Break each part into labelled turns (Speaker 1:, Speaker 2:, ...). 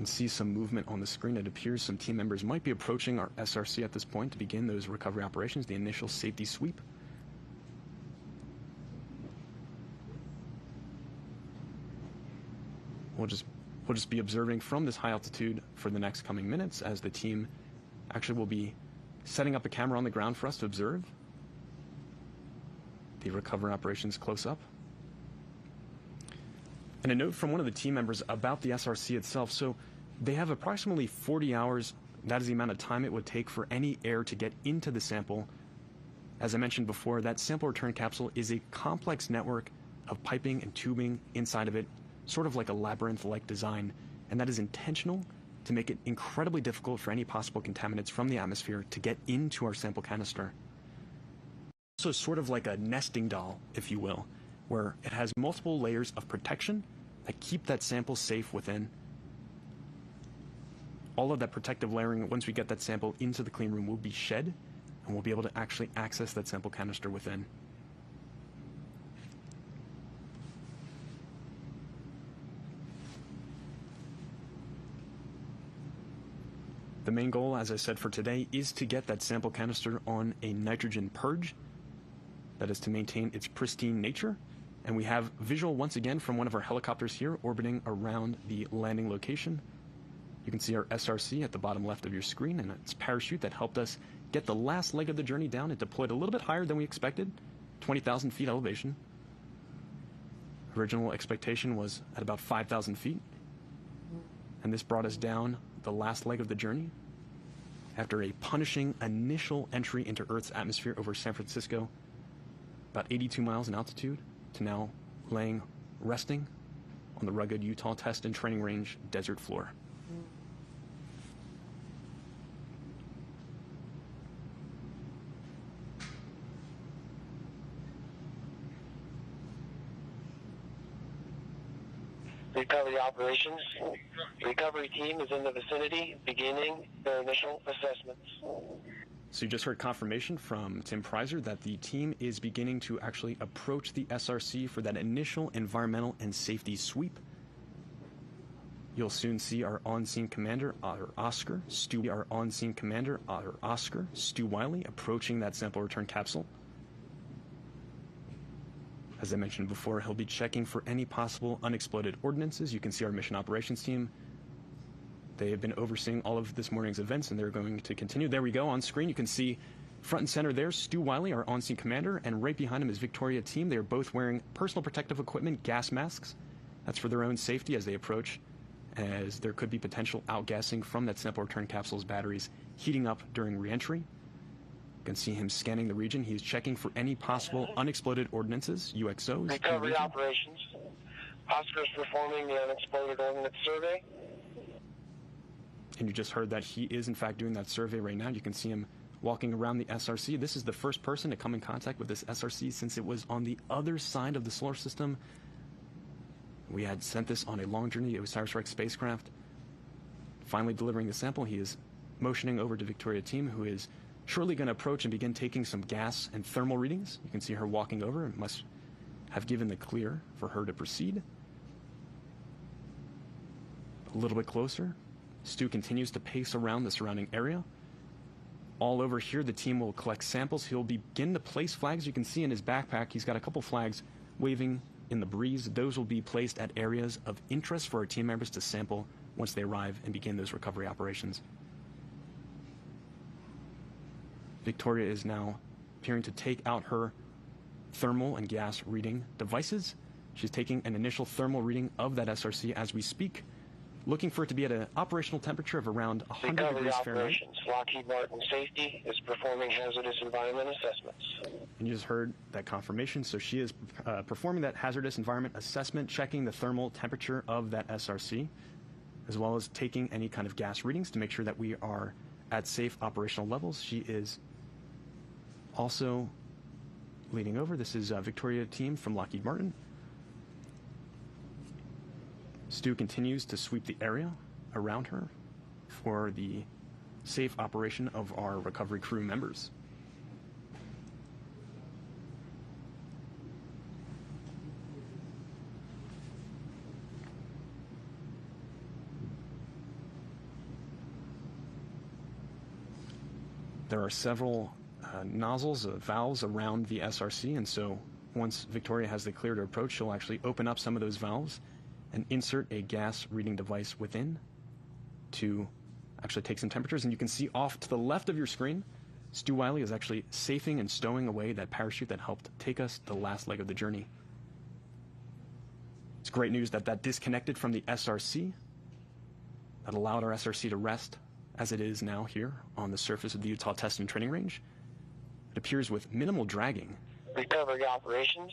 Speaker 1: can see some movement on the screen. It appears some team members might be approaching our SRC at this point to begin those recovery operations, the initial safety sweep. We'll just be observing from this high altitude for the next coming minutes as the team actually will be setting up a camera on the ground for us to observe the recovery operations close up. And a note from one of the team members about the SRC itself. So they have approximately 40 hours. That is the amount of time it would take for any air to get into the sample. As I mentioned before, that sample return capsule is a complex network of piping and tubing inside of it, sort of like a labyrinth-like design, and that is intentional to make it incredibly difficult for any possible contaminants from the atmosphere to get into our sample canister. Also sort of like a nesting doll, if you will, where it has multiple layers of protection that keep that sample safe within. All of that protective layering, once we get that sample into the clean room, will be shed, and we'll be able to actually access that sample canister within. The main goal, as I said, for today is to get that sample canister on a nitrogen purge. That is to maintain its pristine nature. And we have visual once again from one of our helicopters here orbiting around the landing location. You can see our SRC at the bottom left of your screen and its parachute that helped us get the last leg of the journey down. It deployed a little bit higher than we expected, 20,000 feet elevation. Original expectation was at about 5,000 feet. And this brought us down the last leg of the journey after a punishing initial entry into Earth's atmosphere over San Francisco, about 82 miles in altitude, to now resting on the rugged Utah Test and Training Range desert floor.
Speaker 2: Recovery operations. Recovery team is in the vicinity, beginning their initial assessments.
Speaker 1: So you just heard confirmation from Tim Preiser that the team is beginning to actually approach the SRC for that initial environmental and safety sweep. You'll soon see our on-scene commander, Oscar Stu Wiley, approaching that sample return capsule. As I mentioned before, he'll be checking for any possible unexploded ordnances. You can see our mission operations team. They have been overseeing all of this morning's events, and they're going to continue. There we go on screen. You can see front and center there, Stu Wiley, our on-scene commander, and right behind him is Victoria team. They are both wearing personal protective equipment, gas masks. That's for their own safety as they approach, as there could be potential outgassing from that sample return capsule's batteries heating up during re-entry. You can see him scanning the region. He's checking for any possible unexploded ordnances, UXOs.
Speaker 2: Recovery operations. Oscar's performing the unexploded ordnance survey.
Speaker 1: And you just heard that he is, in fact, doing that survey right now. You can see him walking around the SRC. This is the first person to come in contact with this SRC since it was on the other side of the solar system. We had sent this on a long journey. It was OSIRIS-REx spacecraft. Finally delivering the sample, he is motioning over to Victoria team, who is shortly going to approach and begin taking some gas and thermal readings. You can see her walking over and must have given the clear for her to proceed. A little bit closer, Stu continues to pace around the surrounding area. All over here, the team will collect samples. He'll begin to place flags. You can see in his backpack, he's got a couple flags waving in the breeze. Those will be placed at areas of interest for our team members to sample once they arrive and begin those recovery operations. Victoria is now appearing to take out her thermal and gas reading devices. She's taking an initial thermal reading of that SRC as we speak, looking for it to be at an operational temperature of around 100 degrees Fahrenheit.
Speaker 2: Lockheed Martin Safety is performing hazardous environment assessments.
Speaker 1: And you just heard that confirmation. So she is performing that hazardous environment assessment, checking the thermal temperature of that SRC, as well as taking any kind of gas readings to make sure that we are at safe operational levels. She is also leading over. This is Victoria team from Lockheed Martin. Stu continues to sweep the area around her for the safe operation of our recovery crew members. There are several nozzles, valves around the SRC, and so once Victoria has the clear to approach, she'll actually open up some of those valves and insert a gas reading device within to actually take some temperatures. And you can see off to the left of your screen, Stu Wiley is actually safing and stowing away that parachute that helped take us the last leg of the journey. It's great news that that disconnected from the SRC. That allowed our SRC to rest as it is now here on the surface of the Utah Test and Training Range. It appears with minimal dragging.
Speaker 2: Recovery operations.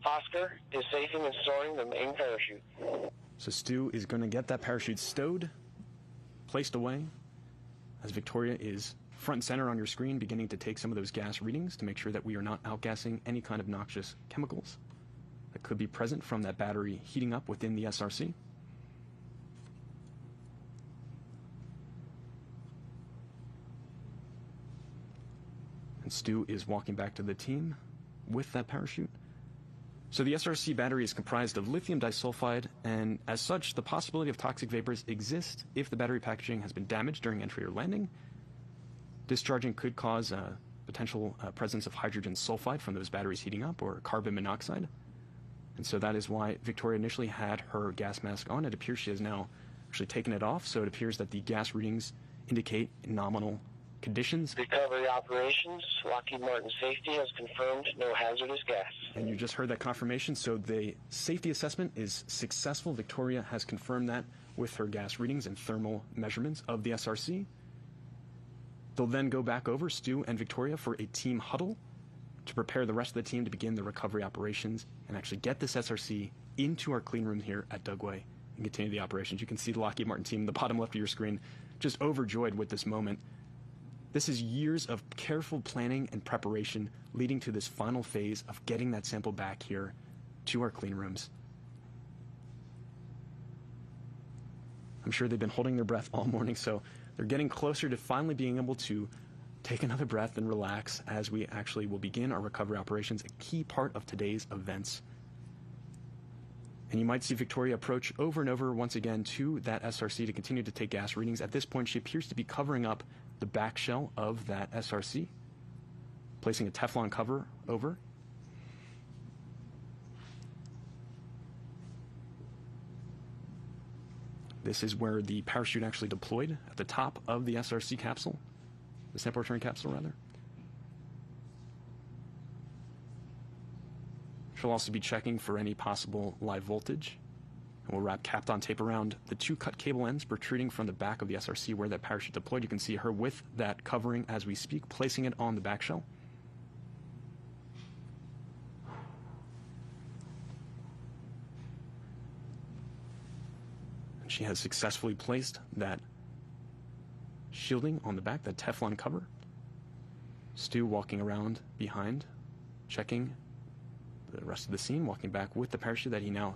Speaker 2: Oscar is safing and storing the main parachute.
Speaker 1: So Stu is going to get that parachute stowed, placed away, as Victoria is front and center on your screen, beginning to take some of those gas readings to make sure that we are not outgassing any kind of noxious chemicals that could be present from that battery heating up within the SRC. And Stu is walking back to the team with that parachute. So the SRC battery is comprised of lithium disulfide, and as such, the possibility of toxic vapors exists if the battery packaging has been damaged during entry or landing. Discharging could cause potential presence of hydrogen sulfide from those batteries heating up, or carbon monoxide. And so that is why Victoria initially had her gas mask on. It appears she has now actually taken it off, so it appears that the gas readings indicate nominal conditions.
Speaker 2: Recovery operations. Lockheed Martin Safety has confirmed no hazardous gas.
Speaker 1: And you just heard that confirmation, so the safety assessment is successful. Victoria has confirmed that with her gas readings and thermal measurements of the SRC. They'll then go back over, Stu and Victoria, for a team huddle to prepare the rest of the team to begin the recovery operations and actually get this SRC into our clean room here at Dugway and continue the operations. You can see the Lockheed Martin team in the bottom left of your screen, just overjoyed with this moment. This is years of careful planning and preparation leading to this final phase of getting that sample back here to our clean rooms. I'm sure they've been holding their breath all morning, so they're getting closer to finally being able to take another breath and relax as we actually will begin our recovery operations, a key part of today's events. And you might see Victoria approach over and over once again to that SRC to continue to take gas readings. At this point, she appears to be covering up the back shell of that SRC, placing a Teflon cover over. This is where the parachute actually deployed at the top of the SRC capsule, the sample return capsule rather. She'll also be checking for any possible live voltage. And we'll wrap Kapton tape around the two cut cable ends protruding from the back of the SRC where that parachute deployed. You can see her with that covering as we speak, placing it on the back shell. And she has successfully placed that shielding on the back, that Teflon cover. Stu walking around behind, checking the rest of the scene, walking back with the parachute that he now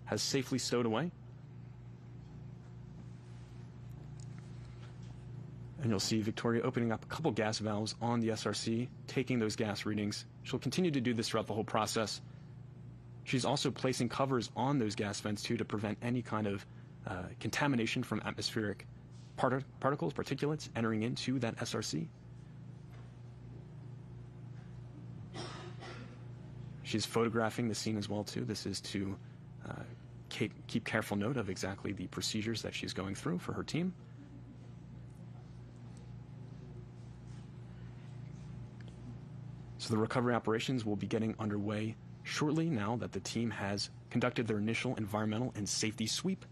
Speaker 1: has safely stowed away. And you'll see Victoria opening up a couple gas valves on the SRC, taking those gas readings. She'll continue to do this throughout the whole process. She's also placing covers on those gas vents too to prevent any kind of contamination from atmospheric particles, particulates entering into that SRC. She's photographing the scene as well too. This is to keep careful note of exactly the procedures that she's going through for her team. So the recovery operations will be getting underway shortly now that the team has conducted their initial environmental and safety sweep.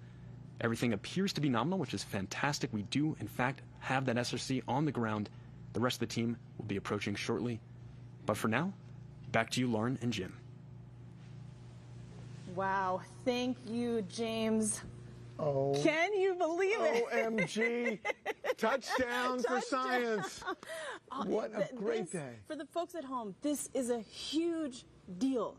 Speaker 1: Everything appears to be nominal, which is fantastic. We do, in fact, have that SRC on the ground. The rest of the team will be approaching shortly. But for now, back to you, Lauren and Jim.
Speaker 3: Wow. Thank you, James.
Speaker 4: Oh.
Speaker 3: Can you believe it?
Speaker 4: OMG. Touchdown for science. What a great day.
Speaker 3: For the folks at home, this is a huge deal,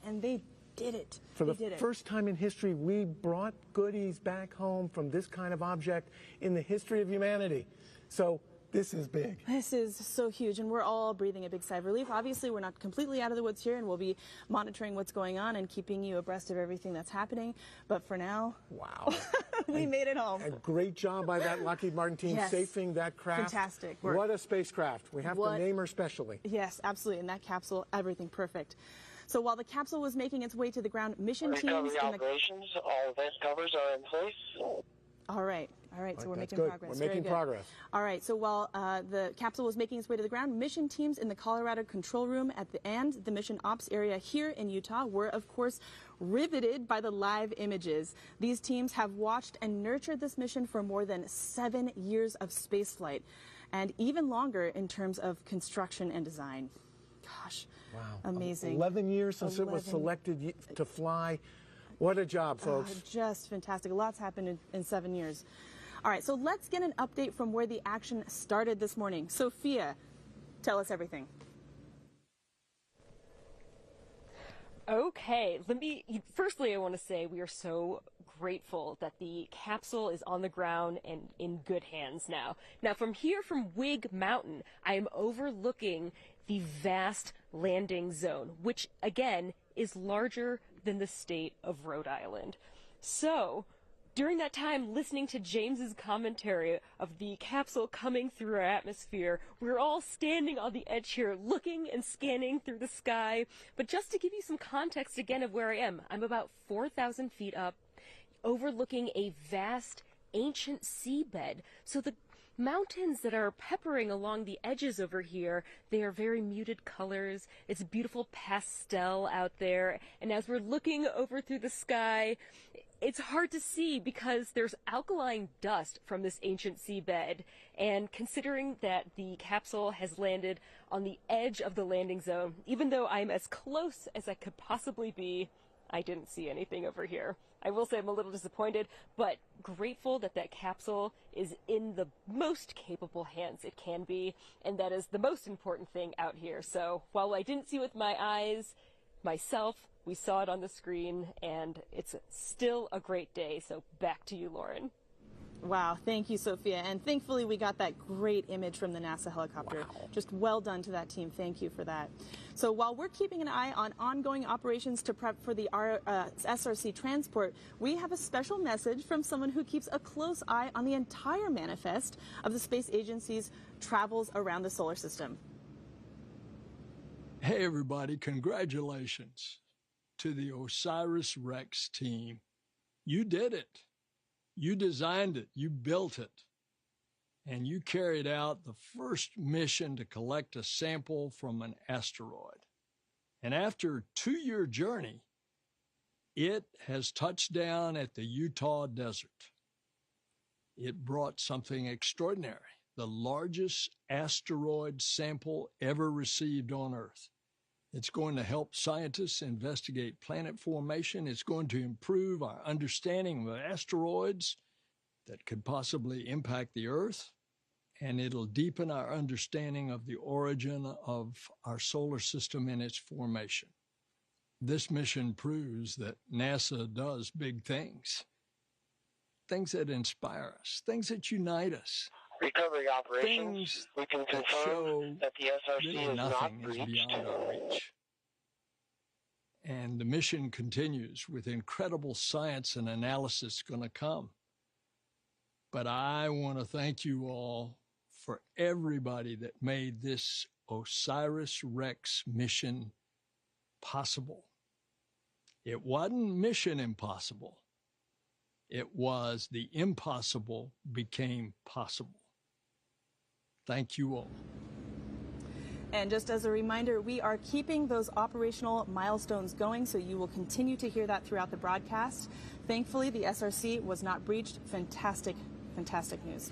Speaker 3: and they did it.
Speaker 4: For the first time in history, we brought goodies back home from this kind of object in the history of humanity. So This is big.
Speaker 3: This is so huge, and we're all breathing a big sigh of relief. Obviously, we're not completely out of the woods here, and we'll be monitoring what's going on and keeping you abreast of everything that's happening. But for now,
Speaker 4: wow,
Speaker 3: we made it home.
Speaker 4: A great job by that Lockheed Martin team,
Speaker 3: yes.
Speaker 4: safing that craft.
Speaker 3: Fantastic work.
Speaker 4: What a spacecraft. We have to name her specially.
Speaker 3: Yes, absolutely. In that capsule, everything perfect. So while the capsule was making its way to the ground, mission teams...
Speaker 2: Recovery operations, all event covers are in place.
Speaker 3: All right, so we're making
Speaker 4: good.
Speaker 3: progress.
Speaker 4: We're making progress.
Speaker 3: All right, so while the capsule was making its way to the ground, mission teams in the Colorado control room and the mission ops area here in Utah were, of course, riveted by the live images. These teams have watched and nurtured this mission for more than 7 years of spaceflight, and even longer in terms of construction and design. Gosh,
Speaker 4: wow,
Speaker 3: amazing.
Speaker 4: 11 years since it was selected to fly. What a job, folks.
Speaker 3: Just fantastic. A lot's happened in 7 years. All right, so let's get an update from where the action started this morning. Sophia, tell us everything.
Speaker 5: Okay, firstly, I want to say we are so grateful that the capsule is on the ground and in good hands now. Now, from here, from Whig Mountain, I am overlooking the vast landing zone, which, again, is larger than the state of Rhode Island. So, during that time, listening to James's commentary of the capsule coming through our atmosphere, we're all standing on the edge here, looking and scanning through the sky. But just to give you some context again of where I am, I'm about 4,000 feet up, overlooking a vast, ancient seabed. So the mountains that are peppering along the edges over here, they are very muted colors. It's a beautiful pastel out there. And as we're looking over through the sky, it's hard to see because there's alkaline dust from this ancient seabed. And considering that the capsule has landed on the edge of the landing zone, even though I'm as close as I could possibly be, I didn't see anything over here. I will say I'm a little disappointed, but grateful that that capsule is in the most capable hands it can be, and that is the most important thing out here. So while I didn't see with my eyes myself, we saw it on the screen, and it's still a great day. So back to you, Lauren.
Speaker 3: Wow, thank you, Sophia. And thankfully, we got that great image from the NASA helicopter. Wow. Just well done to that team. Thank you for that. So while we're keeping an eye on ongoing operations to prep for the SRC transport, we have a special message from someone who keeps a close eye on the entire manifest of the space agency's travels around the solar system.
Speaker 6: Hey, everybody. Congratulations to the OSIRIS-REx team. You did it. You designed it, you built it, and you carried out the first mission to collect a sample from an asteroid. And after a 2-year journey, it has touched down at the Utah desert. It brought something extraordinary, the largest asteroid sample ever received on Earth. It's going to help scientists investigate planet formation. It's going to improve our understanding of asteroids that could possibly impact the Earth, and it'll deepen our understanding of the origin of our solar system and its formation. This mission proves that NASA does big things, things that inspire us, things that unite us.
Speaker 2: Recovery operations, we can confirm that the SRC is not breached.
Speaker 6: Beyond our reach. And the mission continues with incredible science and analysis going to come. But I want to thank you all for everybody that made this OSIRIS-REx mission possible. It wasn't mission impossible. It was the impossible became possible. Thank you all.
Speaker 3: And just as a reminder, we are keeping those operational milestones going, so you will continue to hear that throughout the broadcast. Thankfully, the SRC was not breached. Fantastic, fantastic news.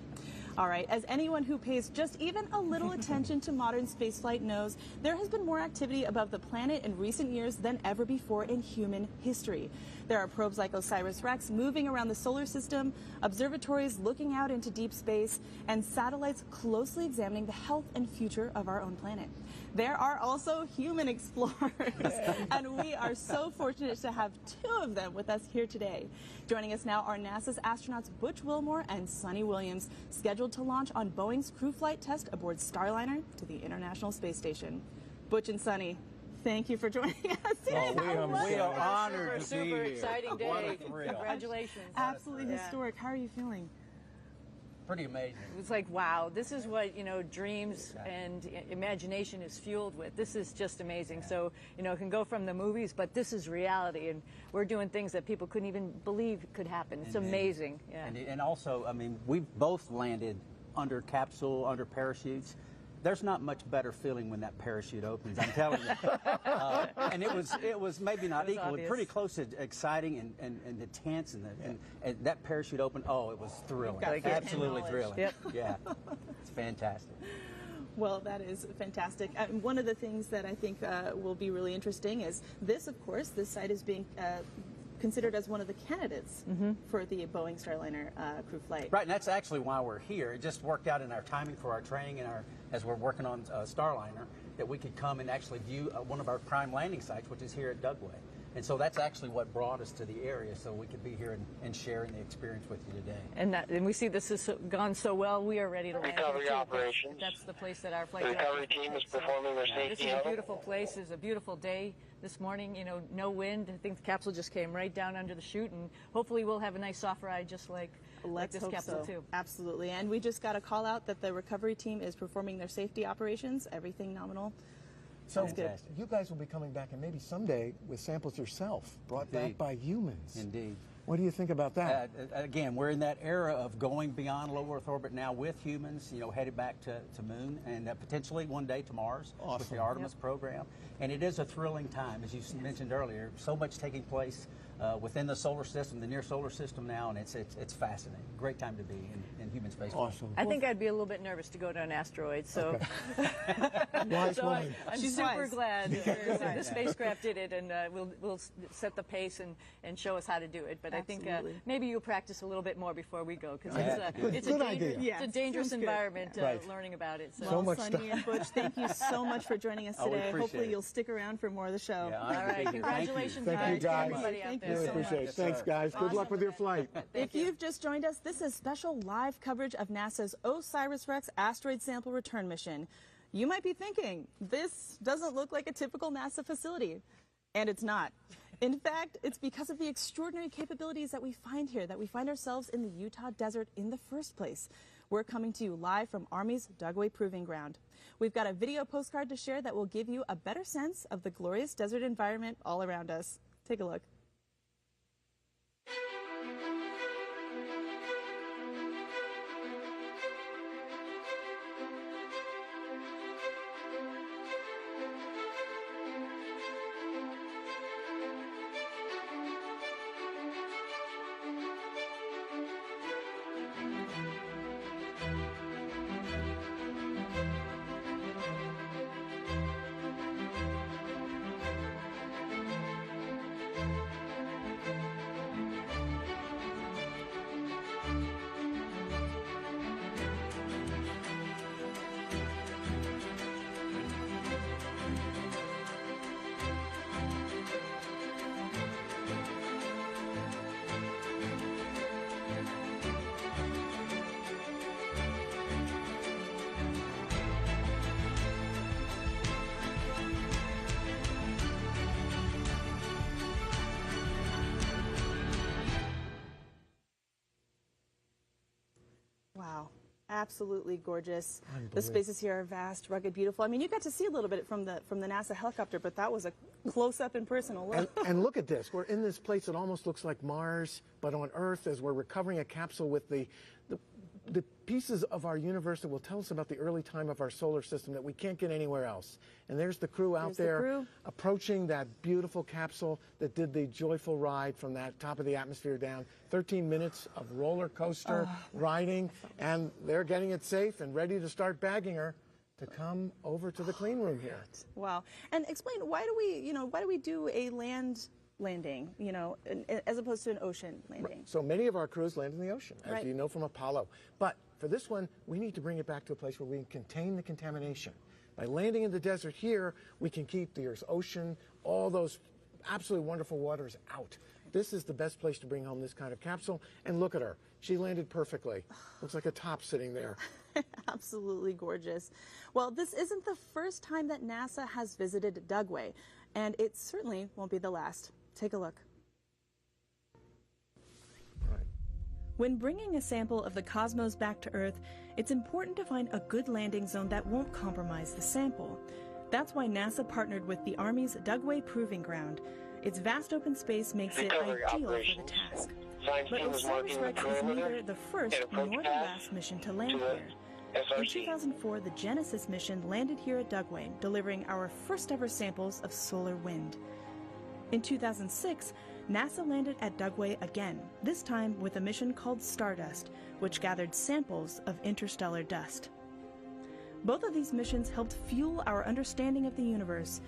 Speaker 3: All right, as anyone who pays just even a little attention to modern spaceflight knows, there has been more activity above the planet in recent years than ever before in human history. There are probes like OSIRIS-REx moving around the solar system, observatories looking out into deep space, and satellites closely examining the health and future of our own planet. There are also human explorers, and we are so fortunate to have 2 of them with us here today. Joining us now are NASA's astronauts Butch Wilmore and Sunny Williams, scheduled scheduled to launch on Boeing's crew flight test aboard Starliner to the International Space Station. Butch and Sunny, thank you for joining us.
Speaker 7: We are honored to be here.
Speaker 5: Super exciting day.
Speaker 7: What a thrill.
Speaker 5: Congratulations.
Speaker 3: Absolutely historic. How are you feeling?
Speaker 7: Pretty amazing.
Speaker 8: It's like, wow, this is what, dreams and imagination is fueled with. This is just amazing. So, it can go from the movies, but this is reality, and we're doing things that people couldn't even believe could happen. It's amazing. Yeah.
Speaker 7: And also, I mean, we've both landed under capsule, under parachutes. There's not much better feeling when that parachute opens, I'm telling you. And it was maybe not equal,
Speaker 8: obvious.
Speaker 7: Pretty close to exciting and intense, and that parachute opened, it was thrilling. Absolutely thrilling.
Speaker 8: Yep.
Speaker 7: Yeah, it's fantastic.
Speaker 3: Well, that is fantastic. One of the things that I think will be really interesting is this, of course, this site is being considered as one of the candidates for the Boeing Starliner crew flight.
Speaker 7: Right, and that's actually why we're here. It just worked out in our timing for our training and as we're working on Starliner, that we could come and actually view one of our prime landing sites, which is here at Dugway. And so that's actually what brought us to the area, so we could be here and sharing the experience with you today.
Speaker 8: And we see this has gone so well, we are ready to land here,
Speaker 2: Recovery
Speaker 8: too.
Speaker 2: operations.
Speaker 8: That's the place that our flight
Speaker 2: The recovery
Speaker 8: director
Speaker 2: team is
Speaker 8: picked. So,
Speaker 2: performing their
Speaker 8: this
Speaker 2: safety
Speaker 8: is a
Speaker 2: huddle.
Speaker 8: beautiful place. It's a beautiful day this morning. No wind. I think the capsule just came right down under the chute, and hopefully we'll have a nice soft ride just like this
Speaker 3: hope
Speaker 8: capsule
Speaker 3: so.
Speaker 8: too.
Speaker 3: Absolutely. And we just got a call out that the recovery team is performing their safety operations. Everything nominal.
Speaker 4: So
Speaker 7: Fantastic.
Speaker 4: you guys will be coming back and maybe someday with samples yourself brought back by humans.
Speaker 7: Indeed.
Speaker 4: What do you think about that?
Speaker 7: Again, we're in that era of going beyond low Earth orbit now with humans, headed back to Moon and potentially one day to Mars with the Artemis program. And it is a thrilling time, as you mentioned earlier. So much taking place within the solar system, the near solar system now, and it's fascinating. Great time to be in human space.
Speaker 4: Awesome.
Speaker 8: I think I'd be a little bit nervous to go to an asteroid, so,
Speaker 4: Wise
Speaker 8: so
Speaker 4: woman.
Speaker 8: I'm
Speaker 3: She's
Speaker 8: super
Speaker 3: wise.
Speaker 8: glad that the spacecraft did it, and we'll set the pace and show us how to do it. But I think
Speaker 3: Absolutely.
Speaker 8: maybe you'll practice a little bit more before we go, because it's
Speaker 4: Good idea.
Speaker 8: it's a dangerous
Speaker 3: sounds good.
Speaker 8: environment
Speaker 4: Right.
Speaker 8: learning about it. So,
Speaker 4: So much
Speaker 3: Sunny and Butch, thank you so much for joining us
Speaker 7: Oh, we
Speaker 3: today.
Speaker 7: appreciate
Speaker 3: Hopefully
Speaker 7: it.
Speaker 3: you'll stick around for more of the show.
Speaker 7: Yeah,
Speaker 8: all right, congratulations,
Speaker 4: Thank you,
Speaker 8: to
Speaker 4: guys.
Speaker 8: everybody out
Speaker 3: Thank you
Speaker 8: there.
Speaker 4: Really
Speaker 3: so
Speaker 4: appreciate it.
Speaker 7: much.
Speaker 4: Thanks, guys. Good luck with your flight.
Speaker 3: If you've just joined us, this is special live coverage of NASA's OSIRIS-REx asteroid sample return mission. You might be thinking, this doesn't look like a typical NASA facility. And it's not. In fact, it's because of the extraordinary capabilities that we find here, that we find ourselves in the Utah desert in the first place. We're coming to you live from Army's Dugway Proving Ground. We've got a video postcard to share that will give you a better sense of the glorious desert environment all around us. Take a look. Wow. Absolutely gorgeous. The spaces here are vast, rugged, beautiful. I mean, you got to see a little bit from the NASA helicopter, but that was a close-up and personal look.
Speaker 4: And look at this. We're in this place that almost looks like Mars, but on Earth, as we're recovering a capsule with the pieces of our universe that will tell us about the early time of our solar system that we can't get anywhere else. And there's the crew out there approaching that beautiful capsule that did the joyful ride from that top of the atmosphere down. 13 minutes of roller coaster riding, and they're getting it safe and ready to start bagging her to come over to the clean room here.
Speaker 3: Wow. And explain, why do we do a landing, as opposed to an ocean landing?
Speaker 4: So many of our crews land in the ocean, as you know from Apollo. But for this one, we need to bring it back to a place where we can contain the contamination. By landing in the desert here, we can keep the Earth's ocean, all those absolutely wonderful waters out. This is the best place to bring home this kind of capsule. And look at her. She landed perfectly. Looks like a top sitting there.
Speaker 3: Absolutely gorgeous. Well, this isn't the first time that NASA has visited Dugway, and it certainly won't be the last. Take a look. When bringing a sample of the cosmos back to Earth, it's important to find a good landing zone that won't compromise the sample. That's why NASA partnered with the Army's Dugway Proving Ground. Its vast open space makes it ideal for the task. But OSIRIS-REx is neither the first nor the last mission to land here. In 2004, the Genesis mission landed here at Dugway, delivering our first ever samples of solar wind. In 2006, NASA landed at Dugway again, this time with a mission called Stardust, which gathered samples of interstellar dust. Both of these missions helped fuel our understanding of the universe.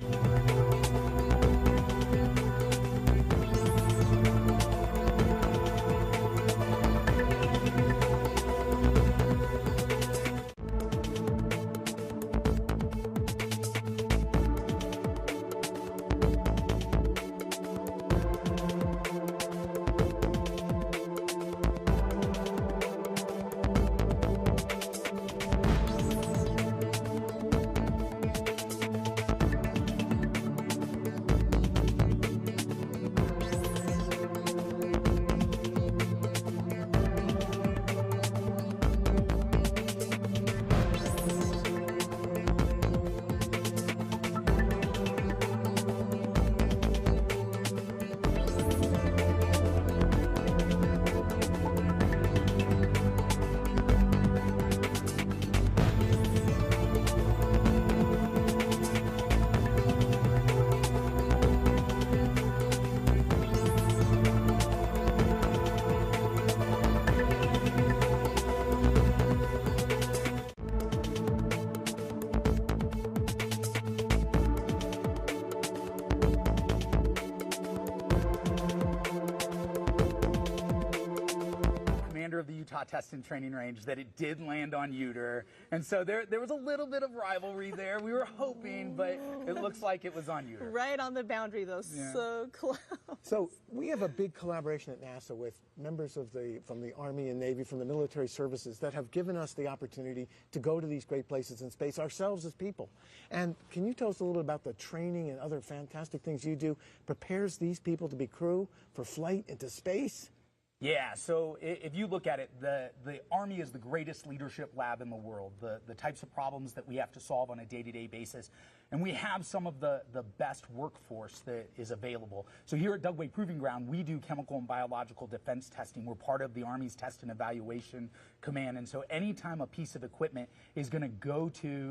Speaker 9: Of the Utah Test and Training Range that it did land on Uter, and so there was a little bit of rivalry there. We were hoping, but it looks like it was on Uter.
Speaker 3: Right on the boundary, though. Yeah. So close.
Speaker 4: So we have a big collaboration at NASA with members of from the Army and Navy, from the military services, that have given us the opportunity to go to these great places in space ourselves as people. And can you tell us a little bit about the training and other fantastic things you do prepares these people to be crew for flight into space?
Speaker 9: Yeah, so if you look at it, the Army is the greatest leadership lab in the world, the types of problems that we have to solve on a day-to-day basis. And we have some of the best workforce that is available. So here at Dugway Proving Ground, we do chemical and biological defense testing. We're part of the Army's Test and Evaluation Command. And so anytime a piece of equipment is going to go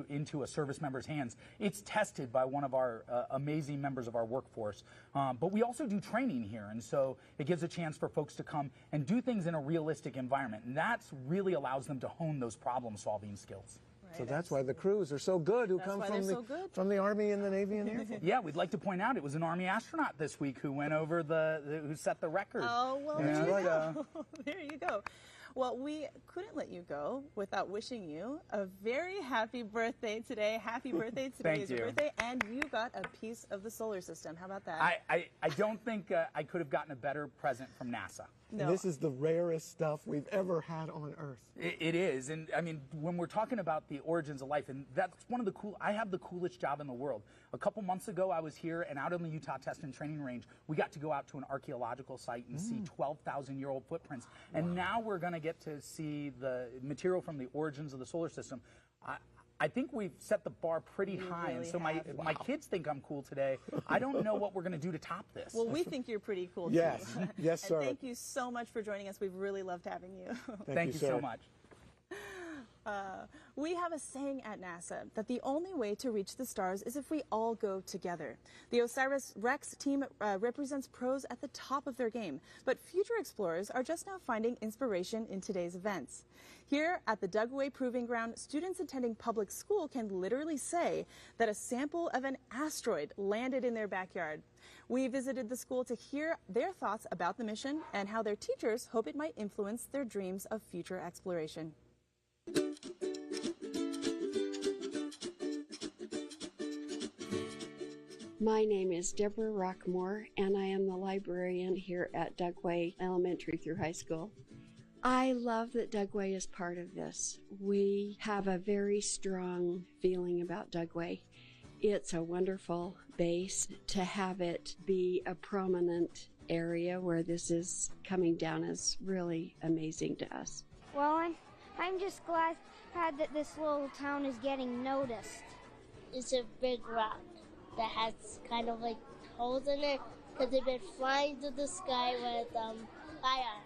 Speaker 9: into a service member's hands, it's tested by one of our amazing members of our workforce. But we also do training here. And so it gives a chance for folks to come and do things in a realistic environment. And that's really allows them to hone those problem-solving skills.
Speaker 4: So that's why the crews are so good who come from the Army and the Navy and the Air Force.
Speaker 9: Yeah, we'd like to point out it was an Army astronaut this week who went over who set the record.
Speaker 3: Oh, well, there you go. There you go. Well, we couldn't let you go without wishing you a very happy birthday today. Happy birthday. Today is your birthday, and you got a piece of the solar system. How about that?
Speaker 9: I don't think I could have gotten a better present from NASA.
Speaker 4: No. This is the rarest stuff we've ever had on Earth.
Speaker 9: It is. And I mean, when we're talking about the origins of life, and that's one of the I have the coolest job in the world. A couple months ago, I was here and out on the Utah Test and Training Range. We got to go out to an archaeological site and see 12,000-year-old footprints. And now we're going to get to see the material from the origins of the solar system. I think we've set the bar pretty high, really, and so my kids think I'm cool today. I don't know what we're going to do to top this.
Speaker 3: Well, we think you're pretty cool,
Speaker 4: yes.
Speaker 3: too.
Speaker 4: Yes, sir.
Speaker 3: And thank you so much for joining us. We've really loved having you.
Speaker 9: Thank you so much.
Speaker 3: We have a saying at NASA that the only way to reach the stars is if we all go together. The OSIRIS-REx team represents pros at the top of their game, but future explorers are just now finding inspiration in today's events. Here at the Dugway Proving Ground, students attending public school can literally say that a sample of an asteroid landed in their backyard. We visited the school to hear their thoughts about the mission and how their teachers hope it might influence their dreams of future exploration.
Speaker 10: My name is Deborah Rockmore, and I am the librarian here at Dugway Elementary through High School. I love that Dugway is part of this. We have a very strong feeling about Dugway. It's a wonderful base. To have it be a prominent area where this is coming down is really amazing to us.
Speaker 11: Well, I'm just glad that this little town is getting noticed.
Speaker 12: It's a big rock that has kind of like holes in it because they've been flying through the sky with fire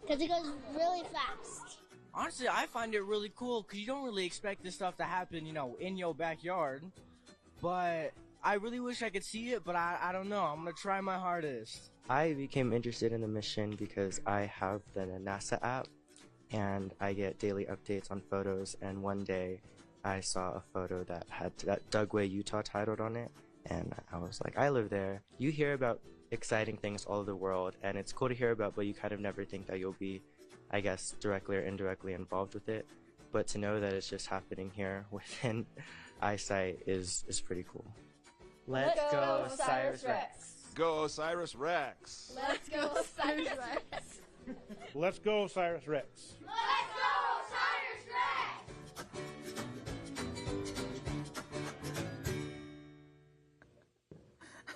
Speaker 12: because it goes really fast.
Speaker 13: Honestly, I find it really cool because you don't really expect this stuff to happen, you know, in your backyard. But I really wish I could see it, but I don't know. I'm going to try my hardest.
Speaker 14: I became interested in the mission because I have the NASA app and I get daily updates on photos, and one day I saw a photo that had that Dugway, Utah titled on it, and I was like, I live there. You hear about exciting things all over the world, and it's cool to hear about, but you kind of never think that you'll be, I guess, directly or indirectly involved with it. But to know that it's just happening here within eyesight is pretty cool.
Speaker 15: Let's go, Osiris Rex.
Speaker 16: Go, Osiris Rex.
Speaker 15: Let's go, Osiris Rex.
Speaker 17: Let's go, Osiris Rex.
Speaker 15: Let's go, Osiris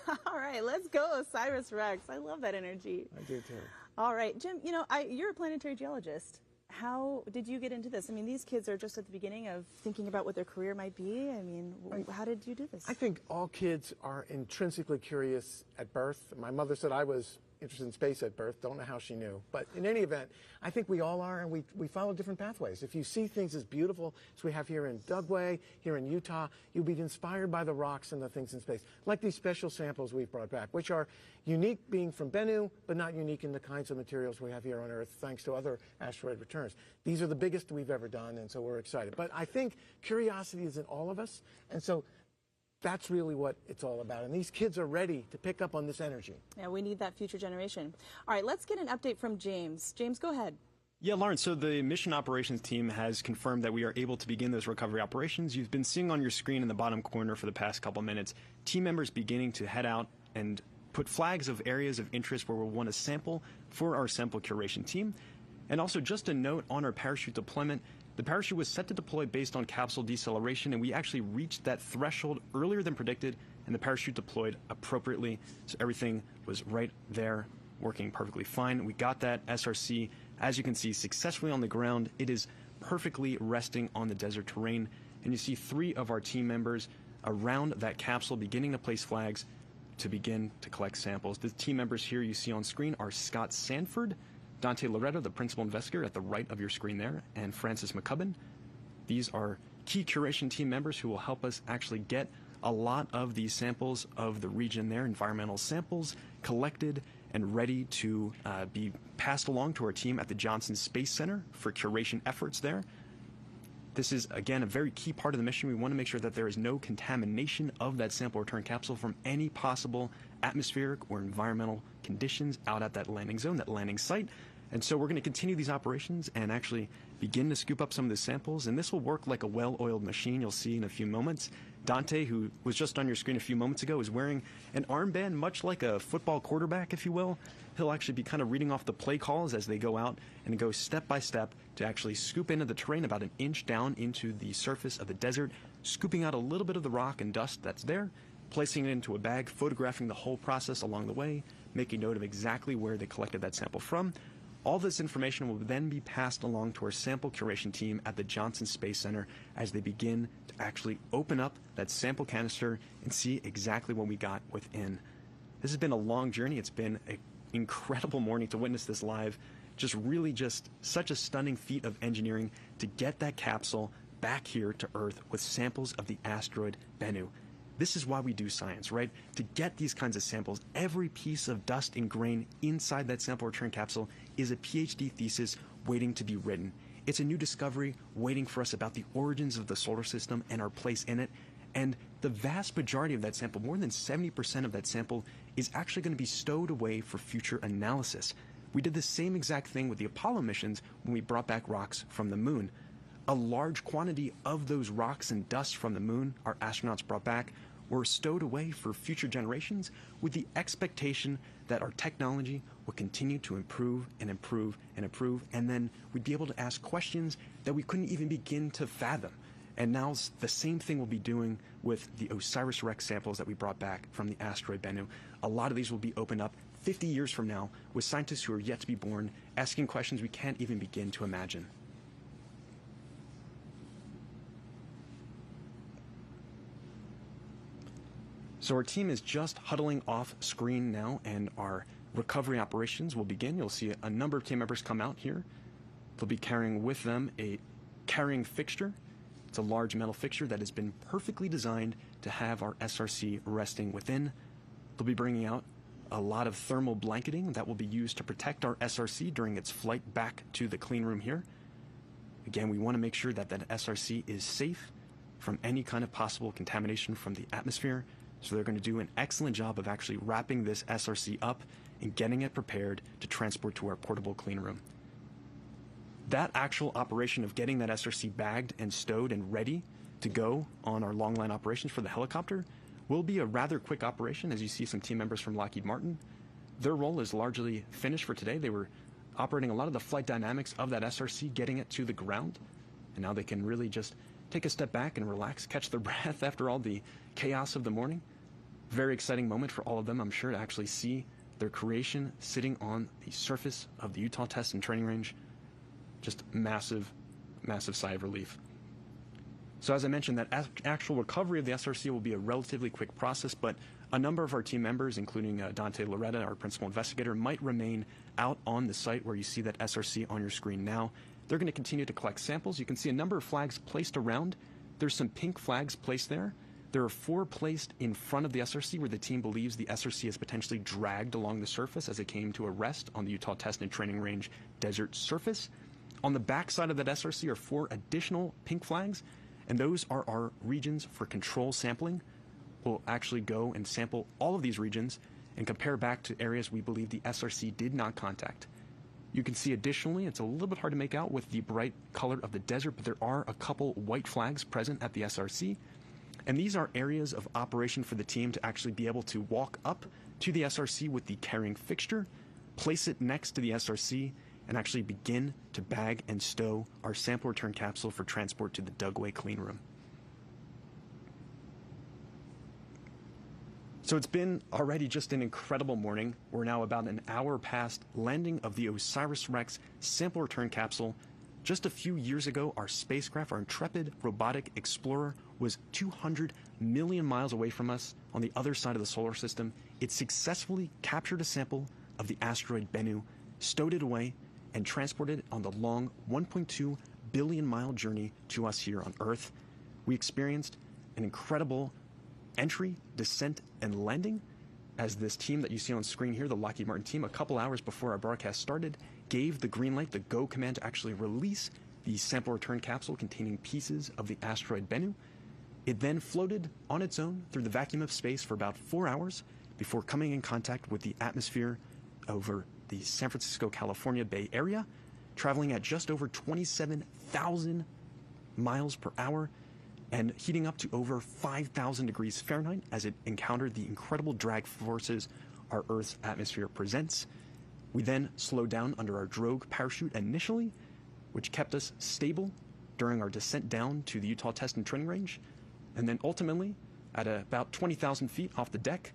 Speaker 15: Rex.
Speaker 3: All right, let's go, Osiris Rex. I love that energy.
Speaker 4: I do too.
Speaker 3: All right, Jim, you know, you're a planetary geologist. How did you get into this? I mean, these kids are just at the beginning of thinking about what their career might be. I mean, how did you do this?
Speaker 4: I think all kids are intrinsically curious at birth. My mother said I was interested in space at birth. Don't know how she knew. But in any event, I think we all are, and we follow different pathways. If you see things as beautiful as we have here in Dugway, here in Utah, you'll be inspired by the rocks and the things in space, like these special samples we've brought back, which are unique being from Bennu, but not unique in the kinds of materials we have here on Earth, thanks to other asteroid returns. These are the biggest we've ever done, and so we're excited. But I think curiosity is in all of us, and so that's really what it's all about. And these kids are ready to pick up on this energy.
Speaker 3: Yeah, we need that future generation. All right, let's get an update from James. James, go ahead.
Speaker 1: Yeah, Lauren, so the mission operations team has confirmed that we are able to begin those recovery operations. You've been seeing on your screen in the bottom corner for the past couple minutes, team members beginning to head out and put flags of areas of interest where we'll want to sample for our sample curation team. And also just a note on our parachute deployment, the parachute was set to deploy based on capsule deceleration, and we actually reached that threshold earlier than predicted, and the parachute deployed appropriately. So everything was right there, working perfectly fine. We got that SRC, as you can see, successfully on the ground. It is perfectly resting on the desert terrain, and you see 3 of our team members around that capsule beginning to place flags to begin to collect samples. The team members here you see on screen are Scott Sanford, Dante Loretto, the principal investigator at the right of your screen there, and Francis McCubbin. These are key curation team members who will help us actually get a lot of these samples of the region there, environmental samples, collected and ready to be passed along to our team at the Johnson Space Center for curation efforts there. This is, again, a very key part of the mission. We want to make sure that there is no contamination of that sample return capsule from any possible atmospheric or environmental conditions out at that landing zone, that landing site. And so we're going to continue these operations and actually begin to scoop up some of the samples. And this will work like a well-oiled machine you'll see in a few moments. Dante, who was just on your screen a few moments ago, is wearing an armband, much like a football quarterback, if you will. He'll actually be kind of reading off the play calls as they go out and go step by step to actually scoop into the terrain about an inch down into the surface of the desert, scooping out a little bit of the rock and dust that's there, placing it into a bag, photographing the whole process along the way, making note of exactly where they collected that sample from. All this information will then be passed along to our sample curation team at the Johnson Space Center as they begin to actually open up that sample canister and see exactly what we got within. This has been a long journey. It's been an incredible morning to witness this live. Just such a stunning feat of engineering to get that capsule back here to Earth with samples of the asteroid Bennu. This is why we do science, right? To get these kinds of samples, every piece of dust and grain inside that sample return capsule is a PhD thesis waiting to be written. It's a new discovery waiting for us about the origins of the solar system and our place in it. And the vast majority of that sample, more than 70% of that sample, is actually going to be stowed away for future analysis. We did the same exact thing with the Apollo missions when we brought back rocks from the moon. A large quantity of those rocks and dust from the moon our astronauts brought back were stowed away for future generations with the expectation that our technology will continue to improve and improve and improve, and then we'd be able to ask questions that we couldn't even begin to fathom. And now the same thing we'll be doing with the OSIRIS-REx samples that we brought back from the asteroid Bennu. A lot of these will be opened up 50 years from now with scientists who are yet to be born, asking questions we can't even begin to imagine. So our team is just huddling off screen now, and our recovery operations will begin. You'll see a number of team members come out here. They'll be carrying with them a carrying fixture. It's a large metal fixture that has been perfectly designed to have our SRC resting within. They'll be bringing out a lot of thermal blanketing that will be used to protect our SRC during its flight back to the clean room here. Again, we want to make sure that that SRC is safe from any kind of possible contamination from the atmosphere. So they're going to do an excellent job of actually wrapping this SRC up and getting it prepared to transport to our portable clean room. That actual operation of getting that SRC bagged and stowed and ready to go on our long line operations for the helicopter will be a rather quick operation. As you see some team members from Lockheed Martin, their role is largely finished for today. They were operating a lot of the flight dynamics of that SRC, getting it to the ground, and now they can really just take a step back and relax, catch their breath after all the chaos of the morning. Very exciting moment for all of them, I'm sure, to actually see their creation sitting on the surface of the Utah Test and Training Range. Just massive, massive sigh of relief. So as I mentioned, that actual recovery of the SRC will be a relatively quick process, but a number of our team members, including Dante Loretta, our principal investigator, might remain out on the site where you see that SRC on your screen now. They're going to continue to collect samples. You can see a number of flags placed around. There's some pink flags placed there. There are 4 placed in front of the SRC where the team believes the SRC is potentially dragged along the surface as it came to a rest on the Utah Test and Training Range desert surface. On the back side of that SRC are 4 additional pink flags, and those are our regions for control sampling. We'll actually go and sample all of these regions and compare back to areas we believe the SRC did not contact. You can see additionally, it's a little bit hard to make out with the bright color of the desert, but there are a couple white flags present at the SRC. And these are areas of operation for the team to actually be able to walk up to the SRC with the carrying fixture, place it next to the SRC, and actually begin to bag and stow our sample return capsule for transport to the Dugway clean room. So it's been already just an incredible morning. We're now about an hour past landing of the OSIRIS-REx sample return capsule. Just a few years ago, our spacecraft, our intrepid robotic explorer, was 200 million miles away from us on the other side of the solar system. It successfully captured a sample of the asteroid Bennu, stowed it away, and transported it on the long 1.2 billion mile journey to us here on Earth. We experienced an incredible entry, descent, and landing as this team that you see on screen here, the Lockheed Martin team, a couple hours before our broadcast started, gave the green light, the go command to actually release the sample return capsule containing pieces of the asteroid Bennu. It then floated on its own through the vacuum of space for about 4 hours before coming in contact with the atmosphere over the San Francisco, California Bay Area, traveling at just over 27,000 miles per hour and heating up to over 5,000 degrees Fahrenheit as it encountered the incredible drag forces our Earth's atmosphere presents. We then slowed down under our drogue parachute initially, which kept us stable during our descent down to the Utah Test and Training Range. And then ultimately, at about 20,000 feet off the deck,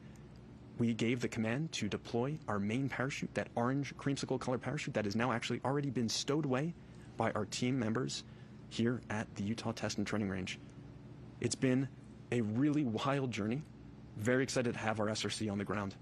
Speaker 1: we gave the command to deploy our main parachute, that orange creamsicle color parachute that has now actually already been stowed away by our team members here at the Utah Test and Training Range. It's been a really wild journey. Very excited to have our SRC on the ground.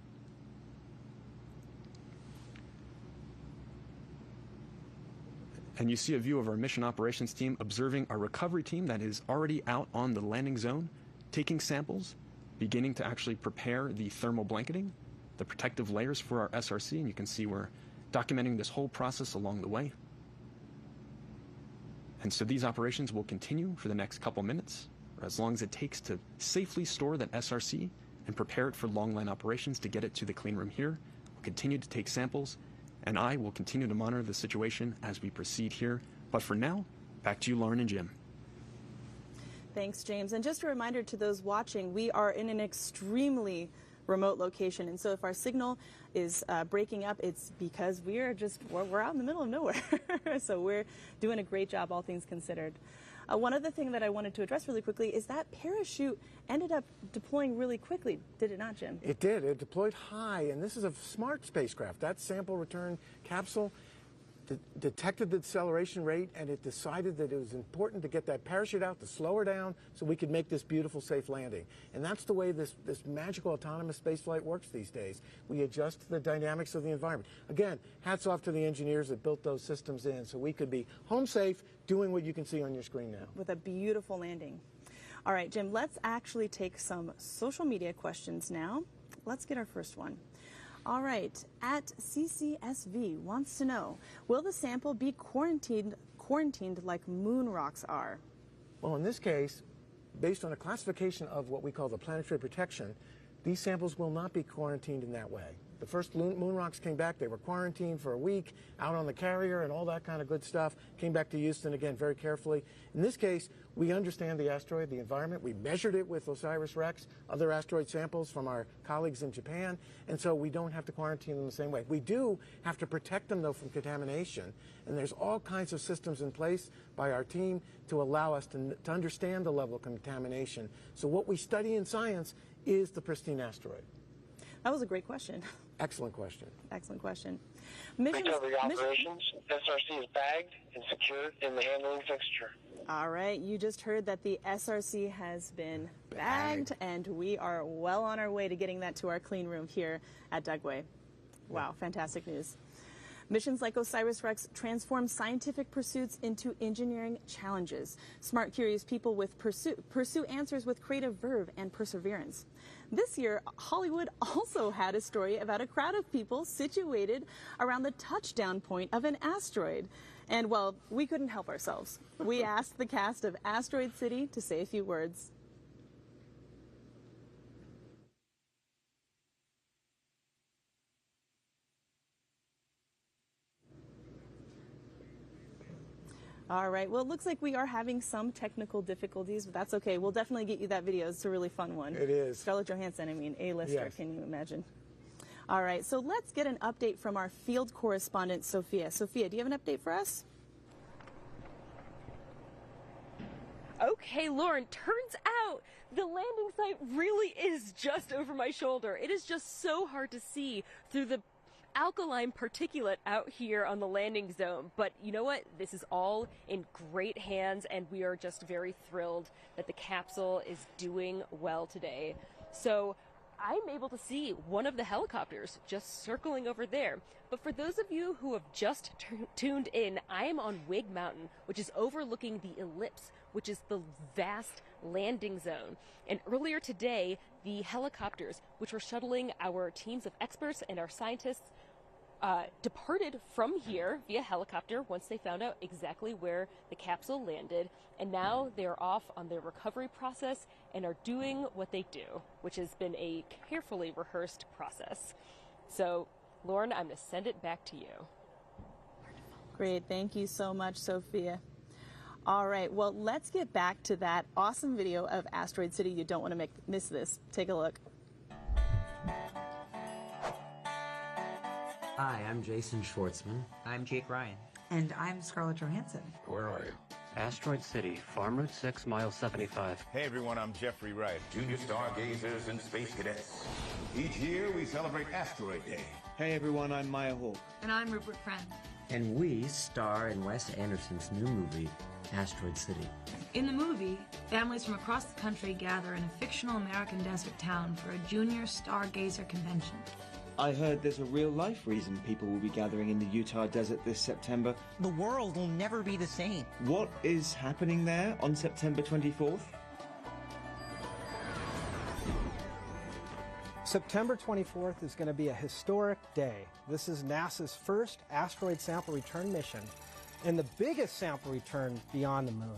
Speaker 1: And you see a view of our mission operations team observing our recovery team that is already out on the landing zone, taking samples, beginning to actually prepare the thermal blanketing, the protective layers for our SRC, and you can see we're documenting this whole process along the way. And so these operations will continue for the next couple minutes, or as long as it takes to safely store that SRC and prepare it for long line operations to get it to the clean room here. We'll continue to take samples, and I will continue to monitor the situation as we proceed here. But for now, back to you, Lauren and Jim.
Speaker 3: Thanks, James. And just a reminder to those watching, we are in an extremely remote location, and so if our signal is breaking up, it's because we're out in the middle of nowhere. So we're doing a great job, all things considered. One other thing that I wanted to address really quickly is that parachute ended up deploying really quickly, did it not, Jim?
Speaker 4: It did. It deployed high, and this is a smart spacecraft. That sample return capsule detected the deceleration rate, and it decided that it was important to get that parachute out to slow her down so we could make this beautiful, safe landing. And that's the way this magical autonomous spaceflight works these days. We adjust to the dynamics of the environment. Again, hats off to the engineers that built those systems in so we could be home safe doing what you can see on your screen now.
Speaker 3: With a beautiful landing. All right, Jim, let's actually take some social media questions now. Let's get our first one. All right, at CCSV wants to know, will the sample be quarantined like moon rocks are?
Speaker 4: Well, in this case, based on a classification of what we call the planetary protection, these samples will not be quarantined in that way. The first moon rocks came back, they were quarantined for a week, out on the carrier and all that kind of good stuff, came back to Houston again very carefully. In this case, we understand the asteroid, the environment, we measured it with OSIRIS-REx, other asteroid samples from our colleagues in Japan, and so we don't have to quarantine them the same way. We do have to protect them, though, from contamination, and there's all kinds of systems in place by our team to allow us to understand the level of contamination. So what we study in science is the pristine asteroid.
Speaker 3: That was a great question.
Speaker 4: Excellent question.
Speaker 3: Excellent question.
Speaker 2: Recovery operations. SRC is bagged and secured in the handling fixture.
Speaker 3: All right, you just heard that the SRC has been bagged, and we are well on our way to getting that to our clean room here at Dugway. Wow, fantastic news. Missions like OSIRIS-REx transform scientific pursuits into engineering challenges. Smart, curious people with pursue answers with creative verve and perseverance. This year, Hollywood also had a story about a crowd of people situated around the touchdown point of an asteroid. And, well, we couldn't help ourselves. We asked the cast of Asteroid City to say a few words. All right, well, it looks like we are having some technical difficulties, but that's okay. We'll definitely get you that video. It's a really fun one.
Speaker 4: It is.
Speaker 3: Scarlett Johansson, I mean, A-lister,
Speaker 4: Yes.
Speaker 3: Can you imagine? All right, so let's get an update from our field correspondent, Sophia. Sophia, do you have an update for us?
Speaker 5: Okay, Lauren, turns out the landing site really is just over my shoulder. It is just so hard to see through the alkaline particulate out here on the landing zone. But you know what? This is all in great hands, and we are just very thrilled that the capsule is doing well today. So I'm able to see one of the helicopters just circling over there. But for those of you who have just tuned in, I am on Wig Mountain, which is overlooking the ellipse, which is the vast landing zone. And earlier today, the helicopters, which were shuttling our teams of experts and our scientists, departed from here via helicopter once they found out exactly where the capsule landed, and now they're off on their recovery process and are doing what they do, which has been a carefully rehearsed process. So, Lauren, I'm going to send it back to you.
Speaker 3: Great, thank you so much, Sophia. All right, well, let's get back to that awesome video of Asteroid City. You don't want to miss this. Take a look.
Speaker 18: Hi, I'm Jason Schwartzman.
Speaker 19: I'm Jake Ryan.
Speaker 20: And I'm Scarlett Johansson.
Speaker 19: Where are you?
Speaker 21: Asteroid City, Farm Route 6, mile 75.
Speaker 22: Hey everyone, I'm Jeffrey Wright. Junior stargazers and space cadets. Each year we celebrate Asteroid Day.
Speaker 23: Hey everyone, I'm Maya Holt.
Speaker 20: And I'm Rupert Friend.
Speaker 18: And we star in Wes Anderson's new movie, Asteroid City.
Speaker 20: In the movie, families from across the country gather in a fictional American desert town for a junior stargazer convention.
Speaker 23: I heard there's a real-life reason people will be gathering in the Utah desert this September.
Speaker 19: The world will never be the same.
Speaker 23: What is happening there on September 24th?
Speaker 24: September 24th is going to be a historic day. This is NASA's first asteroid sample return mission and the biggest sample return beyond the moon.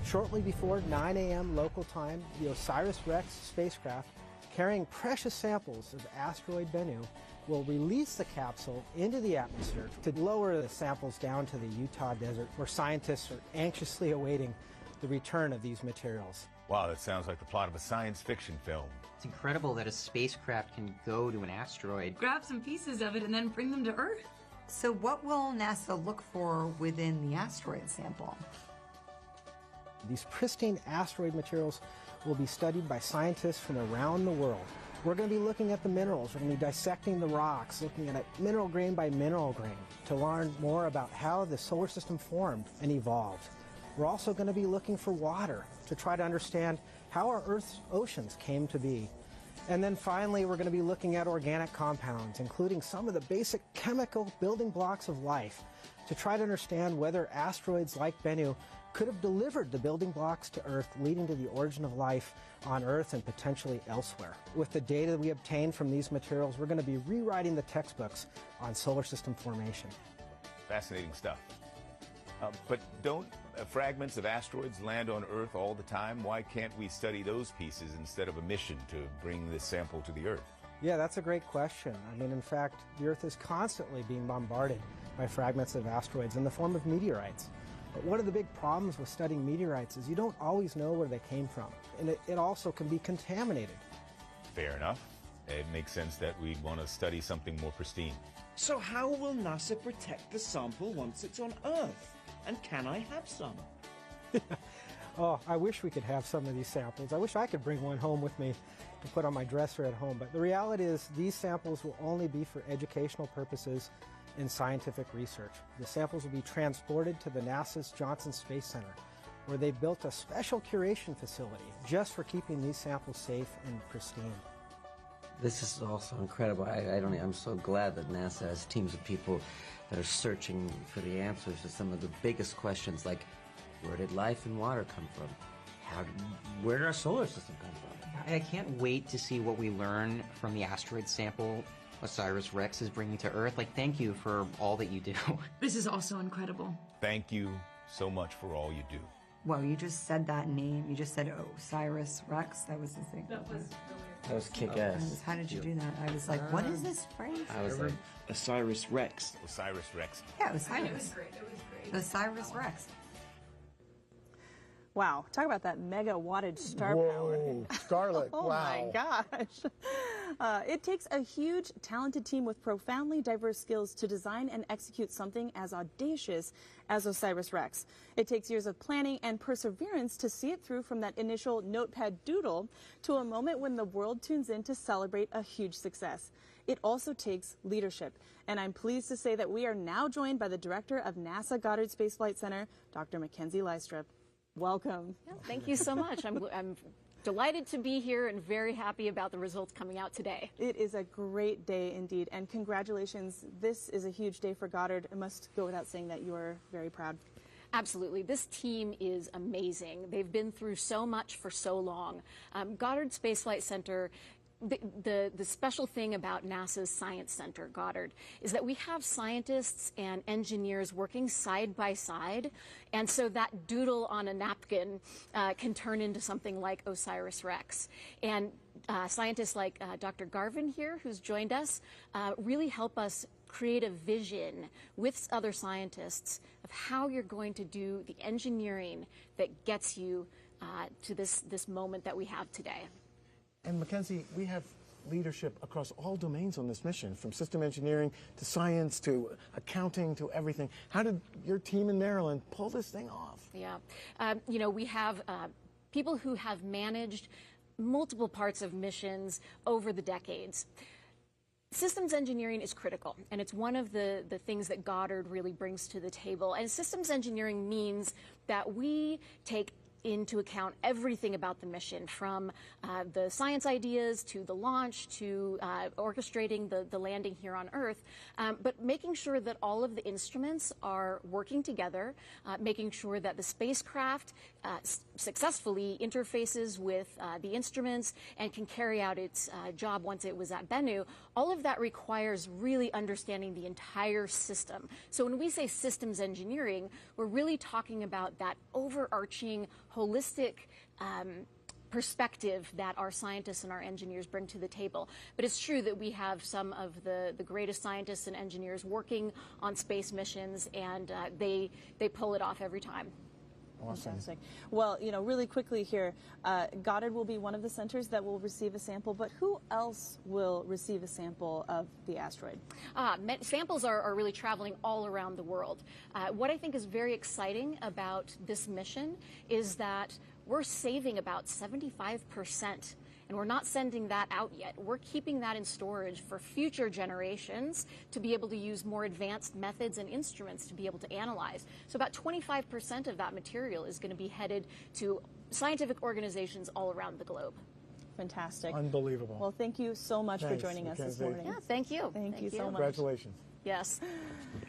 Speaker 24: Shortly before 9 a.m. local time, the OSIRIS-REx spacecraft carrying precious samples of asteroid Bennu will release the capsule into the atmosphere to lower the samples down to the Utah desert, where scientists are anxiously awaiting the return of these materials.
Speaker 22: Wow, that sounds like the plot of a science fiction film.
Speaker 19: It's incredible that a spacecraft can go to an asteroid.
Speaker 20: Grab some pieces of it and then bring them to Earth.
Speaker 6: So what will NASA look for within the asteroid sample?
Speaker 24: These pristine asteroid materials will be studied by scientists from around the world. We're going to be looking at the minerals. We're going to be dissecting the rocks, looking at it mineral grain by mineral grain to learn more about how the solar system formed and evolved. We're also going to be looking for water to try to understand how our Earth's oceans came to be. And then finally, we're going to be looking at organic compounds, including some of the basic chemical building blocks of life, to try to understand whether asteroids like Bennu could have delivered the building blocks to Earth, leading to the origin of life on Earth and potentially elsewhere. With the data we obtained from these materials, we're going to be rewriting the textbooks on solar system formation.
Speaker 22: Fascinating stuff. But don't fragments of asteroids land on Earth all the time? Why can't we study those pieces instead of a mission to bring this sample to the Earth?
Speaker 24: Yeah, that's a great question. I mean, in fact, the Earth is constantly being bombarded by fragments of asteroids in the form of meteorites. But one of the big problems with studying meteorites is you don't always know where they came from, and it also can be contaminated.
Speaker 22: Fair enough. It makes sense that we'd want to study something more pristine.
Speaker 23: So how will NASA protect the sample once it's on Earth? And can I have some?
Speaker 24: Oh, I wish we could have some of these samples. I wish I could bring one home with me to put on my dresser at home. But the reality is these samples will only be for educational purposes in scientific research. The samples will be transported to the NASA's Johnson Space Center, where they've built a special curation facility just for keeping these samples safe and pristine.
Speaker 18: This is also incredible. I'm so glad that NASA has teams of people that are searching for the answers to some of the biggest questions, like where did life and water come from? Where did our solar system come from?
Speaker 19: I can't wait to see what we learn from the asteroid sample OSIRIS-REx is bringing to Earth. Thank you for all that you do.
Speaker 20: This is also incredible.
Speaker 22: Thank you so much for all you do.
Speaker 6: Well, you just said that name. You just said OSIRIS-REx. That was the thing.
Speaker 18: That was kick-ass.
Speaker 6: How did you do that? I was like, what is this phrase?
Speaker 18: I was like,
Speaker 23: OSIRIS-REx.
Speaker 22: OSIRIS-REx.
Speaker 6: Yeah, Osiris. OSIRIS-REx.
Speaker 3: Wow, talk about that mega wattage star
Speaker 4: Whoa,
Speaker 3: power.
Speaker 4: Scarlet,
Speaker 3: Oh
Speaker 4: wow.
Speaker 3: my gosh. It takes a huge, talented team with profoundly diverse skills to design and execute something as audacious as OSIRIS-REx. It takes years of planning and perseverance to see it through from that initial notepad doodle to a moment when the world tunes in to celebrate a huge success. It also takes leadership, and I'm pleased to say that we are now joined by the director of NASA Goddard Space Flight Center, Dr. Mackenzie Lystrup. Welcome.
Speaker 7: Yeah, thank you so much. I'm delighted to be here and very happy about the results coming out today.
Speaker 3: It is a great day indeed, and congratulations. This is a huge day for Goddard. It must go without saying that you are very proud.
Speaker 7: Absolutely. This team is amazing. They've been through so much for so long. Goddard Space Flight Center, the special thing about NASA's Science Center, Goddard, is that we have scientists and engineers working side by side, and so that doodle on a napkin can turn into something like OSIRIS-REx. And scientists like Dr. Garvin here, who's joined us, really help us create a vision with other scientists of how you're going to do the engineering that gets you to this moment that we have today.
Speaker 4: And Mackenzie, we have leadership across all domains on this mission, from system engineering to science to accounting to everything. How did your team in Maryland pull this thing off?
Speaker 7: Yeah, you know, we have people who have managed multiple parts of missions over the decades. Systems engineering is critical, and it's one of the things that Goddard really brings to the table. And systems engineering means that we take into account everything about the mission, from the science ideas to the launch to orchestrating the landing here on Earth, but making sure that all of the instruments are working together, making sure that the spacecraft successfully interfaces with the instruments and can carry out its job once it was at Bennu. All of that requires really understanding the entire system. So when we say systems engineering, we're really talking about that overarching, holistic perspective that our scientists and our engineers bring to the table. But it's true that we have some of the greatest scientists and engineers working on space missions, and they pull it off every time.
Speaker 4: Awesome.
Speaker 3: Fantastic. Well, you know, really quickly here, Goddard will be one of the centers that will receive a sample, but who else will receive a sample of the asteroid?
Speaker 7: Samples are really traveling all around the world. What I think is very exciting about this mission is that we're saving about 75%. And we're not sending that out yet. We're keeping that in storage for future generations to be able to use more advanced methods and instruments to be able to analyze. So about 25% of that material is going to be headed to scientific organizations all around the globe.
Speaker 3: Fantastic.
Speaker 4: Unbelievable.
Speaker 3: Well, thank you so much
Speaker 4: Thanks,
Speaker 3: for joining us this
Speaker 4: Mackenzie.
Speaker 3: morning.
Speaker 7: Yeah, thank you.
Speaker 3: Thank you so much.
Speaker 4: Congratulations.
Speaker 7: Yes.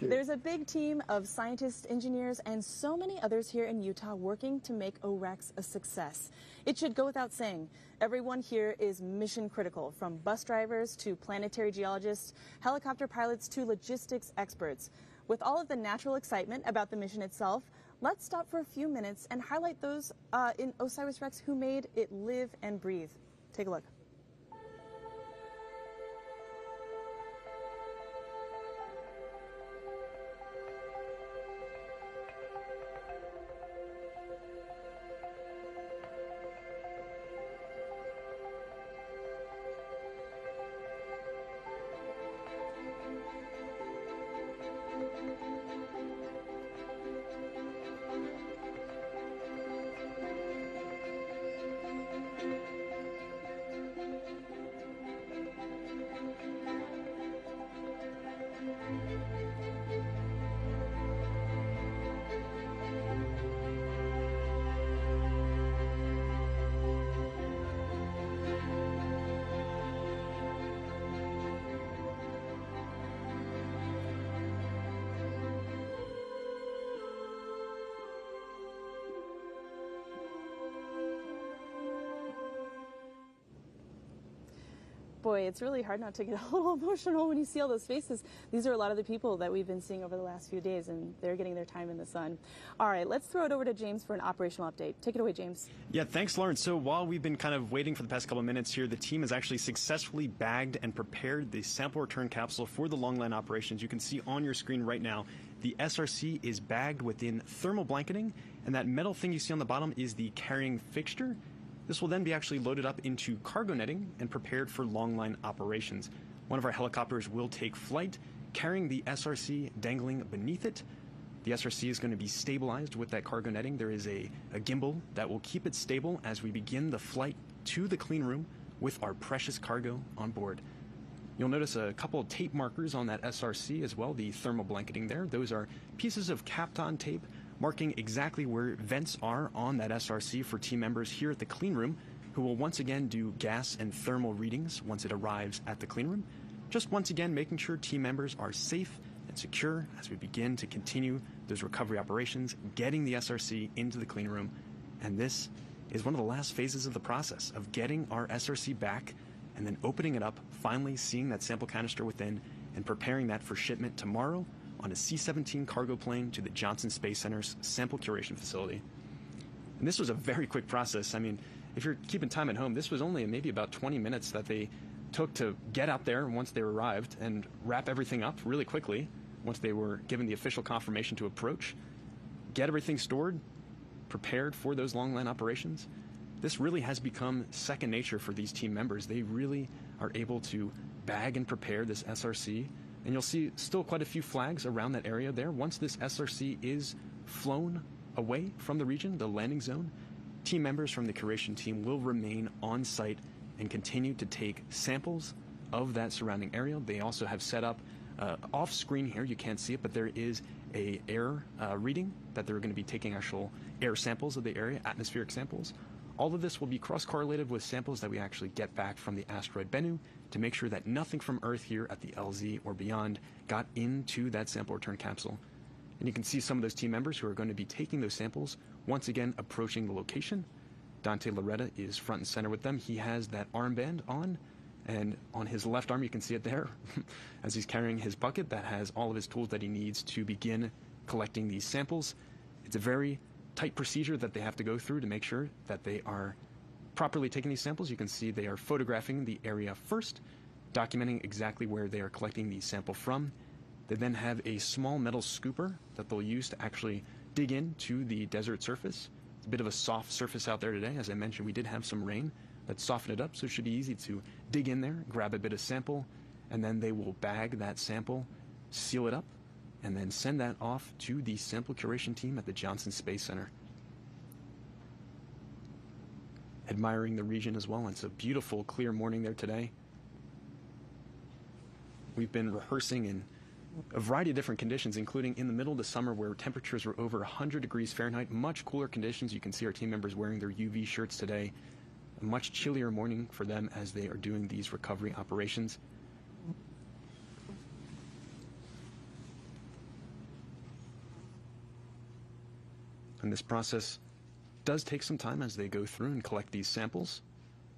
Speaker 3: There's a big team of scientists, engineers, and so many others here in Utah working to make OREX a success. It should go without saying, everyone here is mission critical, from bus drivers to planetary geologists, helicopter pilots to logistics experts. With all of the natural excitement about the mission itself, let's stop for a few minutes and highlight those in OSIRIS-REx who made it live and breathe. Take a look. Boy, it's really hard not to get a little emotional when you see all those faces. These are a lot of the people that we've been seeing over the last few days, and they're getting their time in the sun. All right, let's throw it over to James for an operational update. Take it away, James.
Speaker 1: Yeah, thanks, Lauren. So while we've been kind of waiting for the past couple of minutes here, the team has actually successfully bagged and prepared the sample return capsule for the long line operations. You can see on your screen right now, the SRC is bagged within thermal blanketing, and that metal thing you see on the bottom is the carrying fixture. This will then be actually loaded up into cargo netting and prepared for long-line operations. One of our helicopters will take flight, carrying the SRC dangling beneath it. The SRC is going to be stabilized with that cargo netting. There is a gimbal that will keep it stable as we begin the flight to the clean room with our precious cargo on board. You'll notice a couple of tape markers on that SRC as well, the thermal blanketing there. Those are pieces of Kapton tape marking exactly where vents are on that SRC for team members here at the clean room, who will once again do gas and thermal readings once it arrives at the clean room. Just once again making sure team members are safe and secure as we begin to continue those recovery operations, getting the SRC into the clean room. And this is one of the last phases of the process of getting our SRC back and then opening it up, finally seeing that sample canister within and preparing that for shipment tomorrow on a C-17 cargo plane to the Johnson Space Center's sample curation facility. And this was a very quick process. I mean, if you're keeping time at home, this was only maybe about 20 minutes that they took to get out there once they arrived and wrap everything up really quickly once they were given the official confirmation to approach, get everything stored, prepared for those long line operations. This really has become second nature for these team members. They really are able to bag and prepare this SRC. And you'll see still quite a few flags around that area there. Once this SRC is flown away from the region, the landing zone, team members from the curation team will remain on site and continue to take samples of that surrounding area. They also have set up off screen here, you can't see it, but there is a air reading that they're going to be taking actual air samples of the area, atmospheric samples. All of this will be cross-correlated with samples that we actually get back from the asteroid Bennu to make sure that nothing from Earth here at the LZ or beyond got into that sample return capsule. And you can see some of those team members who are going to be taking those samples, once again approaching the location. Dante Loretta is front and center with them. He has that armband on, and on his left arm, you can see it there, as he's carrying his bucket that has all of his tools that he needs to begin collecting these samples. It's a very tight procedure that they have to go through to make sure that they are properly taking these samples. You can see they are photographing the area first, documenting exactly where they are collecting the sample from. They then have a small metal scooper that they'll use to actually dig into the desert surface. It's a bit of a soft surface out there today. As I mentioned, we did have some rain that softened it up, so it should be easy to dig in there, grab a bit of sample, and then they will bag that sample, seal it up, and then send that off to the sample curation team at the Johnson Space Center. Admiring the region as well. It's a beautiful, clear morning there today. We've been rehearsing in a variety of different conditions, including in the middle of the summer where temperatures were over 100 degrees Fahrenheit, much cooler conditions. You can see our team members wearing their UV shirts today. A much chillier morning for them as they are doing these recovery operations. And this process does take some time as they go through and collect these samples.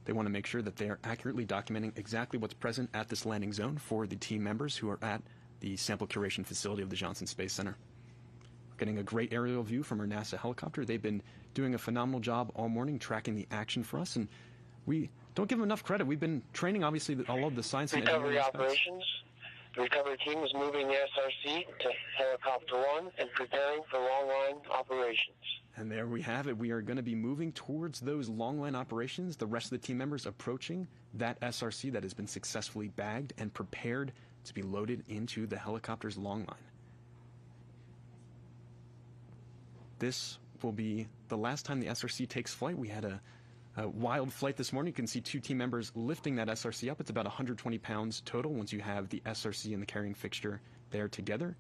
Speaker 1: They want to make sure that they are accurately documenting exactly what's present at this landing zone for the team members who are at the sample curation facility of the Johnson Space Center. We're getting a great aerial view from our NASA helicopter. They've been doing a phenomenal job all morning tracking the action for us, and we don't give them enough credit. We've been training, obviously, all of the science and engineering
Speaker 2: Recovery operations. The recovery team is moving the SRC to helicopter 1 and preparing for long line operations.
Speaker 1: And there we have it. We are going to be moving towards those long line operations. The rest of the team members approaching that SRC that has been successfully bagged and prepared to be loaded into the helicopter's long line. This will be the last time the SRC takes flight. We had a wild flight this morning. You can see two team members lifting that SRC up. It's about 120 pounds total once you have the SRC and the carrying fixture there together.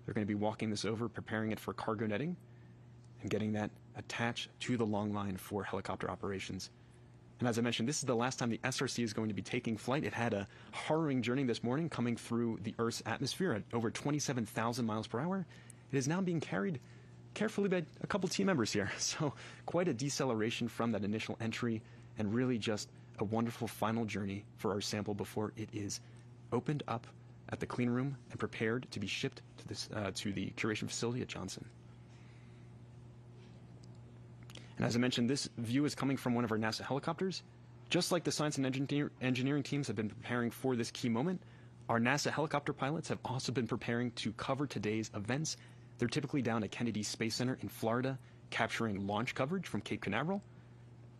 Speaker 1: They're going to be walking this over, preparing it for cargo netting, and getting that attached to the long line for helicopter operations. And as I mentioned, this is the last time the SRC is going to be taking flight. It had a harrowing journey this morning coming through the Earth's atmosphere at over 27,000 miles per hour. It is now being carried carefully by a couple team members here. So quite a deceleration from that initial entry, and really just a wonderful final journey for our sample before it is opened up at the clean room and prepared to be shipped to this to the curation facility at Johnson. And as I mentioned, this view is coming from one of our NASA helicopters. Just like the science and engineering teams have been preparing for this key moment, our NASA helicopter pilots have also been preparing to cover today's events. They're typically down at Kennedy Space Center in Florida, capturing launch coverage from Cape Canaveral.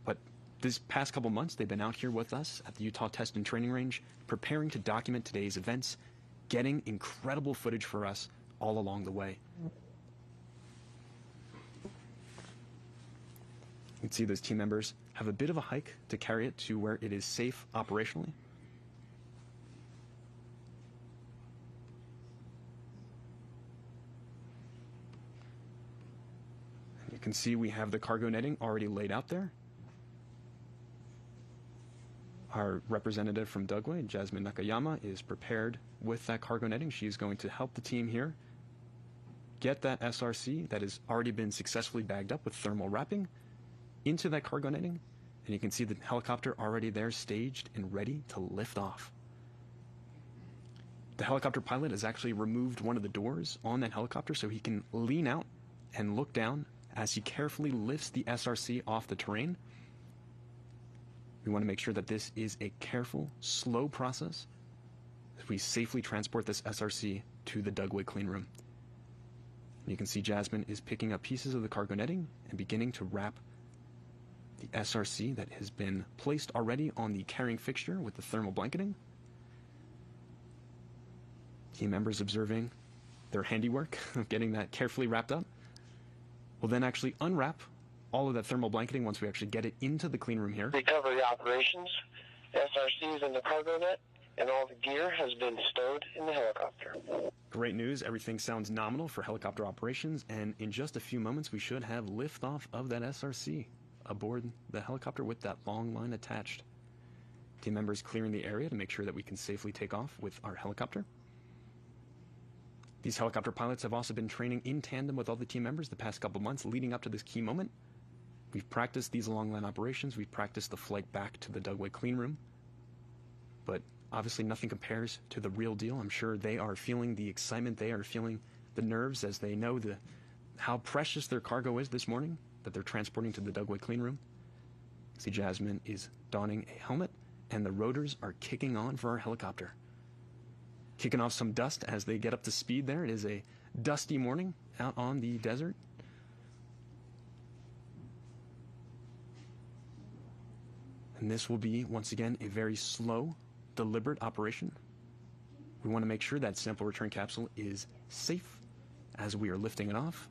Speaker 1: But this past couple months, they've been out here with us at the Utah Test and Training Range, preparing to document today's events, getting incredible footage for us all along the way. You can see those team members have a bit of a hike to carry it to where it is safe operationally. And you can see we have the cargo netting already laid out there. Our representative from Dugway, Jasmine Nakayama, is prepared with that cargo netting. She's going to help the team here get that SRC that has already been successfully bagged up with thermal wrapping into that cargo netting, and you can see the helicopter already there staged and ready to lift off. The helicopter pilot has actually removed one of the doors on that helicopter so he can lean out and look down as he carefully lifts the SRC off the terrain. We want to make sure that this is a careful, slow process as we safely transport this SRC to the Dugway clean room. And you can see Jasmine is picking up pieces of the cargo netting and beginning to wrap the SRC that has been placed already on the carrying fixture with the thermal blanketing. Team members observing their handiwork of getting that carefully wrapped up. We'll then actually unwrap all of that thermal blanketing once we actually get it into the clean room here.
Speaker 2: Recovery operations. SRC is in the cargo net, and all the gear has been stowed in the helicopter.
Speaker 1: Great news. Everything sounds nominal for helicopter operations, and in just a few moments we should have liftoff of that SRC aboard the helicopter with that long line attached. Team members clearing the area to make sure that we can safely take off with our helicopter. These helicopter pilots have also been training in tandem with all the team members the past couple months leading up to this key moment. We've practiced these long line operations. We've practiced the flight back to the Dugway clean room. But obviously nothing compares to the real deal. I'm sure they are feeling the excitement. They are feeling the nerves as they know how precious their cargo is this morning that they're transporting to the Dugway clean room. See, Jasmine is donning a helmet, and the rotors are kicking on for our helicopter. Kicking off some dust as they get up to speed there. It is a dusty morning out on the desert. And this will be, once again, a very slow, deliberate operation. We want to make sure that sample return capsule is safe as we are lifting it off.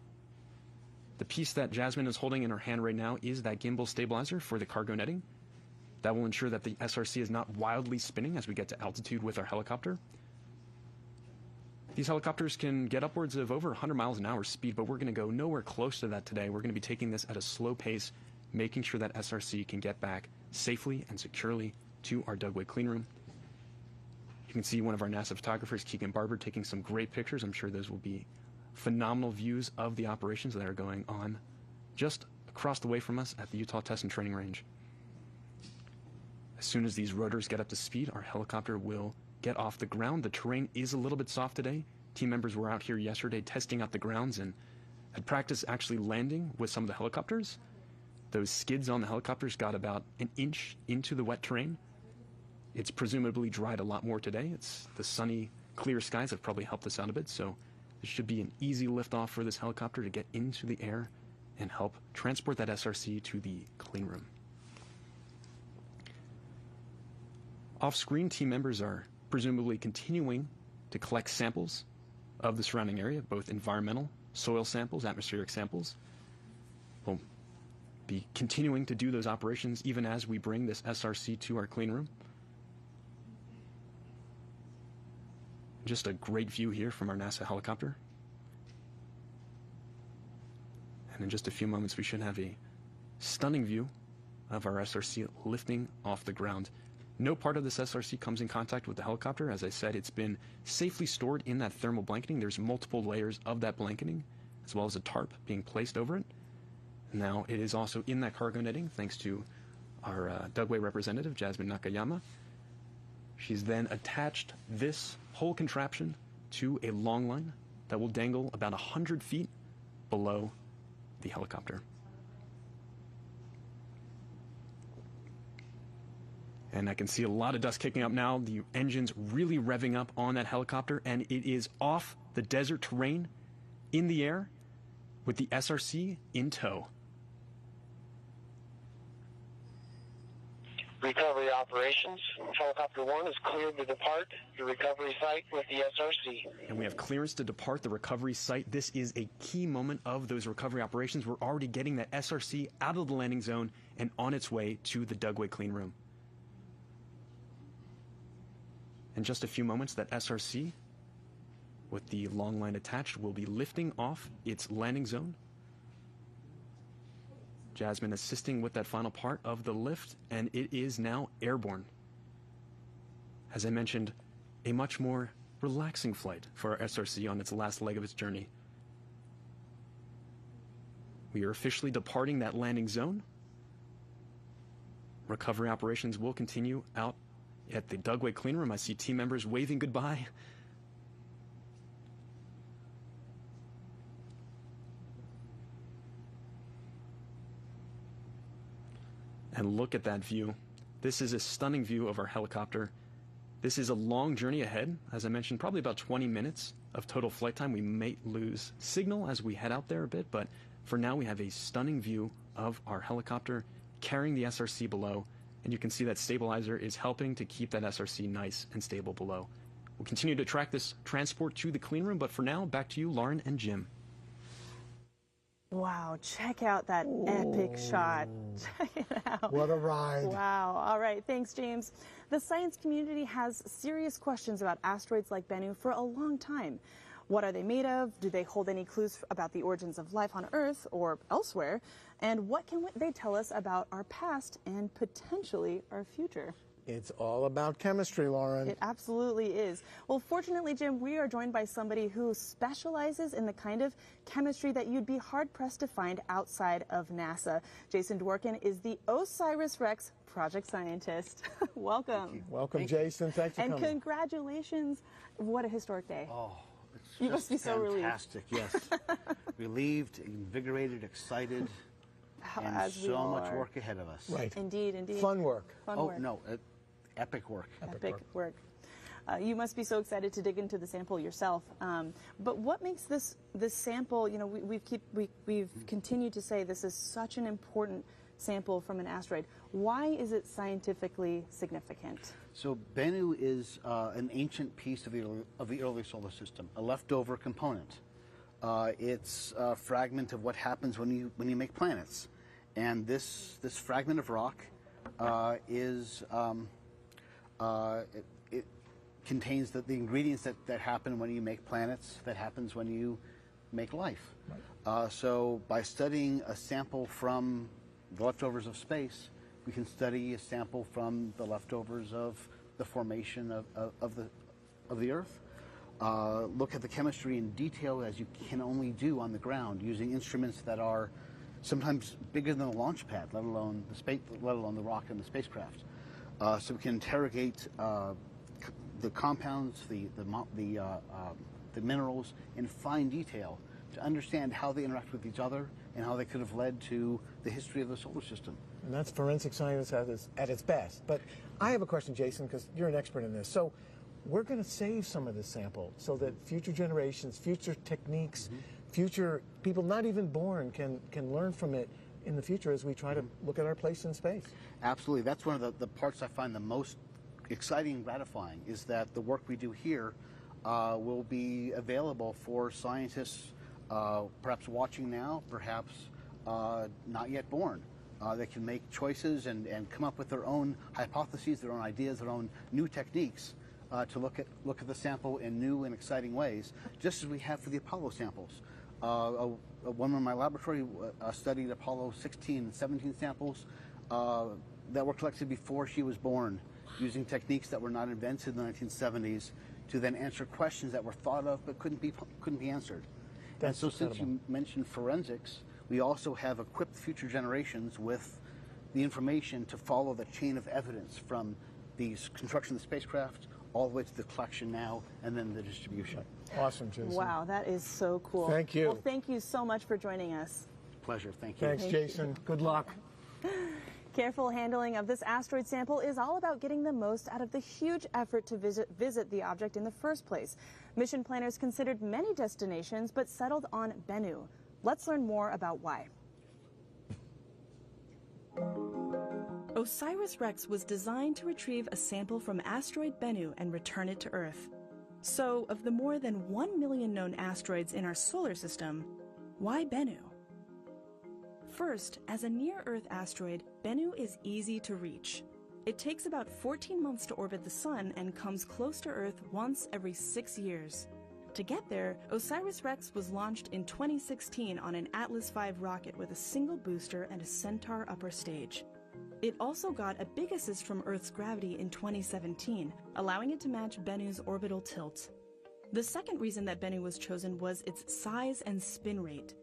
Speaker 1: The piece that Jasmine is holding in her hand right now is that gimbal stabilizer for the cargo netting. That will ensure that the SRC is not wildly spinning as we get to altitude with our helicopter. These helicopters can get upwards of over 100 miles an hour speed, but we're going to go nowhere close to that today. We're going to be taking this at a slow pace, making sure that SRC can get back safely and securely to our Dugway cleanroom. You can see one of our NASA photographers, Keegan Barber, taking some great pictures. I'm sure those will be phenomenal views of the operations that are going on just across the way from us at the Utah Test and Training Range. As soon as these rotors get up to speed, our helicopter will get off the ground. The terrain is a little bit soft today. Team members were out here yesterday testing out the grounds and had practiced actually landing with some of the helicopters. Those skids on the helicopters got about an inch into the wet terrain. It's presumably dried a lot more today. It's the sunny, clear skies have probably helped us out a bit, so this should be an easy liftoff for this helicopter to get into the air and help transport that SRC to the clean room. Off-screen, team members are presumably continuing to collect samples of the surrounding area, both environmental, soil samples, atmospheric samples. We'll be continuing to do those operations even as we bring this SRC to our clean room. Just a great view here from our NASA helicopter. And in just a few moments, we should have a stunning view of our SRC lifting off the ground. No part of this SRC comes in contact with the helicopter. As I said, it's been safely stored in that thermal blanketing. There's multiple layers of that blanketing, as well as a tarp being placed over it. Now, it is also in that cargo netting, thanks to our Dugway representative, Jasmine Nakayama. She's then attached this whole contraption to a long line that will dangle about 100 feet below the helicopter. And I can see a lot of dust kicking up now. The engine's really revving up on that helicopter, and it is off the desert terrain in the air with the SRC in tow.
Speaker 2: Recovery operations. Helicopter 1 is cleared to depart the recovery site with the SRC.
Speaker 1: And we have clearance to depart the recovery site. This is a key moment of those recovery operations. We're already getting that SRC out of the landing zone and on its way to the Dugway clean room. In just a few moments, that SRC with the long line attached will be lifting off its landing zone. Jasmine assisting with that final part of the lift, and it is now airborne. As I mentioned, a much more relaxing flight for our SRC on its last leg of its journey. We are officially departing that landing zone. Recovery operations will continue out at the Dugway clean room. I see team members waving goodbye. And look at that view. This is a stunning view of our helicopter. This is a long journey ahead. As I mentioned, probably about 20 minutes of total flight time. We may lose signal as we head out there a bit, but for now we have a stunning view of our helicopter carrying the SRC below. And you can see that stabilizer is helping to keep that SRC nice and stable below. We'll continue to track this transport to the clean room, but for now, back to you, Lauren and Jim.
Speaker 3: Wow, check out that epic shot. Check it out.
Speaker 4: What a ride.
Speaker 3: Wow. All right, thanks, James. The science community has serious questions about asteroids like Bennu for a long time. What are they made of? Do they hold any clues about the origins of life on Earth or elsewhere? And what can they tell us about our past and potentially our future?
Speaker 4: It's all about chemistry, Lauren.
Speaker 3: It absolutely is. Well, fortunately, Jim, we are joined by somebody who specializes in the kind of chemistry that you'd be hard-pressed to find outside of NASA. Jason Dworkin is the OSIRIS-REx project scientist. Welcome.
Speaker 4: Welcome, Jason. Thanks for coming.
Speaker 3: And congratulations. What a historic day.
Speaker 8: Oh, it's
Speaker 3: you must be so relieved.
Speaker 8: Fantastic, yes. Relieved, invigorated, excited, and
Speaker 3: As we
Speaker 8: so
Speaker 3: all
Speaker 8: much
Speaker 3: are.
Speaker 8: work ahead of us.
Speaker 4: Right.
Speaker 3: Indeed, indeed.
Speaker 4: Fun work.
Speaker 3: Fun
Speaker 8: Oh,
Speaker 3: work.
Speaker 8: no, epic work.
Speaker 3: Epic work. You must be so excited to dig into the sample yourself. But what makes this sample, you know, we've continued to say this is such an important sample from an asteroid. Why is it scientifically significant?
Speaker 8: So Bennu is an ancient piece of the early solar system, a leftover component. It's a fragment of what happens when you make planets, and this fragment of rock it contains the ingredients that happen when you make planets, that happens when you make life. Right. So by studying a sample from the leftovers of space, we can study a sample from the leftovers of the formation of the Earth. Look at the chemistry in detail as you can only do on the ground using instruments that are sometimes bigger than a launch pad, let alone the rock and the spacecraft. So we can interrogate the compounds, the minerals in fine detail to understand how they interact with each other and how they could have led to the history of the solar system.
Speaker 4: And that's forensic science at its best. But I have a question, Jason, because you're an expert in this. So we're going to save some of this sample so that future generations, future techniques, future people not even born can learn from it in the future as we try to look at our place in space.
Speaker 8: Absolutely. That's one of the parts I find the most exciting and gratifying, is that the work we do here will be available for scientists perhaps watching now, perhaps not yet born. They can make choices and come up with their own hypotheses, their own ideas, their own new techniques to look at the sample in new and exciting ways, just as we have for the Apollo samples. A woman in my laboratory studied Apollo 16 and 17 samples that were collected before she was born, using techniques that were not invented in the 1970s to then answer questions that were thought of but couldn't be answered.
Speaker 4: That's
Speaker 8: and so
Speaker 4: incredible.
Speaker 8: Since you mentioned forensics, we also have equipped future generations with the information to follow the chain of evidence from the construction of the spacecraft all the way to the collection now and then the distribution.
Speaker 4: Awesome, Jason.
Speaker 3: Wow, that is so cool.
Speaker 4: Thank you.
Speaker 3: Well, thank you so much for joining us.
Speaker 8: Pleasure. Thank you.
Speaker 4: Thanks, Jason. Good luck.
Speaker 3: Careful handling of this asteroid sample is all about getting the most out of the huge effort to visit the object in the first place. Mission planners considered many destinations but settled on Bennu. Let's learn more about why. OSIRIS-REx was designed to retrieve a sample from asteroid Bennu and return it to Earth. So, of the more than 1 million known asteroids in our solar system, why Bennu? First, as a near-Earth asteroid, Bennu is easy to reach. It takes about 14 months to orbit the Sun and comes close to Earth once every 6 years. To get there, OSIRIS-REx was launched in 2016 on an Atlas V rocket with a single booster and a Centaur upper stage. It also got a big assist from Earth's gravity in 2017, allowing it to match Bennu's orbital tilt. The second reason that Bennu was chosen was its size and spin rate.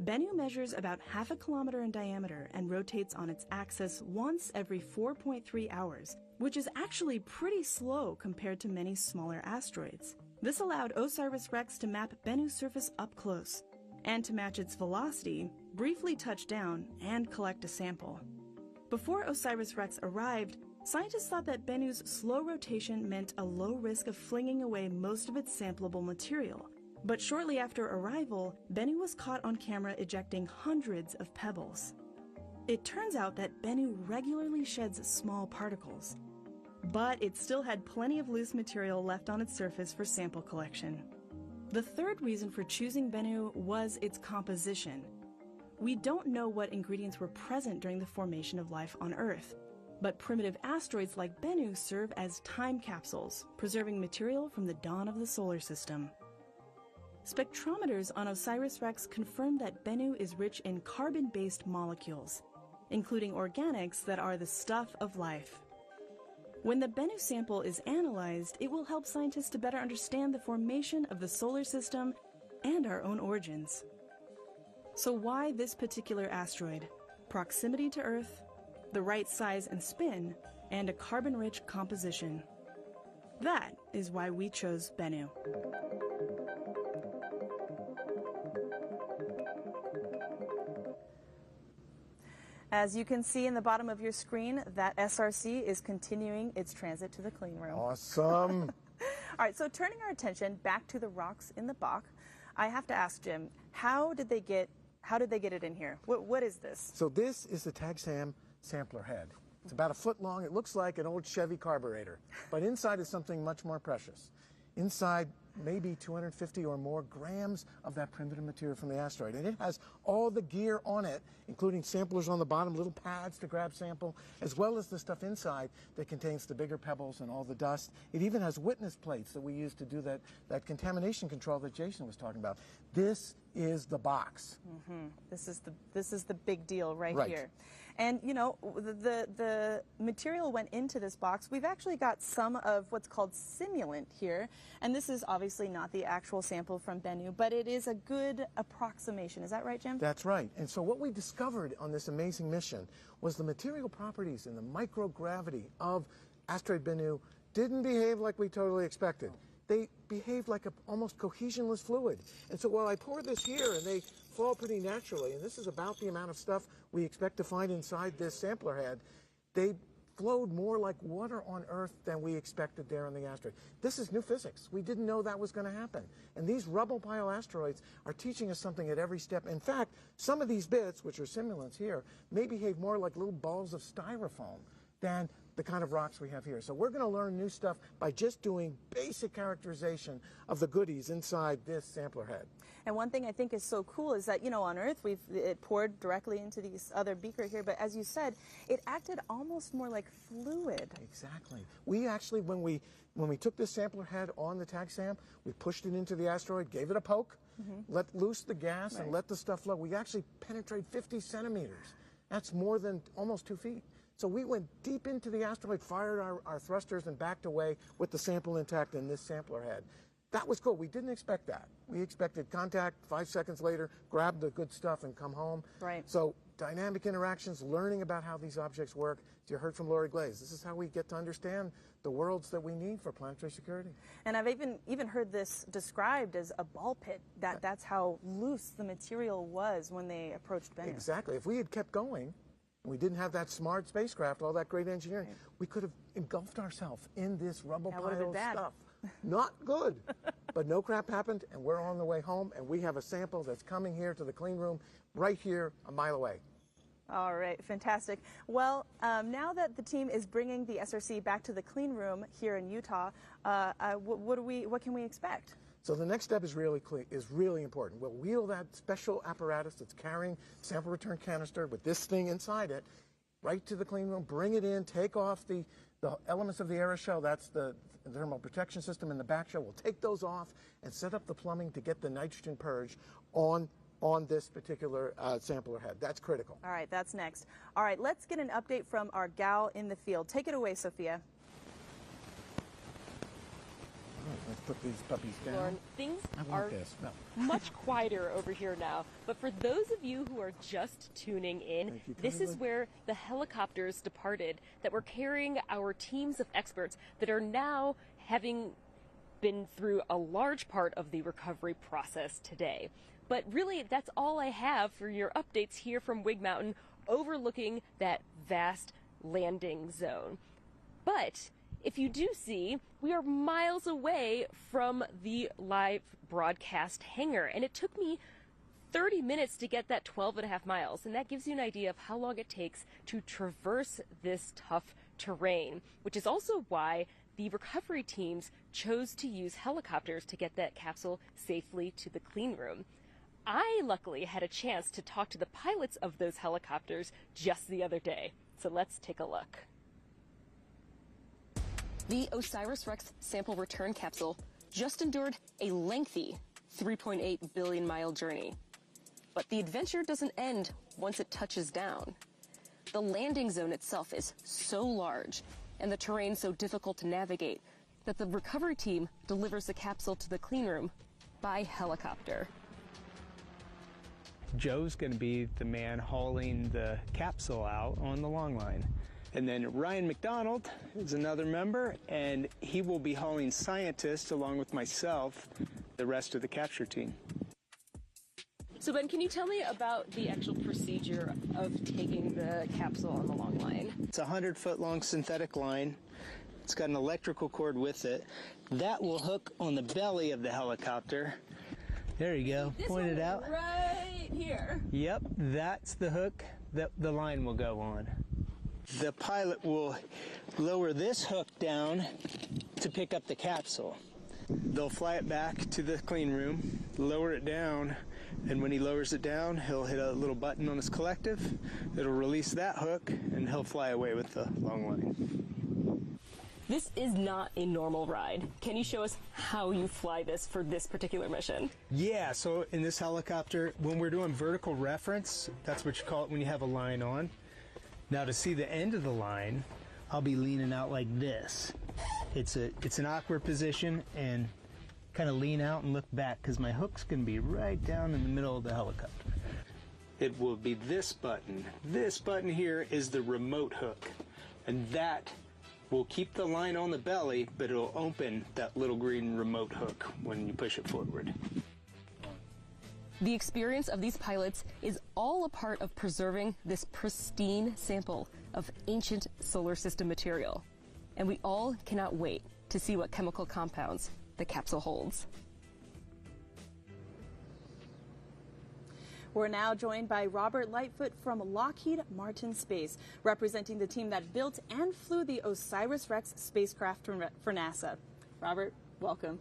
Speaker 3: Bennu measures about half a kilometer in diameter and rotates on its axis once every 4.3 hours, which is actually pretty slow compared to many smaller asteroids. This allowed OSIRIS-REx to map Bennu's surface up close, and to match its velocity, briefly touch down, and collect a sample. Before OSIRIS-REx arrived, scientists thought that Bennu's slow rotation meant a low risk of flinging away most of its sampleable material. But shortly after arrival, Bennu was caught on camera ejecting hundreds of pebbles. It turns out that Bennu regularly sheds small particles, but it still had plenty of loose material left on its surface for sample collection. The third reason for choosing Bennu was its composition. We don't know what ingredients were present during the formation of life on Earth, but primitive asteroids like Bennu serve as time capsules, preserving material from the dawn of the solar system. Spectrometers on OSIRIS-REx confirm that Bennu is rich in carbon-based molecules, including organics that are the stuff of life. When the Bennu sample is analyzed, it will help scientists to better understand the formation of the solar system and our own origins. So why this particular asteroid? Proximity to Earth, the right size and spin, and a carbon-rich composition. That is why we chose Bennu. As you can see in the bottom of your screen, that SRC is continuing its transit to the clean room.
Speaker 4: Awesome.
Speaker 3: All right, so turning our attention back to the rocks in the box, I have to ask Jim, how did they get it in here? What is this?
Speaker 4: So this is the TAGSAM sampler head. It's about 1 foot long. It looks like an old Chevy carburetor, but inside is something much more precious. Inside, maybe 250 or more grams of that primitive material from the asteroid. And it has all the gear on it, including samplers on the bottom, little pads to grab sample, as well as the stuff inside that contains the bigger pebbles and all the dust. It even has witness plates that we use to do that contamination control that Jason was talking about. This is the box.
Speaker 3: Mm-hmm. This is the big deal right here. And, you know, the material went into this box. We've actually got some of what's called simulant here. And this is obviously not the actual sample from Bennu, but it is a good approximation. Is that right, Jim?
Speaker 4: That's right. And so what we discovered on this amazing mission was the material properties and the microgravity of asteroid Bennu didn't behave like we totally expected. They behaved like an almost cohesionless fluid. And so while I pour this here and they fall pretty naturally, and this is about the amount of stuff we expect to find inside this sampler head, they flowed more like water on Earth than we expected there on the asteroid. This is new physics. We didn't know that was going to happen. And these rubble pile asteroids are teaching us something at every step. In fact, some of these bits, which are simulants here, may behave more like little balls of styrofoam than the kind of rocks we have here. So we're going to learn new stuff by just doing basic characterization of the goodies inside this sampler head.
Speaker 3: And one thing I think is so cool is that, you know, on Earth, it poured directly into these other beaker here, but as you said, it acted almost more like fluid.
Speaker 4: Exactly. We actually, when we took this sampler head on the TAGSAM, we pushed it into the asteroid, gave it a poke, let loose the gas, and let the stuff flow. We actually penetrated 50 centimeters. That's more than almost 2 feet. So we went deep into the asteroid, fired our thrusters, and backed away with the sample intact in this sampler head. That was cool. We didn't expect that. We expected contact, 5 seconds later, grab the good stuff and come home.
Speaker 3: Right.
Speaker 4: So dynamic interactions, learning about how these objects work. As you heard from Lori Glaze, this is how we get to understand the worlds that we need for planetary security.
Speaker 3: And I've even heard this described as a ball pit. That's how loose the material was when they approached Bennu.
Speaker 4: Exactly. If we had kept going, we didn't have that smart spacecraft, all that great engineering, we could have engulfed ourselves in this rubble pile stuff. Not good. But no crap happened, and we're on the way home, and we have a sample that's coming here to the clean room right here a mile away.
Speaker 3: All right, fantastic. Well, now that the team is bringing the SRC back to the clean room here in Utah, what can we expect?
Speaker 4: So the next step is really important. We'll wheel that special apparatus that's carrying sample return canister with this thing inside it right to the clean room, bring it in, take off the elements of the aeroshell. That's the thermal protection system in the back shell. We'll take those off and set up the plumbing to get the nitrogen purge on this particular sampler head. That's critical.
Speaker 3: All right, that's next. All right, let's get an update from our gal in the field. Take it away, Sophia.
Speaker 4: Let's put these puppies down.
Speaker 5: Lauren, things are much quieter over here now. But for those of you who are just tuning in, this is where the helicopters departed that were carrying our teams of experts that are now having been through a large part of the recovery process today. But really, that's all I have for your updates here from Wig Mountain, overlooking that vast landing zone. But if you do see, we are miles away from the live broadcast hangar, and it took me 30 minutes to get that 12.5 miles, and that gives you an idea of how long it takes to traverse this tough terrain, which is also why the recovery teams chose to use helicopters to get that capsule safely to the clean room. I luckily had a chance to talk to the pilots of those helicopters just the other day, so let's take a look. The OSIRIS-REx sample return capsule just endured a lengthy 3.8 billion mile journey. But the adventure doesn't end once it touches down. The landing zone itself is so large and the terrain so difficult to navigate that the recovery team delivers the capsule to the clean room by helicopter.
Speaker 9: Joe's going to be the man hauling the capsule out on the long line. And then Ryan McDonald is another member, and he will be hauling scientists along with myself, the rest of the capture team.
Speaker 5: So Ben, can you tell me about the actual procedure of taking the capsule on the long line?
Speaker 9: It's a 100-foot long synthetic line. It's got an electrical cord with it, that will hook on the belly of the helicopter. There you go. Point it out.
Speaker 5: Right here.
Speaker 9: Yep, that's the hook that the line will go on. The pilot will lower this hook down to pick up the capsule. They'll fly it back to the clean room, lower it down, and when he lowers it down, he'll hit a little button on his collective. It'll release that hook, and he'll fly away with the long line.
Speaker 5: This is not a normal ride. Can you show us how you fly this for this particular mission?
Speaker 9: Yeah, so in this helicopter, when we're doing vertical reference, that's what you call it when you have a line on. Now to see the end of the line, I'll be leaning out like this. It's an awkward position, and kind of lean out and look back because my hook's going to be right down in the middle of the helicopter. It will be this button. This button here is the remote hook, and that will keep the line on the belly, but it'll open that little green remote hook when you push it forward.
Speaker 5: The experience of these pilots is all a part of preserving this pristine sample of ancient solar system material. And we all cannot wait to see what chemical compounds the capsule holds.
Speaker 3: We're now joined by Robert Lightfoot from Lockheed Martin Space, representing the team that built and flew the OSIRIS-REx spacecraft for NASA. Robert, welcome.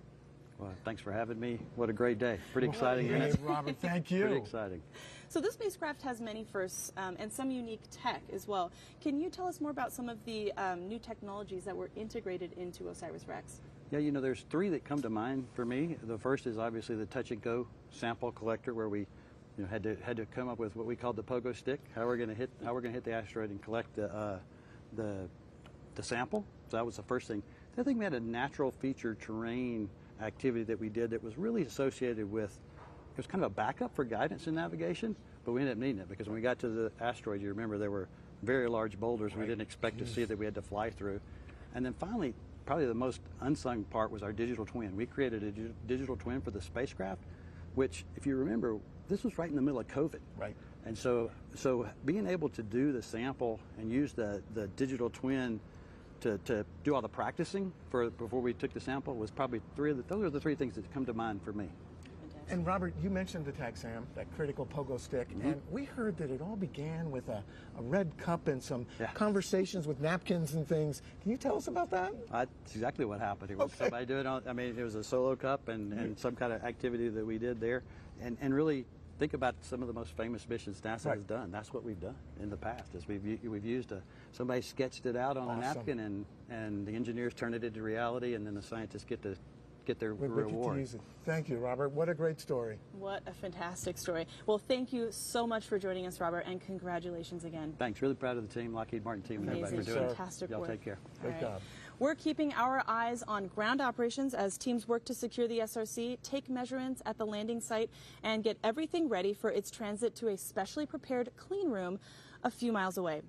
Speaker 10: Well, thanks for having me. What a great day. Pretty exciting.
Speaker 4: Hey, Robert, thank you.
Speaker 10: Pretty exciting.
Speaker 3: So this spacecraft has many firsts and some unique tech as well. Can you tell us more about some of the new technologies that were integrated into OSIRIS-REx?
Speaker 10: Yeah, you know, there's three that come to mind for me. The first is obviously the touch-and-go sample collector, where we had to come up with what we called the pogo stick. How we're going to hit the asteroid and collect the sample. So that was the first thing. The other thing, we had a natural feature terrain activity that we did that was really associated with, it was kind of a backup for guidance and navigation, but we ended up needing it because when we got to the asteroid, you remember there were very large boulders we didn't expect to see that we had to fly through. And then finally, probably the most unsung part was our digital twin. We created a digital twin for the spacecraft, which, if you remember, this was right in the middle of COVID.
Speaker 4: Right.
Speaker 10: And so being able to do the sample and use the digital twin to do all the practicing before we took the sample was probably those are the three things that come to mind for me.
Speaker 4: And Robert, you mentioned the TAGSAM, that critical pogo stick, and we heard that it all began with a red cup and some conversations with napkins and things. Can you tell us about that?
Speaker 10: That's exactly what happened. It was somebody doing it was a solo cup and some kind of activity that we did there, and really think about some of the most famous missions NASA has done. That's what we've done in the past. Is we've used somebody sketched it out on a napkin, and the engineers turn it into reality, and then the scientists get their reward.
Speaker 4: Thank you, Robert. What a great story.
Speaker 3: What a fantastic story. Well, thank you so much for joining us, Robert, and congratulations again.
Speaker 10: Thanks. Really proud of the team, Lockheed Martin team, and everybody for doing
Speaker 3: fantastic
Speaker 10: Y'all
Speaker 3: work.
Speaker 10: take care.
Speaker 4: Great job.
Speaker 3: We're keeping our eyes on ground operations as teams work to secure the SRC, take measurements at the landing site, and get everything ready for its transit to a specially prepared clean room a few miles away.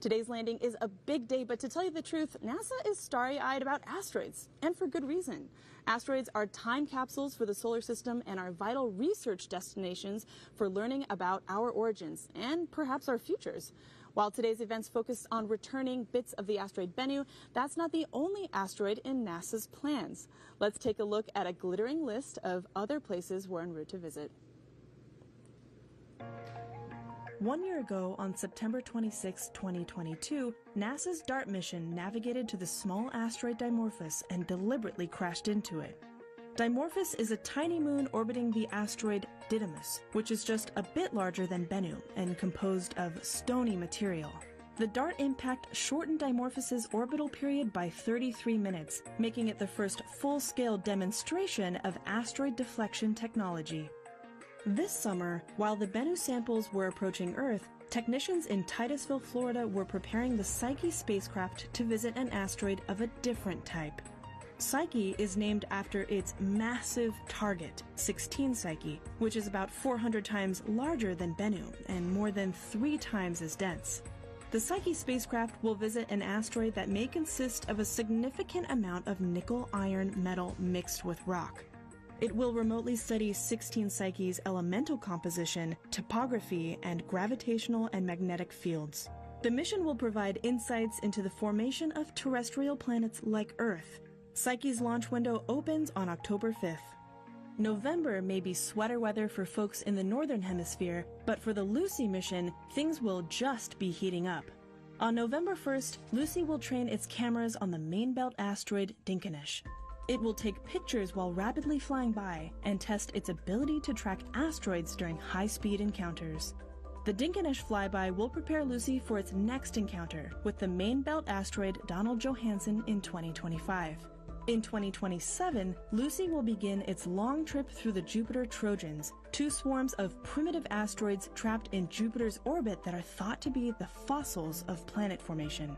Speaker 3: Today's landing is a big day, but to tell you the truth, NASA is starry-eyed about asteroids, and for good reason. Asteroids are time capsules for the solar system and are vital research destinations for learning about our origins and perhaps our futures. While today's events focus on returning bits of the asteroid Bennu, that's not the only asteroid in NASA's plans. Let's take a look at a glittering list of other places we're en route to visit. 1 year ago, on September 26, 2022, NASA's DART mission navigated to the small asteroid Dimorphos and deliberately crashed into it. Dimorphos is a tiny moon orbiting the asteroid Didymos, which is just a bit larger than Bennu and composed of stony material. The DART impact shortened Dimorphos's orbital period by 33 minutes, making it the first full-scale demonstration of asteroid deflection technology. This summer, while the Bennu samples were approaching Earth, technicians in Titusville, Florida were preparing the Psyche spacecraft to visit an asteroid of a different type. Psyche is named after its massive target, 16 Psyche, which is about 400 times larger than Bennu and more than 3 times as dense. The Psyche spacecraft will visit an asteroid that may consist of a significant amount of nickel-iron metal mixed with rock. It will remotely study 16 Psyche's elemental composition, topography, and gravitational and magnetic fields. The mission will provide insights into the formation of terrestrial planets like Earth, Psyche's launch window opens on October 5th. November may be sweater weather for folks in the northern hemisphere, but for the Lucy mission, things will just be heating up. On November 1st, Lucy will train its cameras on the main belt asteroid Dinkinesh. It will take pictures while rapidly flying by and test its ability to track asteroids during high-speed encounters. The Dinkinesh flyby will prepare Lucy for its next encounter with the main belt asteroid Donald Johanson in 2025. In 2027, Lucy will begin its long trip through the Jupiter Trojans, two swarms of primitive asteroids trapped in Jupiter's orbit that are thought to be the fossils of planet formation.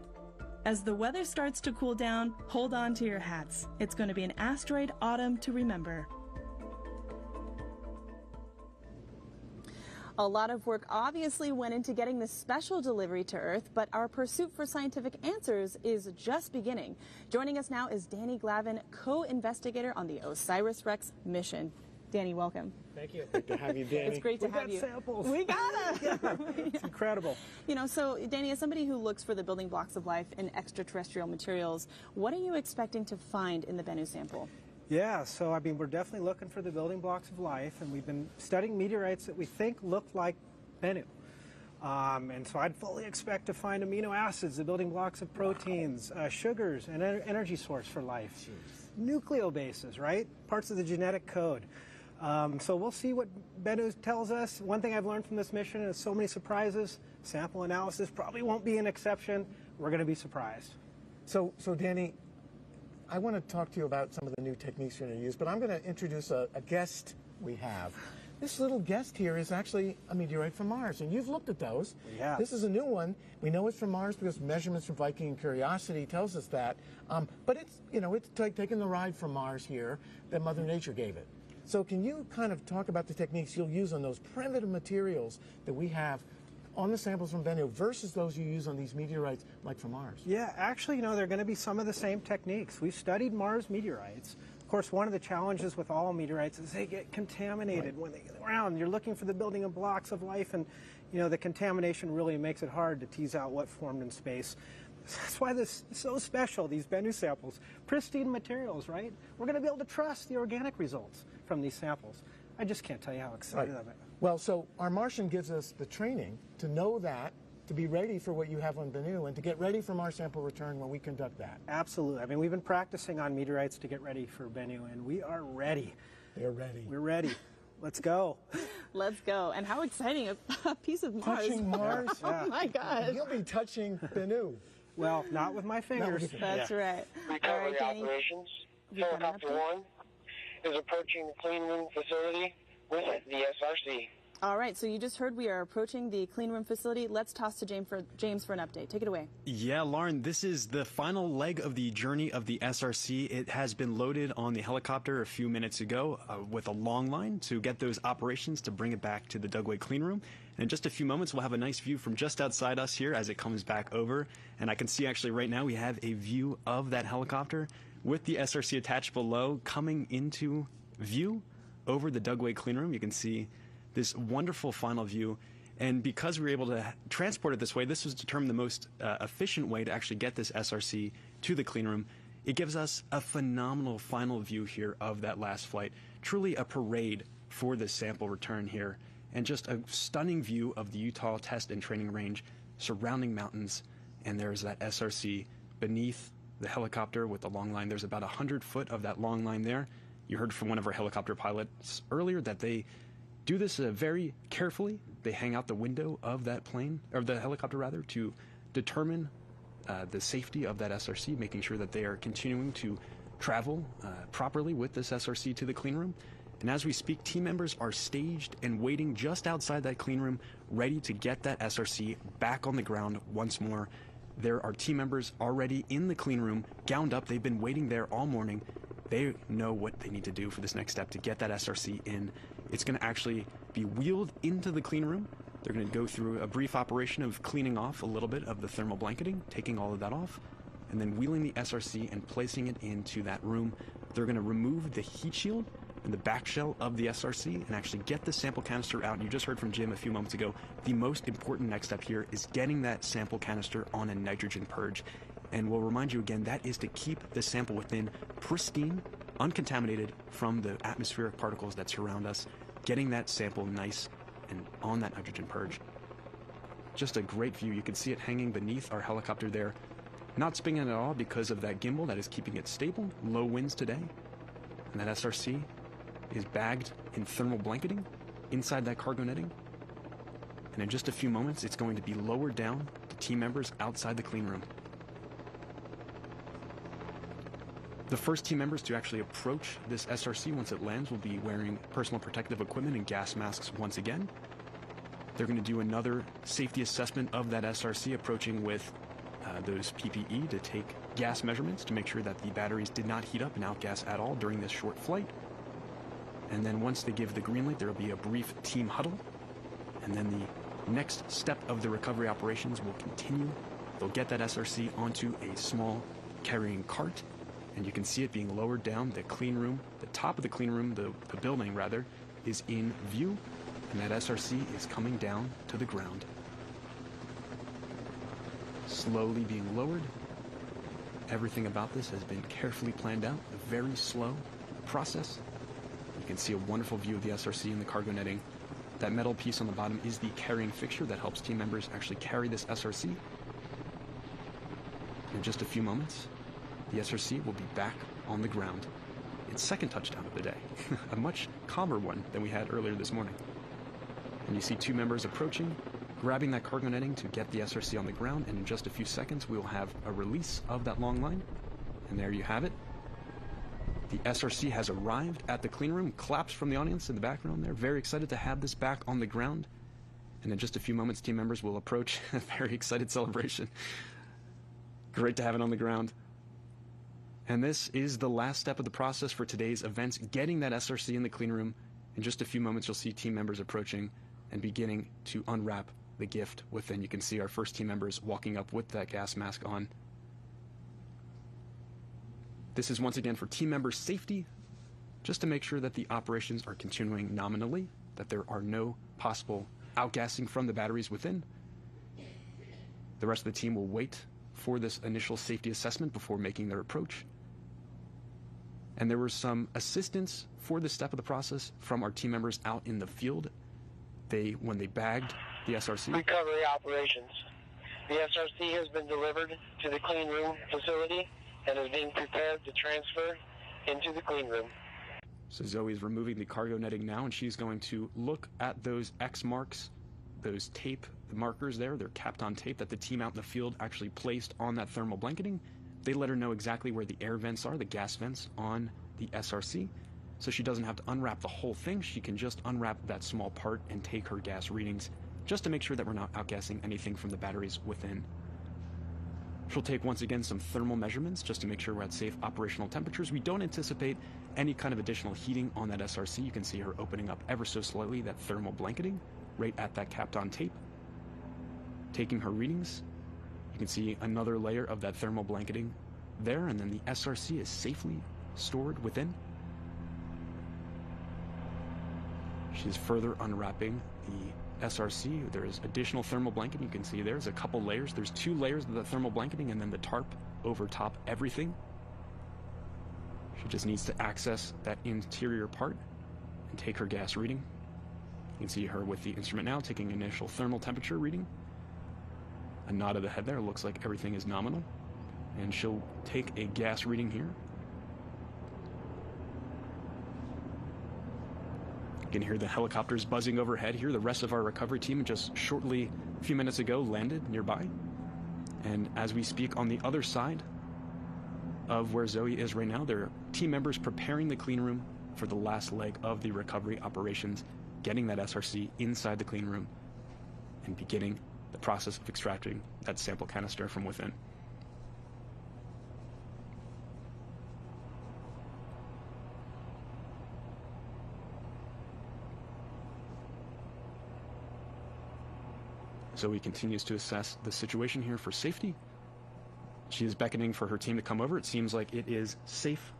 Speaker 3: As the weather starts to cool down, hold on to your hats. It's going to be an asteroid autumn to remember. A lot of work obviously went into getting this special delivery to Earth, but our pursuit for scientific answers is just beginning. Joining us now is Danny Glavin, co-investigator on the OSIRIS-REx mission. Danny, welcome.
Speaker 4: Thank you. Great to have you, Danny.
Speaker 3: It's great to have you.
Speaker 24: We got samples.
Speaker 3: We got them.
Speaker 24: It's incredible.
Speaker 3: You know, so Danny, as somebody who looks for the building blocks of life in extraterrestrial materials, what are you expecting to find in the Bennu sample?
Speaker 24: Yeah, so I mean, we're definitely looking for the building blocks of life, and we've been studying meteorites that we think look like Bennu. And so I'd fully expect to find amino acids, the building blocks of proteins, sugars, and energy source for life. Nucleobases, right? Parts of the genetic code. So we'll see what Bennu tells us. One thing I've learned from this mission is so many surprises. Sample analysis probably won't be an exception. We're going to be surprised.
Speaker 4: So Danny, I want to talk to you about some of the new techniques you're going to use, but I'm going to introduce a guest we have. This little guest here is actually a meteorite from Mars, and you've looked at those.
Speaker 24: Yeah.
Speaker 4: This is a new one. We know it's from Mars because measurements from Viking and Curiosity tells us that. But it's, you know, it's taking the ride from Mars here that Mother Nature gave it. So can you kind of talk about the techniques you'll use on those primitive materials that we have on the samples from Bennu versus those you use on these meteorites like from Mars?
Speaker 24: Yeah, actually, you know, they're going to be some of the same techniques. We've studied Mars meteorites. Of course, one of the challenges with all meteorites is they get contaminated when they get around. You're looking for the building of blocks of life, and, you know, the contamination really makes it hard to tease out what formed in space. That's why this is so special, these Bennu samples. Pristine materials, right? We're going to be able to trust the organic results from these samples. I just can't tell you how excited I am.
Speaker 4: Well, so our Martian gives us the training to know that, to be ready for what you have on Bennu, and to get ready for Mars sample return when we conduct that.
Speaker 24: Absolutely. I mean, we've been practicing on meteorites to get ready for Bennu, and we are ready.
Speaker 4: They're ready.
Speaker 24: We're ready. Let's go.
Speaker 3: Let's go. And how exciting, a piece of Mars.
Speaker 4: Touching Mars?
Speaker 3: Oh, my gosh.
Speaker 4: You'll be touching Bennu.
Speaker 24: Well, not with my fingers.
Speaker 3: That's right.
Speaker 2: Recovery operations. Helicopter 1 is approaching the clean room facility with the SRC.
Speaker 3: All right, so you just heard we are approaching the clean room facility. Let's toss to James for an update. Take it away.
Speaker 1: Yeah, Lauren, this is the final leg of the journey of the SRC. It has been loaded on the helicopter a few minutes ago with a long line to get those operations to bring it back to the Dugway clean room. And in just a few moments, we'll have a nice view from just outside us here as it comes back over. And I can see actually right now we have a view of that helicopter with the SRC attached below coming into view over the Dugway clean room. You can see this wonderful final view. And because we were able to transport it this way, this was determined the most efficient way to actually get this SRC to the clean room. It gives us a phenomenal final view here of that last flight. Truly a parade for this sample return here. And just a stunning view of the Utah Test and Training Range, surrounding mountains. And there's that SRC beneath the helicopter with the long line. There's about 100 foot of that long line there. You heard from one of our helicopter pilots earlier that they do this very carefully. They hang out the window of that plane, or the helicopter rather, to determine the safety of that SRC, making sure that they are continuing to travel properly with this SRC to the clean room. And as we speak, team members are staged and waiting just outside that clean room, ready to get that SRC back on the ground once more. There are team members already in the clean room, gowned up. They've been waiting there all morning. They know what they need to do for this next step to get that SRC in. It's going to actually be wheeled into the clean room. They're going to go through a brief operation of cleaning off a little bit of the thermal blanketing, taking all of that off, and then wheeling the SRC and placing it into that room. They're going to remove the heat shield and the back shell of the SRC and actually get the sample canister out. And you just heard from Jim a few moments ago, the most important next step here is getting that sample canister on a nitrogen purge. And we'll remind you again, that is to keep the sample within pristine, uncontaminated from the atmospheric particles that surround us, getting that sample nice and on that nitrogen purge. Just a great view. You can see it hanging beneath our helicopter there, not spinning at all because of that gimbal that is keeping it stable. Low winds today. And that SRC is bagged in thermal blanketing inside that cargo netting. And in just a few moments, it's going to be lowered down to team members outside the clean room. The first team members to actually approach this SRC once it lands will be wearing personal protective equipment and gas masks once again. They're going to do another safety assessment of that SRC, approaching with those PPE to take gas measurements to make sure that the batteries did not heat up and outgas at all during this short flight. And then once they give the green light, there will be a brief team huddle. And then the next step of the recovery operations will continue. They'll get that SRC onto a small carrying cart, and you can see it being lowered down. The clean room, the top of the clean room, the building rather, is in view, and that SRC is coming down to the ground. Slowly being lowered. Everything about this has been carefully planned out, a very slow process. You can see a wonderful view of the SRC and the cargo netting. That metal piece on the bottom is the carrying fixture that helps team members actually carry this SRC. In just a few moments, the SRC will be back on the ground. Its second touchdown of the day, a much calmer one than we had earlier this morning. And you see two members approaching, grabbing that cargo netting to get the SRC on the ground, and in just a few seconds we will have a release of that long line. And there you have it. The SRC has arrived at the clean room. Claps from the audience in the background there. Very excited to have this back on the ground. And in just a few moments, team members will approach. A very excited celebration. Great to have it on the ground. And this is the last step of the process for today's events, getting that SRC in the clean room. In just a few moments, you'll see team members approaching and beginning to unwrap the gift within. You can see our first team members walking up with that gas mask on. This is once again for team member safety, just to make sure that the operations are continuing nominally, that there are no possible outgassing from the batteries within. The rest of the team will wait for this initial safety assessment before making their approach. And there was some assistance for this step of the process from our team members out in the field. When they bagged the SRC.
Speaker 2: Recovery operations. The SRC has been delivered to the clean room facility and is being prepared to transfer into the clean room.
Speaker 1: So Zoe is removing the cargo netting now, and she's going to look at those X marks, those tape markers there. They're capped on tape that the team out in the field actually placed on that thermal blanketing. They let her know exactly where the air vents are, the gas vents on the SRC. So she doesn't have to unwrap the whole thing. She can just unwrap that small part and take her gas readings just to make sure that we're not outgassing anything from the batteries within. She'll take, once again, some thermal measurements just to make sure we're at safe operational temperatures. We don't anticipate any kind of additional heating on that SRC. You can see her opening up ever so slightly that thermal blanketing right at that capped on tape. Taking her readings, you can see another layer of that thermal blanketing there, and then the SRC is safely stored within. She's further unwrapping the SRC. There is additional thermal blanketing. You can see there's a couple layers. There's 2 layers of the thermal blanketing and then the tarp over top everything. She just needs to access that interior part and take her gas reading. You can see her with the instrument now taking initial thermal temperature reading. A nod of the head there. It looks like everything is nominal. And she'll take a gas reading here. You can hear the helicopters buzzing overhead here. The rest of our recovery team just shortly, a few minutes ago, landed nearby. And as we speak, on the other side of where Zoe is right now, there are team members preparing the clean room for the last leg of the recovery operations, getting that SRC inside the clean room and beginning the process of extracting that sample canister from within. Zoe continues to assess the situation here for safety. She is beckoning for her team to come over. It seems like it is safe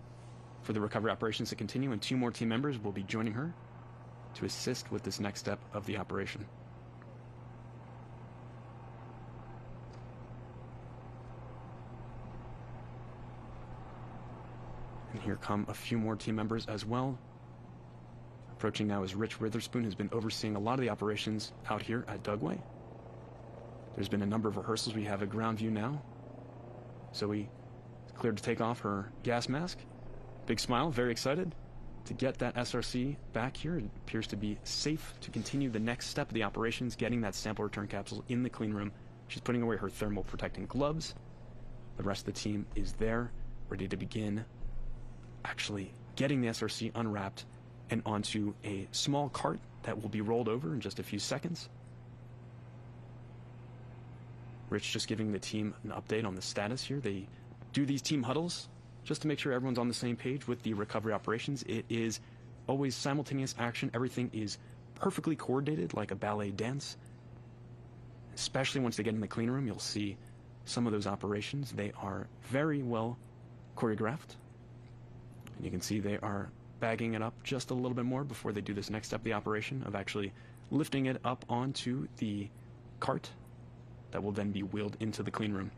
Speaker 1: for the recovery operations to continue, and 2 more team members will be joining her to assist with this next step of the operation. here come a few more team members as well. Approaching now is Rich Witherspoon, who's been overseeing a lot of the operations out here at Dugway. There's been a number of rehearsals. We have a ground view now. Zoe cleared to take off her gas mask. Big smile, very excited to get that SRC back here. It appears to be safe to continue the next step of the operations, getting that sample return capsule in the clean room. She's putting away her thermal protecting gloves. The rest of the team is there, ready to begin actually getting the SRC unwrapped and onto a small cart that will be rolled over in just a few seconds. Rich just giving the team an update on the status here. They do these team huddles just to make sure everyone's on the same page with the recovery operations. It is always simultaneous action. Everything is perfectly coordinated like a ballet dance. Especially once they get in the clean room, you'll see some of those operations. They are very well choreographed. And you can see they are bagging it up just a little bit more before they do this next step of the operation of actually lifting it up onto the cart that will then be wheeled into the clean room.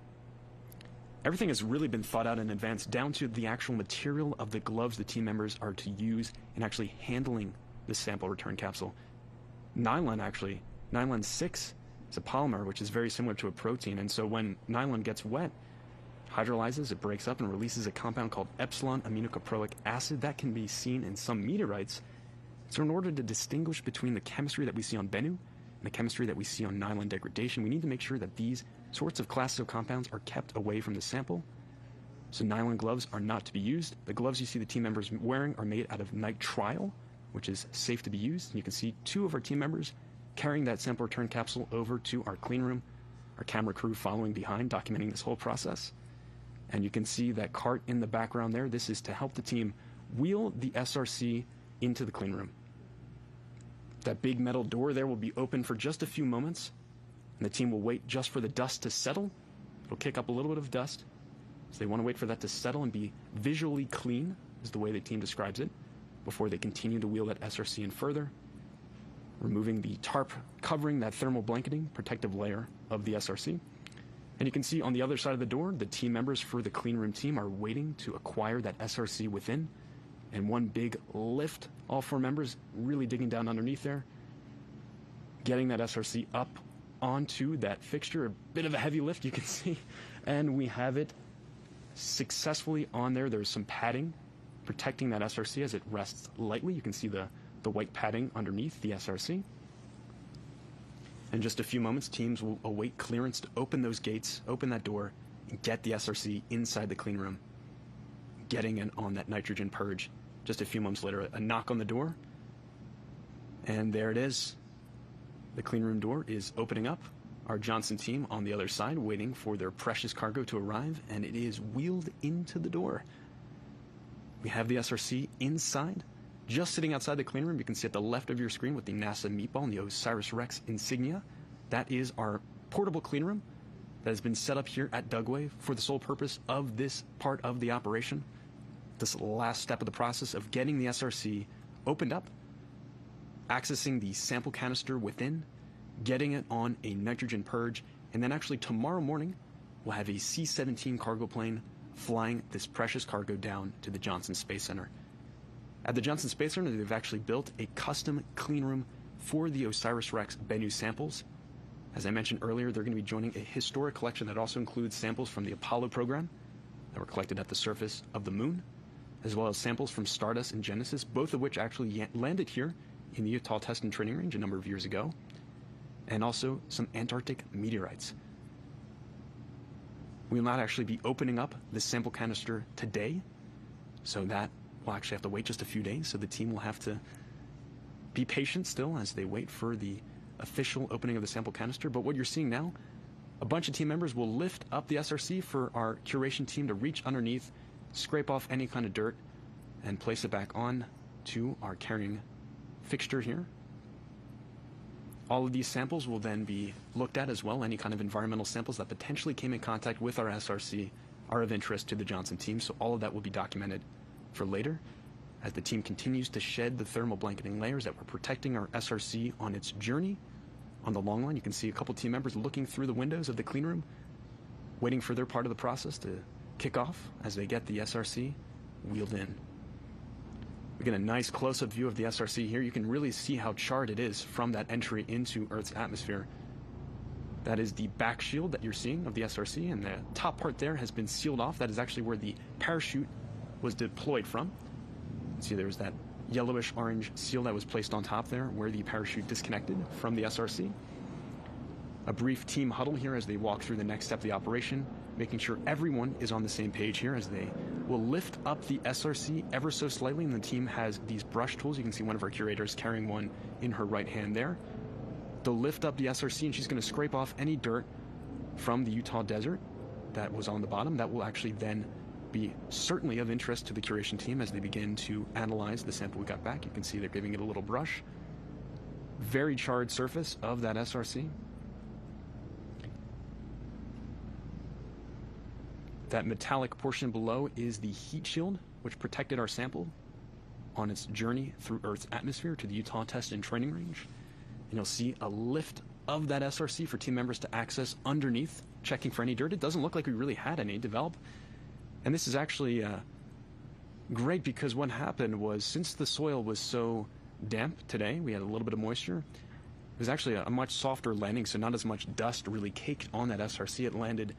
Speaker 1: Everything has really been thought out in advance, down to the actual material of the gloves the team members are to use in actually handling the sample return capsule. Nylon 6 is a polymer which is very similar to a protein, and so when nylon gets wet, hydrolyzes, it breaks up and releases a compound called epsilon aminocaproic acid that can be seen in some meteorites. So in order to distinguish between the chemistry that we see on Bennu and the chemistry that we see on nylon degradation, we need to make sure that these sorts of classes of compounds are kept away from the sample. So nylon gloves are not to be used. The gloves you see the team members wearing are made out of nitrile, which is safe to be used. And you can see two of our team members carrying that sample return capsule over to our clean room, our camera crew following behind, documenting this whole process. And you can see that cart in the background there. This is to help the team wheel the SRC into the clean room. That big metal door there will be open for just a few moments, and the team will wait just for the dust to settle. It'll kick up a little bit of dust, so they want to wait for that to settle and be visually clean, is the way the team describes it, before they continue to wheel that SRC in further, removing the tarp covering that thermal blanketing protective layer of the SRC. And you can see on the other side of the door, the team members for the clean room team are waiting to acquire that SRC within. And one big lift, all four members really digging down underneath there, getting that SRC up onto that fixture. A bit of a heavy lift, you can see. And we have it successfully on there. There's some padding protecting that SRC as it rests lightly. You can see the white padding underneath the SRC. In just a few moments, teams will await clearance to open those gates, open that door, and get the SRC inside the clean room, getting it on that nitrogen purge. Just a few moments later, a knock on the door, and there it is. The clean room door is opening up. Our Johnson team on the other side waiting for their precious cargo to arrive, and it is wheeled into the door. We have the SRC inside. Just sitting outside the clean room, you can see at the left of your screen with the NASA meatball and the OSIRIS-REx insignia. That is our portable clean room that has been set up here at Dugway for the sole purpose of this part of the operation. This last step of the process of getting the SRC opened up, accessing the sample canister within, getting it on a nitrogen purge, and then actually tomorrow morning, we'll have a C-17 cargo plane flying this precious cargo down to the Johnson Space Center. At the Johnson Space Center, they've actually built a custom clean room for the OSIRIS-REx Bennu samples. As I mentioned earlier, they're going to be joining a historic collection that also includes samples from the Apollo program that were collected at the surface of the moon, as well as samples from Stardust and Genesis, both of which actually landed here in the Utah Test and Training Range a number of years ago, and also some Antarctic meteorites. We will not actually be opening up the sample canister today, so that we'll actually have to wait just a few days, so the team will have to be patient still as they wait for the official opening of the sample canister. But what you're seeing now, a bunch of team members will lift up the SRC for our curation team to reach underneath, scrape off any kind of dirt, and place it back on to our carrying fixture here. All of these samples will then be looked at as well. Any kind of environmental samples that potentially came in contact with our SRC are of interest to the Johnson team, so all of that will be documented for later as the team continues to shed the thermal blanketing layers that were protecting our SRC on its journey. On the long line, you can see a couple team members looking through the windows of the clean room, waiting for their part of the process to kick off as they get the SRC wheeled in. We get a nice close-up view of the SRC here. You can really see how charred it is from that entry into Earth's atmosphere. That is the back shield that you're seeing of the SRC, and the top part there has been sealed off. That is actually where the parachute was deployed from. See, there's that yellowish-orange seal that was placed on top there where the parachute disconnected from the SRC. A brief team huddle here as they walk through the next step of the operation, making sure everyone is on the same page here as they will lift up the SRC ever so slightly, and the team has these brush tools. You can see one of our curators carrying one in her right hand there. They'll lift up the SRC, and she's going to scrape off any dirt from the Utah desert that was on the bottom. That will actually then be certainly of interest to the curation team as they begin to analyze the sample we got back. You can see they're giving it a little brush. Very charred surface of that SRC. That metallic portion below is the heat shield, which protected our sample on its journey through Earth's atmosphere to the Utah Test and Training Range. And you'll see a lift of that SRC for team members to access underneath, checking for any dirt. It doesn't look like we really had any develop. And this is actually great because what happened was, since the soil was so damp today, we had a little bit of moisture, it was actually a much softer landing, so not as much dust really caked on that SRC. It landed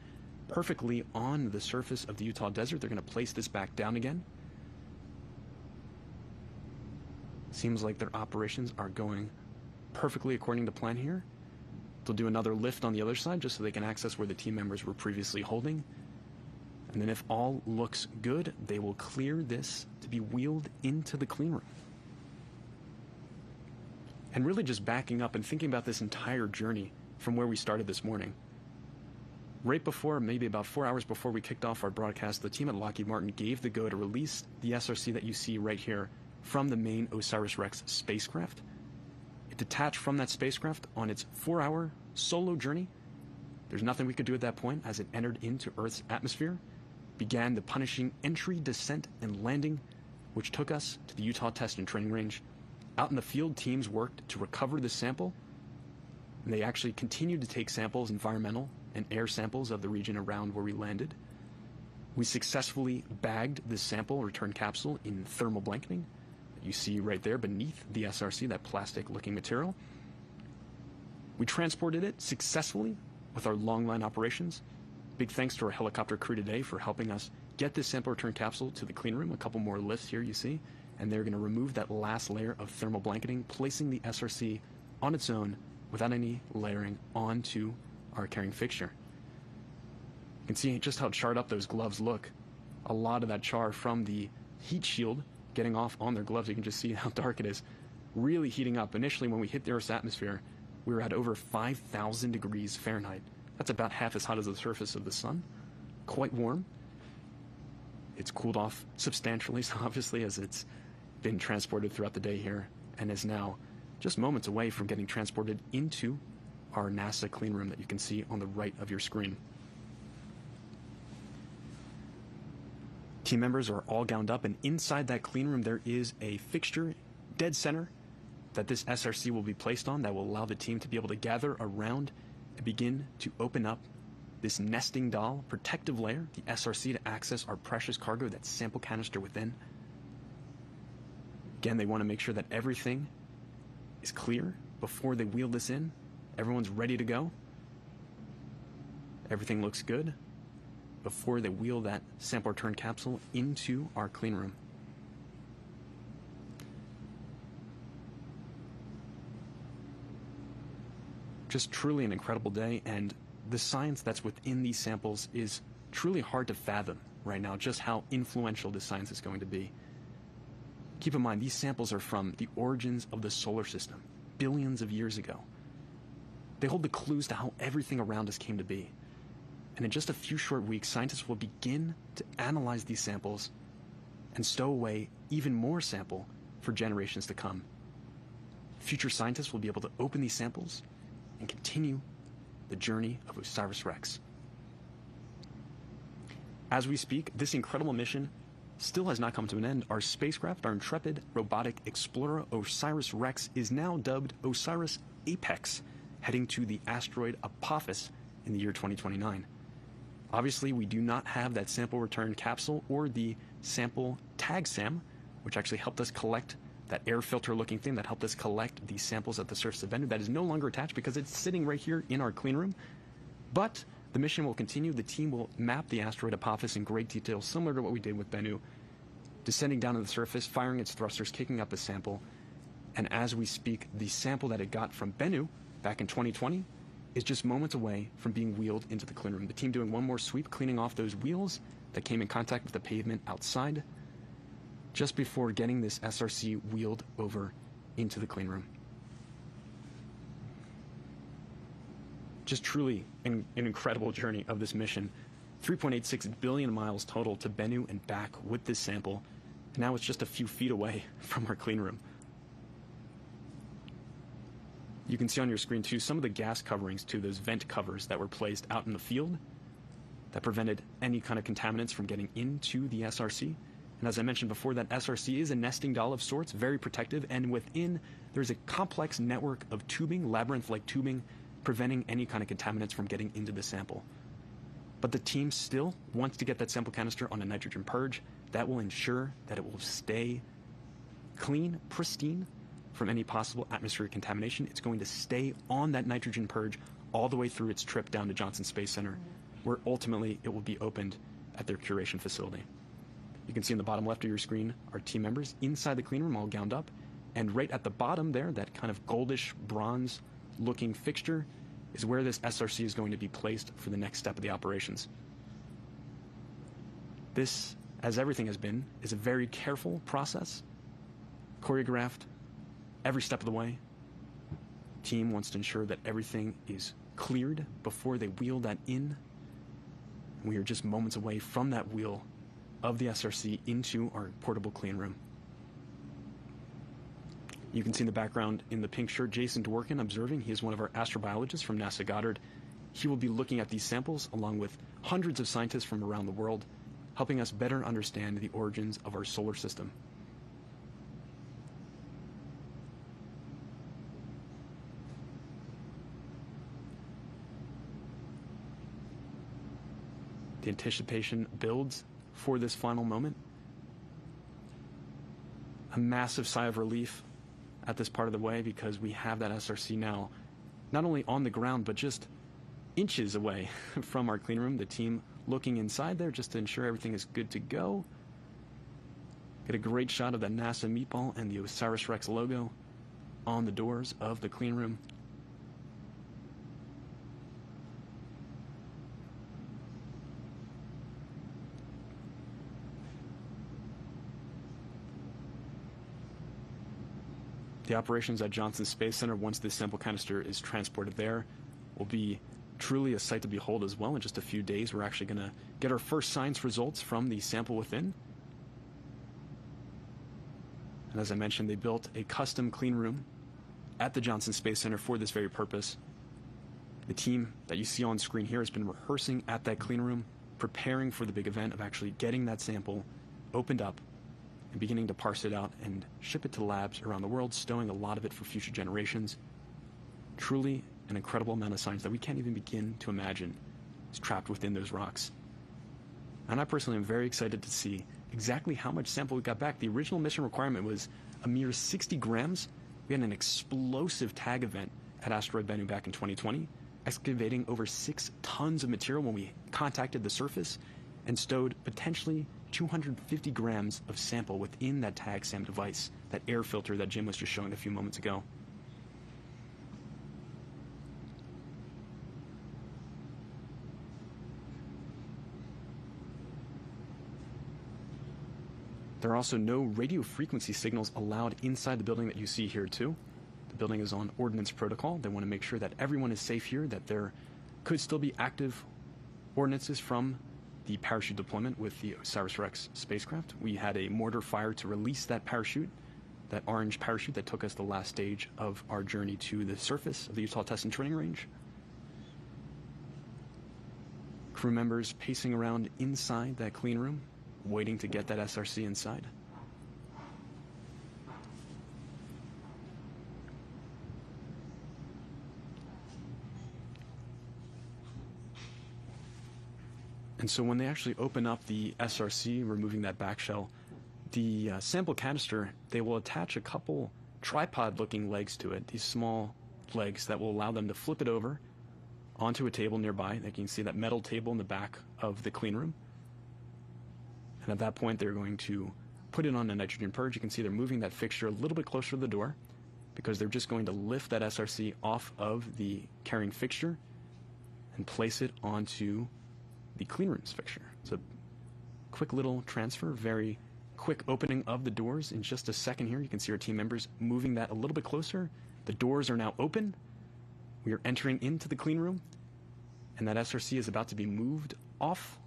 Speaker 1: perfectly on the surface of the Utah desert. They're going to place this back down again. Seems like their operations are going perfectly according to plan here. They'll do another lift on the other side just so they can access where the team members were previously holding. And then if all looks good, they will clear this to be wheeled into the clean room. And really just backing up and thinking about this entire journey from where we started this morning. Right before, maybe about 4 hours before we kicked off our broadcast, the team at Lockheed Martin gave the go to release the SRC that you see right here from the main OSIRIS-REx spacecraft. It detached from that spacecraft on its 4-hour solo journey. There's nothing we could do at that point as it entered into Earth's atmosphere. Began the punishing entry, descent, and landing, which took us to the Utah Test and Training Range. Out in the field, teams worked to recover the sample, and they actually continued to take samples, environmental and air samples of the region around where we landed. We successfully bagged this sample return capsule in thermal blanketing that you see right there beneath the SRC, that plastic-looking material. We transported it successfully with our long line operations. Big thanks to our helicopter crew today for helping us get this sample return capsule to the clean room. A couple more lifts here you see, and they're going to remove that last layer of thermal blanketing, placing the SRC on its own without any layering onto our carrying fixture. You can see just how charred up those gloves look. A lot of that char from the heat shield getting off on their gloves. You can just see how dark it is. Really heating up. Initially, when we hit the Earth's atmosphere, we were at over 5,000 degrees Fahrenheit. That's about half as hot as the surface of the sun. Quite warm. It's cooled off substantially, so obviously, as it's been transported throughout the day here, and is now just moments away from getting transported into our NASA clean room that you can see on the right of your screen. Team members are all gowned up, and inside that clean room there is a fixture dead center that this SRC will be placed on that will allow the team to be able to gather around and begin to open up this nesting doll protective layer, the SRC, to access our precious cargo, that sample canister within. Again, they want to make sure that everything is clear before they wheel this in. Everyone's ready to go. Everything looks good before they wheel that sample return capsule into our clean room. Just truly an incredible day, and the science that's within these samples is truly hard to fathom right now, just how influential this science is going to be. Keep in mind, these samples are from the origins of the solar system, billions of years ago. They hold the clues to how everything around us came to be. And in just a few short weeks, scientists will begin to analyze these samples and stow away even more sample for generations to come. Future scientists will be able to open these samples and continue the journey of OSIRIS-REx. As we speak, this incredible mission still has not come to an end. Our spacecraft, our intrepid robotic explorer OSIRIS-REx, is now dubbed OSIRIS-APEX, heading to the asteroid Apophis in the year 2029. Obviously, we do not have that sample return capsule or the sample tag SAM, which actually helped us collect that air filter looking thing that helped us collect the samples at the surface of Bennu. That is no longer attached because it's sitting right here in our clean room. But the mission will continue. The team will map the asteroid Apophis in great detail, similar to what we did with Bennu, descending down to the surface, firing its thrusters, kicking up a sample. And as we speak, the sample that it got from Bennu back in 2020 is just moments away from being wheeled into the clean room. The team doing one more sweep, cleaning off those wheels that came in contact with the pavement outside, just before getting this SRC wheeled over into the clean room. Just truly an incredible journey of this mission. 3.86 billion miles total to Bennu and back with this sample. And now it's just a few feet away from our clean room. You can see on your screen too some of the gas coverings too, those vent covers that were placed out in the field that prevented any kind of contaminants from getting into the SRC. And as I mentioned before, that SRC is a nesting doll of sorts, very protective, and within there's a complex network of tubing, labyrinth-like tubing, preventing any kind of contaminants from getting into the sample. But the team still wants to get that sample canister on a nitrogen purge. That will ensure that it will stay clean, pristine from any possible atmospheric contamination. It's going to stay on that nitrogen purge all the way through its trip down to Johnson Space Center, where ultimately it will be opened at their curation facility. You can see in the bottom left of your screen our team members inside the clean room all gowned up, and right at the bottom there, that kind of goldish bronze looking fixture is where this SRC is going to be placed for the next step of the operations. This, as everything has been, is a very careful process, choreographed every step of the way. Team wants to ensure that everything is cleared before they wheel that in. We are just moments away from that wheel of the SRC into our portable clean room. You can see in the background in the pink shirt, Jason Dworkin observing. He is one of our astrobiologists from NASA Goddard. He will be looking at these samples along with hundreds of scientists from around the world, helping us better understand the origins of our solar system. The anticipation builds for this final moment. A massive sigh of relief at this part of the way because we have that SRC now not only on the ground but just inches away from our clean room. The team looking inside there just to ensure everything is good to go. Get a great shot of that NASA meatball and the OSIRIS-REx logo on the doors of the clean room. The operations at Johnson Space Center, once this sample canister is transported there, will be truly a sight to behold as well. In just a few days, we're actually going to get our first science results from the sample within. And as I mentioned, they built a custom clean room at the Johnson Space Center for this very purpose. The team that you see on screen here has been rehearsing at that clean room, preparing for the big event of actually getting that sample opened up and beginning to parse it out and ship it to labs around the world, stowing a lot of it for future generations. Truly an incredible amount of science that we can't even begin to imagine is trapped within those rocks. And I personally am very excited to see exactly how much sample we got back. The original mission requirement was a mere 60 grams. We had an explosive tag event at Asteroid Bennu back in 2020, excavating over 6 tons of material when we contacted the surface and stowed potentially 250 grams of sample within that tag SAM device, that air filter that Jim was just showing a few moments ago. There are also no radio frequency signals allowed inside the building that you see here too. The building is on ordnance protocol. They want to make sure that everyone is safe here, that there could still be active ordinances from the parachute deployment with the OSIRIS-REx spacecraft. We had a mortar fire to release that parachute, that orange parachute that took us the last stage of our journey to the surface of the Utah Test and Training Range. Crew members pacing around inside that clean room, waiting to get that SRC inside. And so when they actually open up the SRC, removing that back shell, The sample canister, they will attach a couple tripod-looking legs to it, these small legs that will allow them to flip it over onto a table nearby. You can see that metal table in the back of the clean room. And at that point, they're going to put it on a nitrogen purge. You can see they're moving that fixture a little bit closer to the door because they're just going to lift that SRC off of the carrying fixture and place it onto the clean room's fixture. It's a quick little transfer, very quick opening of the doors. In just a second here, you can see our team members moving that a little bit closer. The doors are now open. We are entering into the clean room, and that SRC is about to be moved off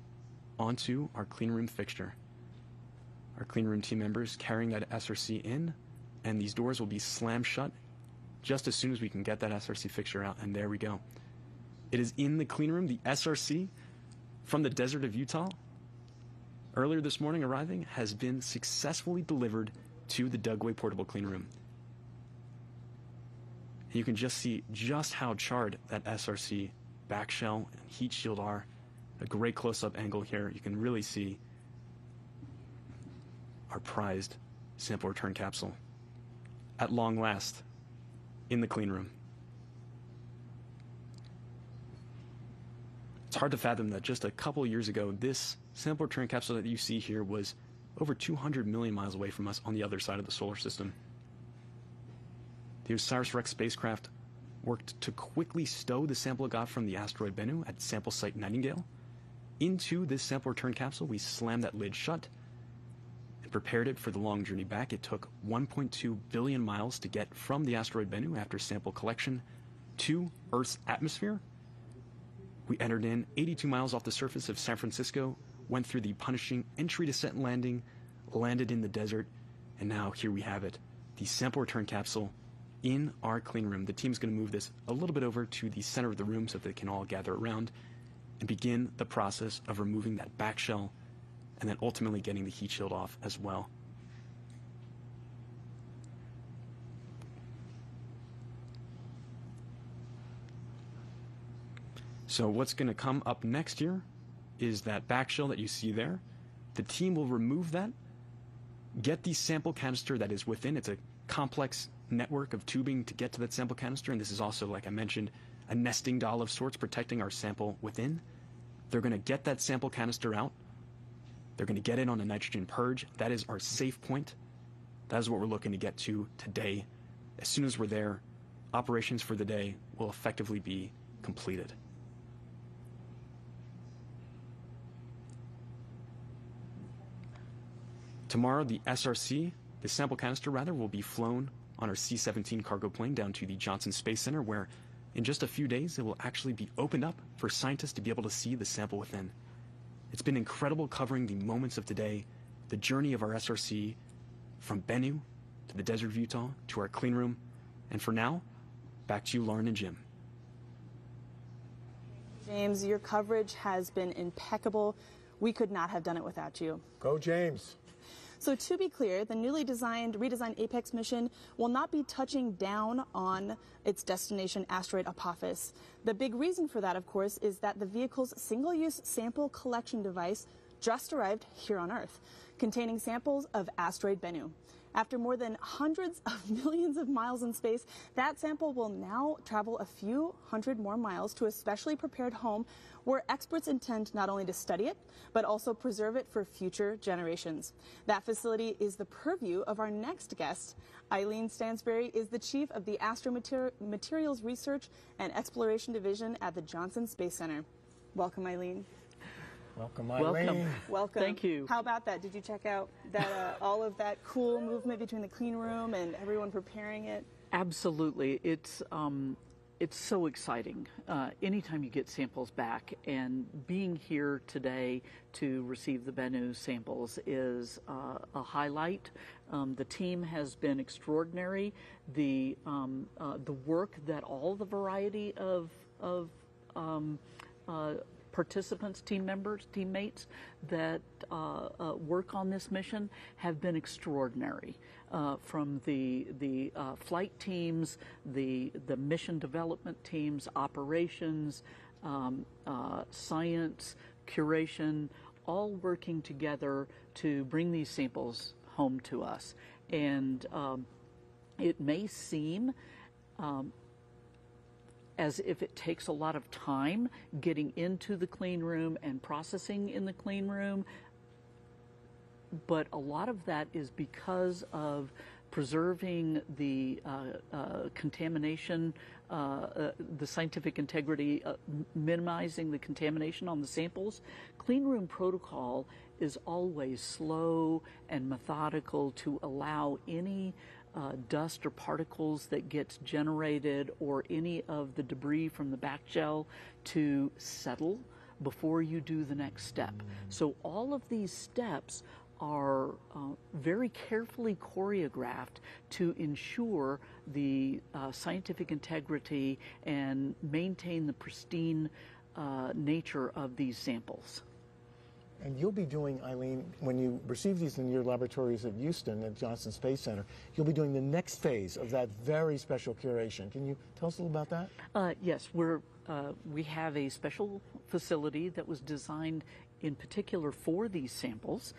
Speaker 1: onto our clean room fixture. Our clean room team members carrying that SRC in, and these doors will be slammed shut just as soon as we can get that SRC fixture out, and there we go. It is in the clean room. The SRC from the desert of Utah, earlier this morning arriving, has been successfully delivered to the Dugway portable clean room. You can just see just how charred that SRC back shell and heat shield are. A great close-up angle here. You can really see our prized sample return capsule at long last in the clean room. It's hard to fathom that just a couple years ago, this sample return capsule that you see here was over 200 million miles away from us on the other side of the solar system. The OSIRIS-REx spacecraft worked to quickly stow the sample it got from the asteroid Bennu at sample site Nightingale into this sample return capsule. We slammed that lid shut and prepared it for the long journey back. It took 1.2 billion miles to get from the asteroid Bennu after sample collection to Earth's atmosphere. We entered in 82 miles off the surface of San Francisco, went through the punishing entry, descent, and landing, landed in the desert, and now here we have it, the sample return capsule in our clean room. The team's going to move this a little bit over to the center of the room so that they can all gather around and begin the process of removing that back shell and then ultimately getting the heat shield off as well. So what's going to come up next here is that back shell that you see there. The team will remove that, get the sample canister that is within. It's a complex network of tubing to get to that sample canister, and this is also, like I mentioned, a nesting doll of sorts protecting our sample within. They're going to get that sample canister out. They're going to get it on a nitrogen purge. That is our safe point. That is what we're looking to get to today. As soon as we're there, operations for the day will effectively be completed. Tomorrow, the SRC, the sample canister rather, will be flown on our C-17 cargo plane down to the Johnson Space Center, where in just a few days it will actually be opened up for scientists to be able to see the sample within. It's been incredible covering the moments of today, the journey of our SRC from Bennu to the desert of Utah to our clean room. And for now, back to you, Lauren and Jim.
Speaker 3: James, your coverage has been impeccable. We could not have done it without you.
Speaker 4: Go, James.
Speaker 3: So to be clear, the newly redesigned Apex mission will not be touching down on its destination asteroid Apophis. The big reason for that, of course, is that the vehicle's single-use sample collection device just arrived here on Earth, containing samples of asteroid Bennu. After more than hundreds of millions of miles in space, that sample will now travel a few hundred more miles to a specially prepared home where experts intend not only to study it, but also preserve it for future generations. That facility is the purview of our next guest. Eileen Stansberry is the chief of the Astromaterials Research and Exploration Division at the Johnson Space Center. Welcome, Eileen.
Speaker 4: Welcome, Eileen.
Speaker 3: Welcome.
Speaker 11: Thank you.
Speaker 3: How about that? Did you check out that all of that cool movement between the clean room and everyone preparing it?
Speaker 11: Absolutely. It's so exciting. Anytime you get samples back, and being here today to receive the Bennu samples is a highlight. The team has been extraordinary. The work that all the variety of participants, team members, teammates that work on this mission have been extraordinary. From the flight teams, the mission development teams, operations, science, curation, all working together to bring these samples home to us. And it may seem as if it takes a lot of time getting into the clean room and processing in the clean room, but a lot of that is because of preserving the contamination, the scientific integrity, minimizing the contamination on the samples. Clean room protocol is always slow and methodical to allow any dust or particles that gets generated or any of the debris from the back shell to settle before you do the next step. So all of these steps are very carefully choreographed to ensure the scientific integrity and maintain the pristine nature of these samples.
Speaker 4: And you'll be doing, Eileen, when you receive these in your laboratories at Houston at Johnson Space Center, you'll be doing the next phase of that very special curation. Can you tell us a little about that?
Speaker 11: Yes, we have a special facility that was designed in particular for these samples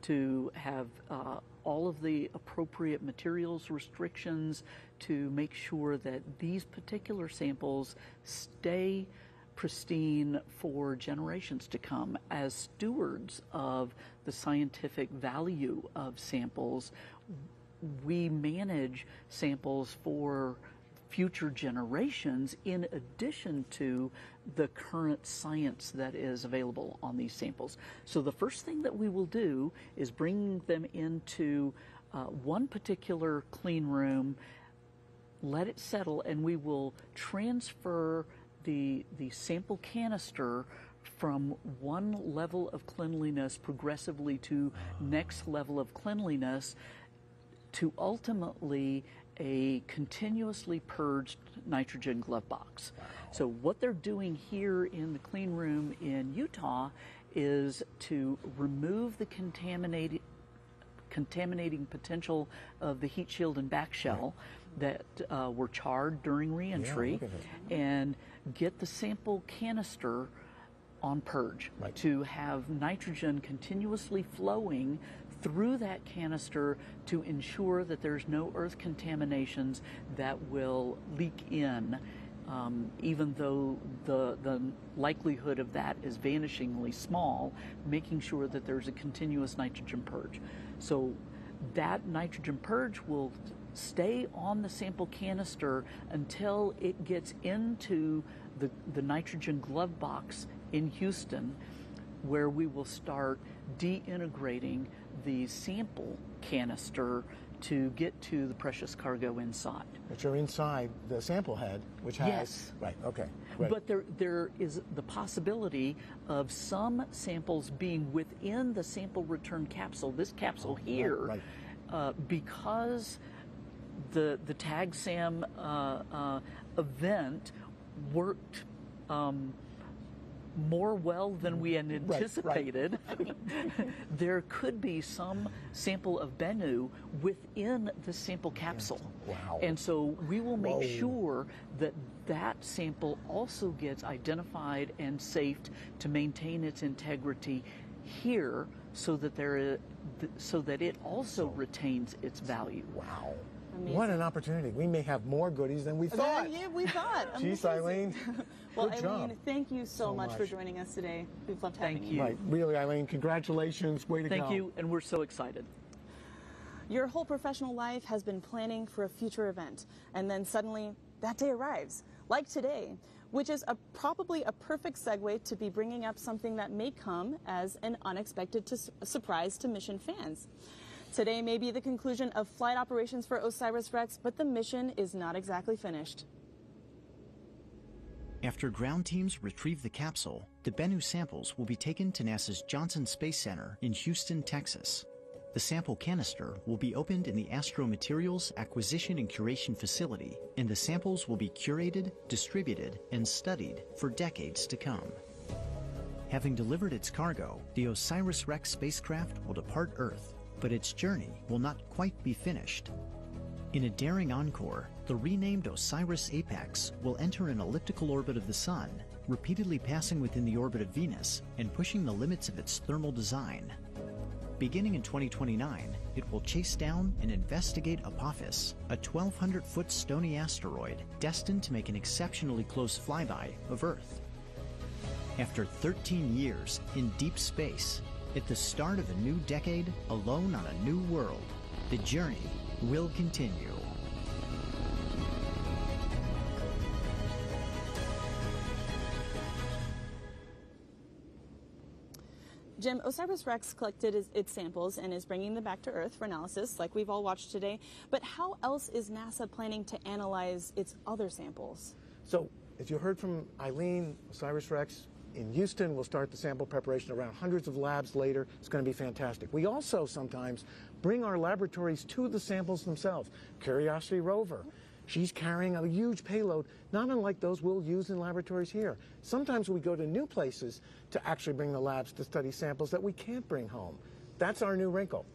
Speaker 11: to have all of the appropriate materials restrictions to make sure that these particular samples stay pristine for generations to come. As stewards of the scientific value of samples, we manage samples for future generations in addition to the current science that is available on these samples. So the first thing that we will do is bring them into one particular clean room, let it settle, and we will transfer the sample canister from one level of cleanliness progressively to next level of cleanliness to ultimately a continuously purged nitrogen glove box. Wow. So what they're doing here in the clean room in Utah is to remove the contaminating potential of the heat shield and back shell that were charred during reentry, and get the sample canister on purge to have nitrogen continuously flowing through that canister to ensure that there's no earth contaminations that will leak in, even though the likelihood of that is vanishingly small, making sure that there's a continuous nitrogen purge. So that nitrogen purge will stay on the sample canister until it gets into the nitrogen glove box in Houston, where we will start deintegrating the sample canister to get to the precious cargo inside.
Speaker 4: Which are inside the sample head, which has...
Speaker 11: Yes.
Speaker 4: Right, okay. Right.
Speaker 11: But there is the possibility of some samples being within the sample return capsule, this capsule here, because the TAG-SAM event worked more well than we had anticipated. There could be some sample of Bennu within the sample capsule.
Speaker 4: Wow.
Speaker 11: And so we will make sure that that sample also gets identified and safed to maintain its integrity here, so that it also retains its value.
Speaker 4: Wow.
Speaker 3: Amazing.
Speaker 4: What an opportunity. We may have more goodies than we thought.
Speaker 3: Yeah, we thought.
Speaker 4: Jeez, Eileen.
Speaker 3: Well,
Speaker 4: Good
Speaker 3: Eileen,
Speaker 4: job.
Speaker 3: thank you so much for joining us today. We've loved having you.
Speaker 4: Right, really, Eileen, congratulations. Way to go.
Speaker 11: Thank you, and we're so excited.
Speaker 3: Your whole professional life has been planning for a future event, and then suddenly that day arrives, like today, which is probably a perfect segue to be bringing up something that may come as an unexpected surprise to mission fans. Today may be the conclusion of flight operations for OSIRIS-REx, but the mission is not exactly finished.
Speaker 12: After ground teams retrieve the capsule, the Bennu samples will be taken to NASA's Johnson Space Center in Houston, Texas. The sample canister will be opened in the Astromaterials Acquisition and Curation Facility, and the samples will be curated, distributed, and studied for decades to come. Having delivered its cargo, the OSIRIS-REx spacecraft will depart Earth, but its journey will not quite be finished. In a daring encore, the renamed OSIRIS-APEX will enter an elliptical orbit of the Sun, repeatedly passing within the orbit of Venus and pushing the limits of its thermal design. Beginning in 2029, it will chase down and investigate Apophis, a 1,200-foot stony asteroid destined to make an exceptionally close flyby of Earth. After 13 years in deep space, at the start of a new decade, alone on a new world, the journey will continue.
Speaker 3: Jim, OSIRIS-REx collected its samples and is bringing them back to Earth for analysis, like we've all watched today. But how else is NASA planning to analyze its other samples?
Speaker 4: So, as you heard from Eileen, OSIRIS-REx in Houston will start the sample preparation around hundreds of labs later. It's going to be fantastic. We also sometimes bring our laboratories to the samples themselves. Curiosity rover. She's carrying a huge payload, not unlike those we'll use in laboratories here. Sometimes we go to new places to actually bring the labs to study samples that we can't bring home. That's our new wrinkle.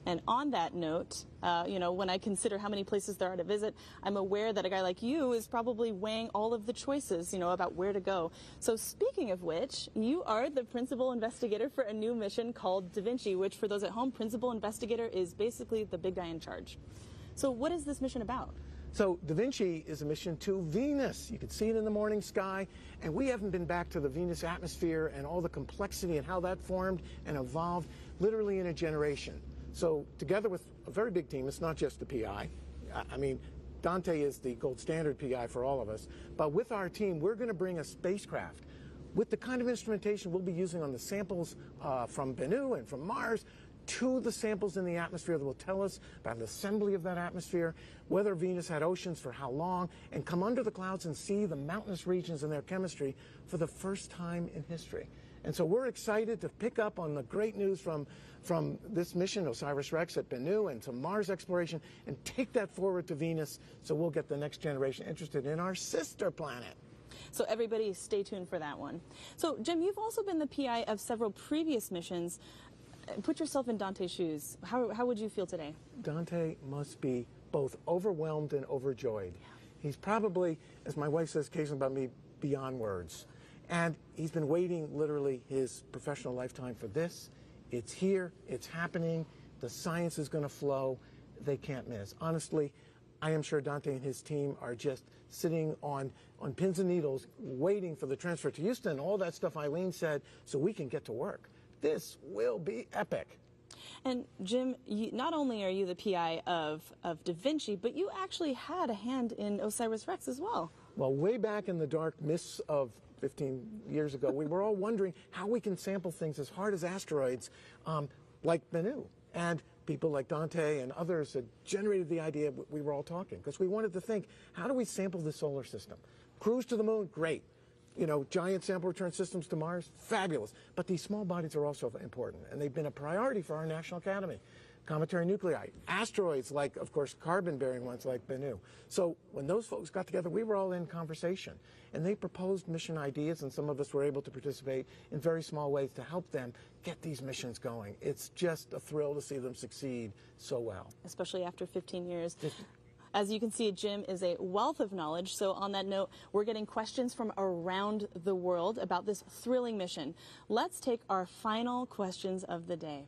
Speaker 3: And on that note, when I consider how many places there are to visit, I'm aware that a guy like you is probably weighing all of the choices, about where to go. So speaking of which, you are the principal investigator for a new mission called Da Vinci, which for those at home, principal investigator is basically the big guy in charge. So what is this mission about?
Speaker 4: So Da Vinci is a mission to Venus. You can see it in the morning sky, and we haven't been back to the Venus atmosphere and all the complexity and how that formed and evolved literally in a generation. So together with a very big team, it's not just the PI. I mean, Dante is the gold standard PI for all of us, but with our team, we're going to bring a spacecraft with the kind of instrumentation we'll be using on the samples from Bennu and from Mars to the samples in the atmosphere that will tell us about the assembly of that atmosphere, whether Venus had oceans for how long, and come under the clouds and see the mountainous regions and their chemistry for the first time in history. And so we're excited to pick up on the great news from this mission, OSIRIS-REx at Bennu, and some Mars exploration, and take that forward to Venus so we'll get the next generation interested in our sister planet.
Speaker 3: So everybody stay tuned for that one. So Jim, you've also been the PI of several previous missions. Put yourself in Dante's shoes. How would you feel today?
Speaker 4: Dante must be both overwhelmed and overjoyed. He's probably, as my wife says occasionally about me, beyond words. And he's been waiting literally his professional lifetime for this. It's here, it's happening, the science is going to flow, they can't miss. Honestly, I am sure Dante and his team are just sitting on pins and needles waiting for the transfer to Houston, all that stuff Eileen said, so we can get to work. This will be epic.
Speaker 3: And Jim, not only are you the PI of Da Vinci, but you actually had a hand in OSIRIS-REx as well.
Speaker 4: Well, way back in the dark mists of 15 years ago, we were all wondering how we can sample things as hard as asteroids like Bennu. And people like Dante and others had generated the idea we were all talking, because we wanted to think, how do we sample the solar system? Cruise to the moon, great. Giant sample return systems to Mars, fabulous. But these small bodies are also important, and they've been a priority for our National Academy. Cometary nuclei, asteroids like, of course, carbon-bearing ones like Bennu. So when those folks got together, we were all in conversation, and they proposed mission ideas, and some of us were able to participate in very small ways to help them get these missions going. It's just a thrill to see them succeed so well.
Speaker 3: Especially after 15 years. As you can see, Jim is a wealth of knowledge. So on that note, we're getting questions from around the world about this thrilling mission. Let's take our final questions of the day.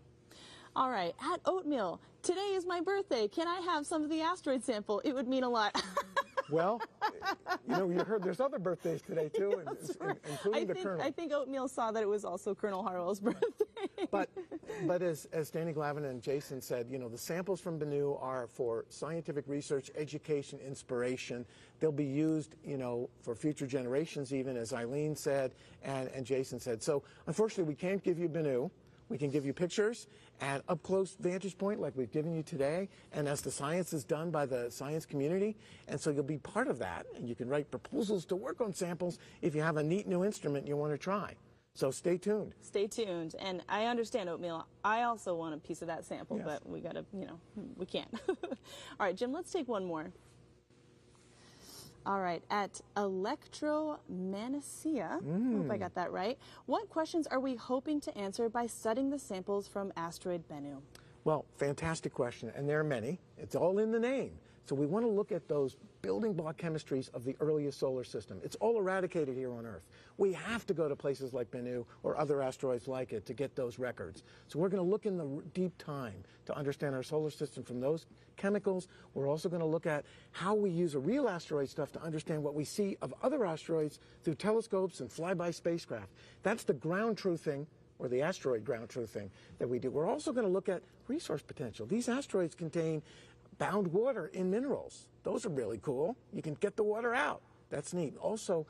Speaker 3: All right, at Oatmeal, today is my birthday. Can I have some of the asteroid sample? It would mean a lot.
Speaker 4: Well, you heard there's other birthdays today, too, including the Colonel.
Speaker 3: I think Oatmeal saw that it was also Colonel Harwell's birthday.
Speaker 4: But as Danny Glavin and Jason said, the samples from Bennu are for scientific research, education, inspiration. They'll be used, for future generations even, as Eileen said and Jason said. So, unfortunately, we can't give you Bennu. We can give you pictures and up-close vantage point like we've given you today, and as the science is done by the science community, and so you'll be part of that, and you can write proposals to work on samples if you have a neat new instrument you want to try. So stay tuned.
Speaker 3: Stay tuned. And I understand, Oatmeal. I also want a piece of that sample, yes. But we got to, we can't. All right, Jim, let's take one more. All right, at Electromanicia, I hope I got that right. What questions are we hoping to answer by studying the samples from asteroid Bennu?
Speaker 4: Well, fantastic question, and there are many. It's all in the name. So we want to look at those building block chemistries of the earliest solar system. It's all eradicated here on Earth. We have to go to places like Bennu or other asteroids like it to get those records. So we're going to look in the deep time to understand our solar system from those chemicals. We're also going to look at how we use a real asteroid stuff to understand what we see of other asteroids through telescopes and flyby spacecraft. That's the ground truthing, or the asteroid ground truthing that we do. We're also going to look at resource potential. These asteroids contain bound water in minerals. Those are really cool. You can get the water out. That's neat. Also,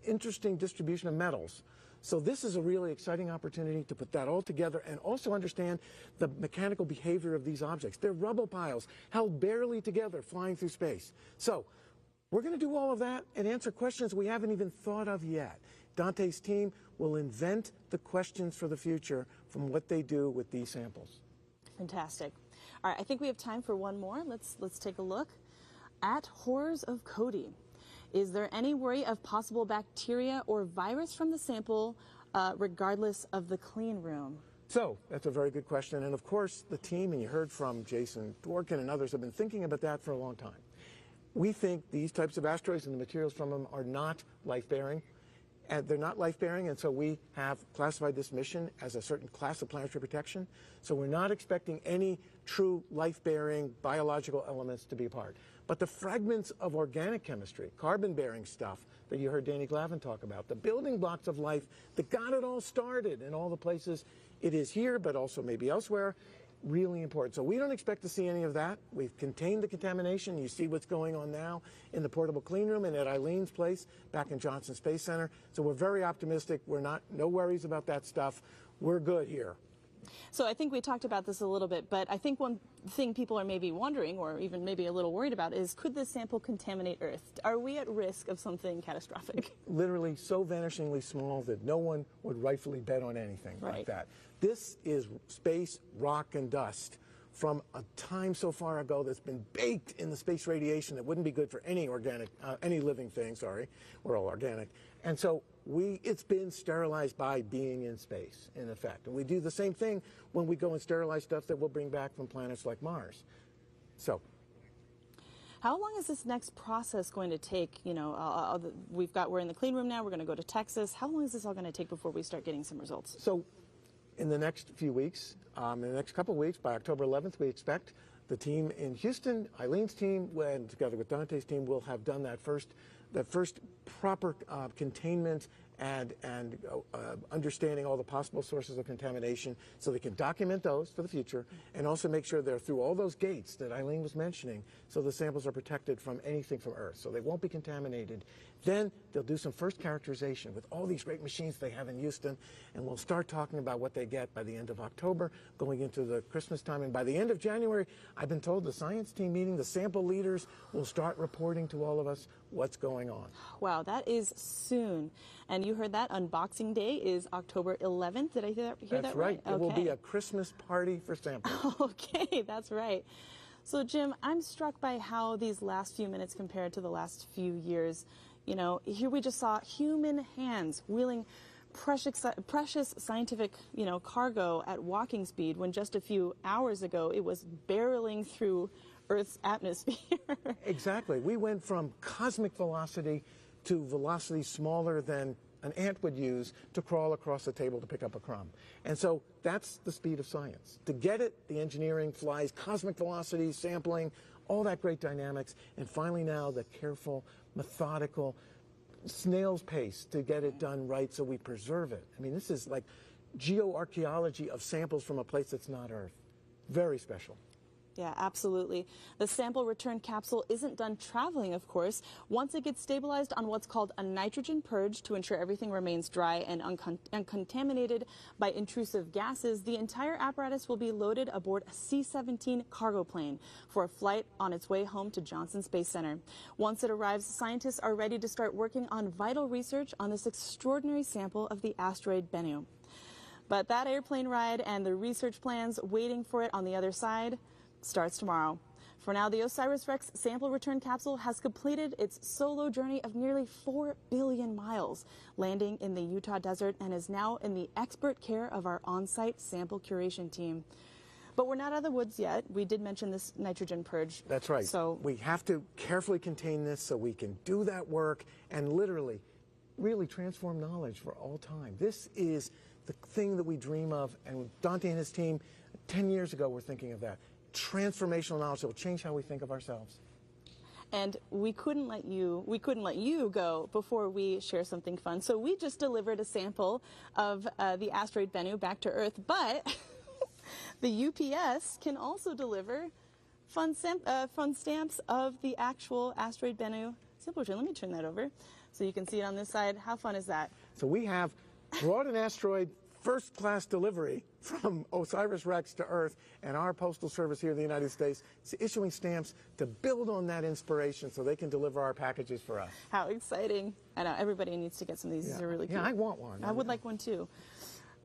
Speaker 4: interesting distribution of metals. So this is a really exciting opportunity to put that all together and also understand the mechanical behavior of these objects. They're rubble piles held barely together flying through space. So we're going to do all of that and answer questions we haven't even thought of yet. Dante's team will invent the questions for the future from what they do with these samples.
Speaker 3: Fantastic. All right, I think we have time for one more. Let's take a look at horrors of coding. Is there any worry of possible bacteria or virus from the sample, regardless of the clean room?
Speaker 4: So that's a very good question. And of course, the team, and you heard from Jason Dworkin and others, have been thinking about that for a long time. We think these types of asteroids and the materials from them are not life-bearing. And they're not life-bearing, and so we have classified this mission as a certain class of planetary protection. So we're not expecting any true life-bearing biological elements to be a part. But the fragments of organic chemistry, carbon-bearing stuff that you heard Danny Glavin talk about, the building blocks of life that got it all started in all the places it is here, but also maybe elsewhere, really important. So we don't expect to see any of that. We've contained the contamination. You see what's going on now in the portable clean room and at Eileen's place back in Johnson Space Center. So we're very optimistic. No worries about that stuff. We're good here.
Speaker 3: So I think we talked about this a little bit, but I think one thing people are maybe wondering, or even maybe a little worried about, is could this sample contaminate Earth? Are we at risk of something catastrophic?
Speaker 4: Literally so vanishingly small that no one would rightfully bet on anything like that. This is space, rock, and dust from a time so far ago that's been baked in the space radiation that wouldn't be good for any any living thing, sorry. We're all organic. And so it's been sterilized by being in space, in effect. And we do the same thing when we go and sterilize stuff that we'll bring back from planets like Mars. So
Speaker 3: how long is this next process going to take? You know, we're in the clean room now. We're going to go to Texas. How long is this all going to take before we start getting some results?
Speaker 4: So in the next few weeks, in the next couple of weeks, by October 11th, we expect the team in Houston, Eileen's team, and together with Dante's team, will have done that first proper containment and understanding all the possible sources of contamination, so they can document those for the future and also make sure they're through all those gates that Eileen was mentioning, so the samples are protected from anything from Earth, so they won't be contaminated. Then they'll do some first characterization with all these great machines they have in Houston, and we'll start talking about what they get by the end of October, going into the Christmas time. And by the end of January, I've been told the science team meeting, the sample leaders will start reporting to all of us what's going on.
Speaker 3: Wow, that is soon. And you heard that unboxing day is October 11th. Did I hear that right?
Speaker 4: That's right. It will be a Christmas party for samples.
Speaker 3: Okay, that's right. So, Jim, I'm struck by how these last few minutes compared to the last few years. You know, here we just saw human hands wheeling precious scientific, cargo at walking speed, when just a few hours ago it was barreling through Earth's atmosphere.
Speaker 4: Exactly. We went from cosmic velocity to velocity smaller than an ant would use to crawl across the table to pick up a crumb. And so that's the speed of science. To get it, the engineering flies, cosmic velocity, sampling, all that great dynamics, and finally now the careful, methodical, snail's pace to get it done right so we preserve it. I mean, this is like geoarchaeology of samples from a place that's not Earth. Very special.
Speaker 3: Yeah, absolutely. The sample return capsule isn't done traveling, of course. Once it gets stabilized on what's called a nitrogen purge to ensure everything remains dry and uncontaminated by intrusive gases, the entire apparatus will be loaded aboard a C-17 cargo plane for a flight on its way home to Johnson Space Center. Once it arrives, scientists are ready to start working on vital research on this extraordinary sample of the asteroid Bennu. But that airplane ride and the research plans waiting for it on the other side starts tomorrow. For now, the OSIRIS-REx sample return capsule has completed its solo journey of nearly 4 billion miles, landing in the Utah desert, and is now in the expert care of our on-site sample curation team. But we're not out of the woods yet. We did mention this nitrogen purge.
Speaker 4: That's right.
Speaker 3: So
Speaker 4: we have to carefully contain this so we can do that work and literally, really transform knowledge for all time. This is the thing that we dream of, and Dante and his team, 10 years ago, were thinking of that. Transformational knowledge that will change how we think of ourselves.
Speaker 3: And we couldn't let you go before we share something fun. So we just delivered a sample of the asteroid Bennu back to Earth, but the UPS can also deliver fun stamps of the actual asteroid Bennu sample return. Let me turn that over so you can see it on this side. How fun is that?
Speaker 4: So we have brought an asteroid first-class delivery from OSIRIS-REx to Earth, and our postal service here in the United States is issuing stamps to build on that inspiration so they can deliver our packages for us.
Speaker 3: How exciting. I know, everybody needs to get some of these.
Speaker 4: Yeah.
Speaker 3: These are really cute.
Speaker 4: Yeah, I want one.
Speaker 3: I would like one too.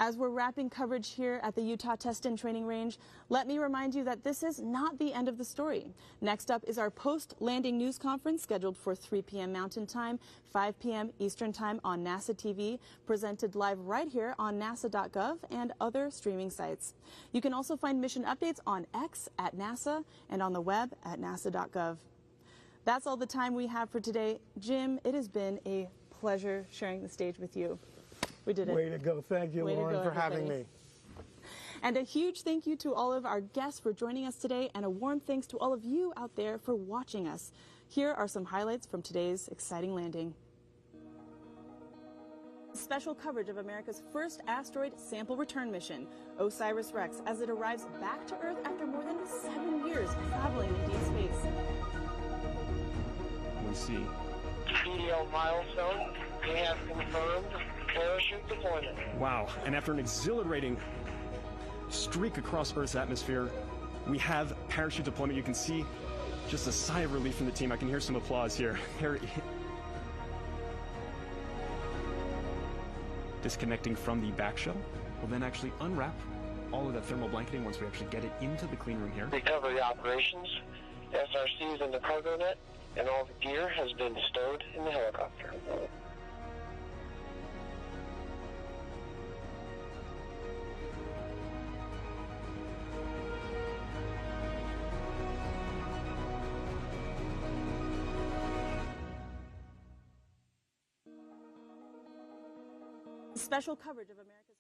Speaker 3: As we're wrapping coverage here at the Utah Test and Training Range, let me remind you that this is not the end of the story. Next up is our post-landing news conference scheduled for 3 p.m. Mountain Time, 5 p.m. Eastern Time on NASA TV, presented live right here on nasa.gov and other streaming sites. You can also find mission updates on X at NASA and on the web at nasa.gov. That's all the time we have for today. Jim, it has been a pleasure sharing the stage with you. We did it.
Speaker 4: Way to go. Thank you, Lauren, for having me.
Speaker 3: And a huge thank you to all of our guests for joining us today, and a warm thanks to all of you out there for watching us. Here are some highlights from today's exciting landing. Special coverage of America's first asteroid sample return mission, OSIRIS-REx, as it arrives back to Earth after more than 7 years traveling in deep space.
Speaker 1: We see.
Speaker 2: PDL milestone, we have confirmed parachute deployment.
Speaker 1: Wow, and after an exhilarating streak across Earth's atmosphere, we have parachute deployment. You can see just a sigh of relief from the team. I can hear some applause here. Disconnecting from the back shell, we'll then actually unwrap all of that thermal blanketing once we actually get it into the clean room here.
Speaker 2: Recovery operations, SRC is in the cargo net, and all the gear has been stowed in the helicopter.
Speaker 3: Special coverage of America's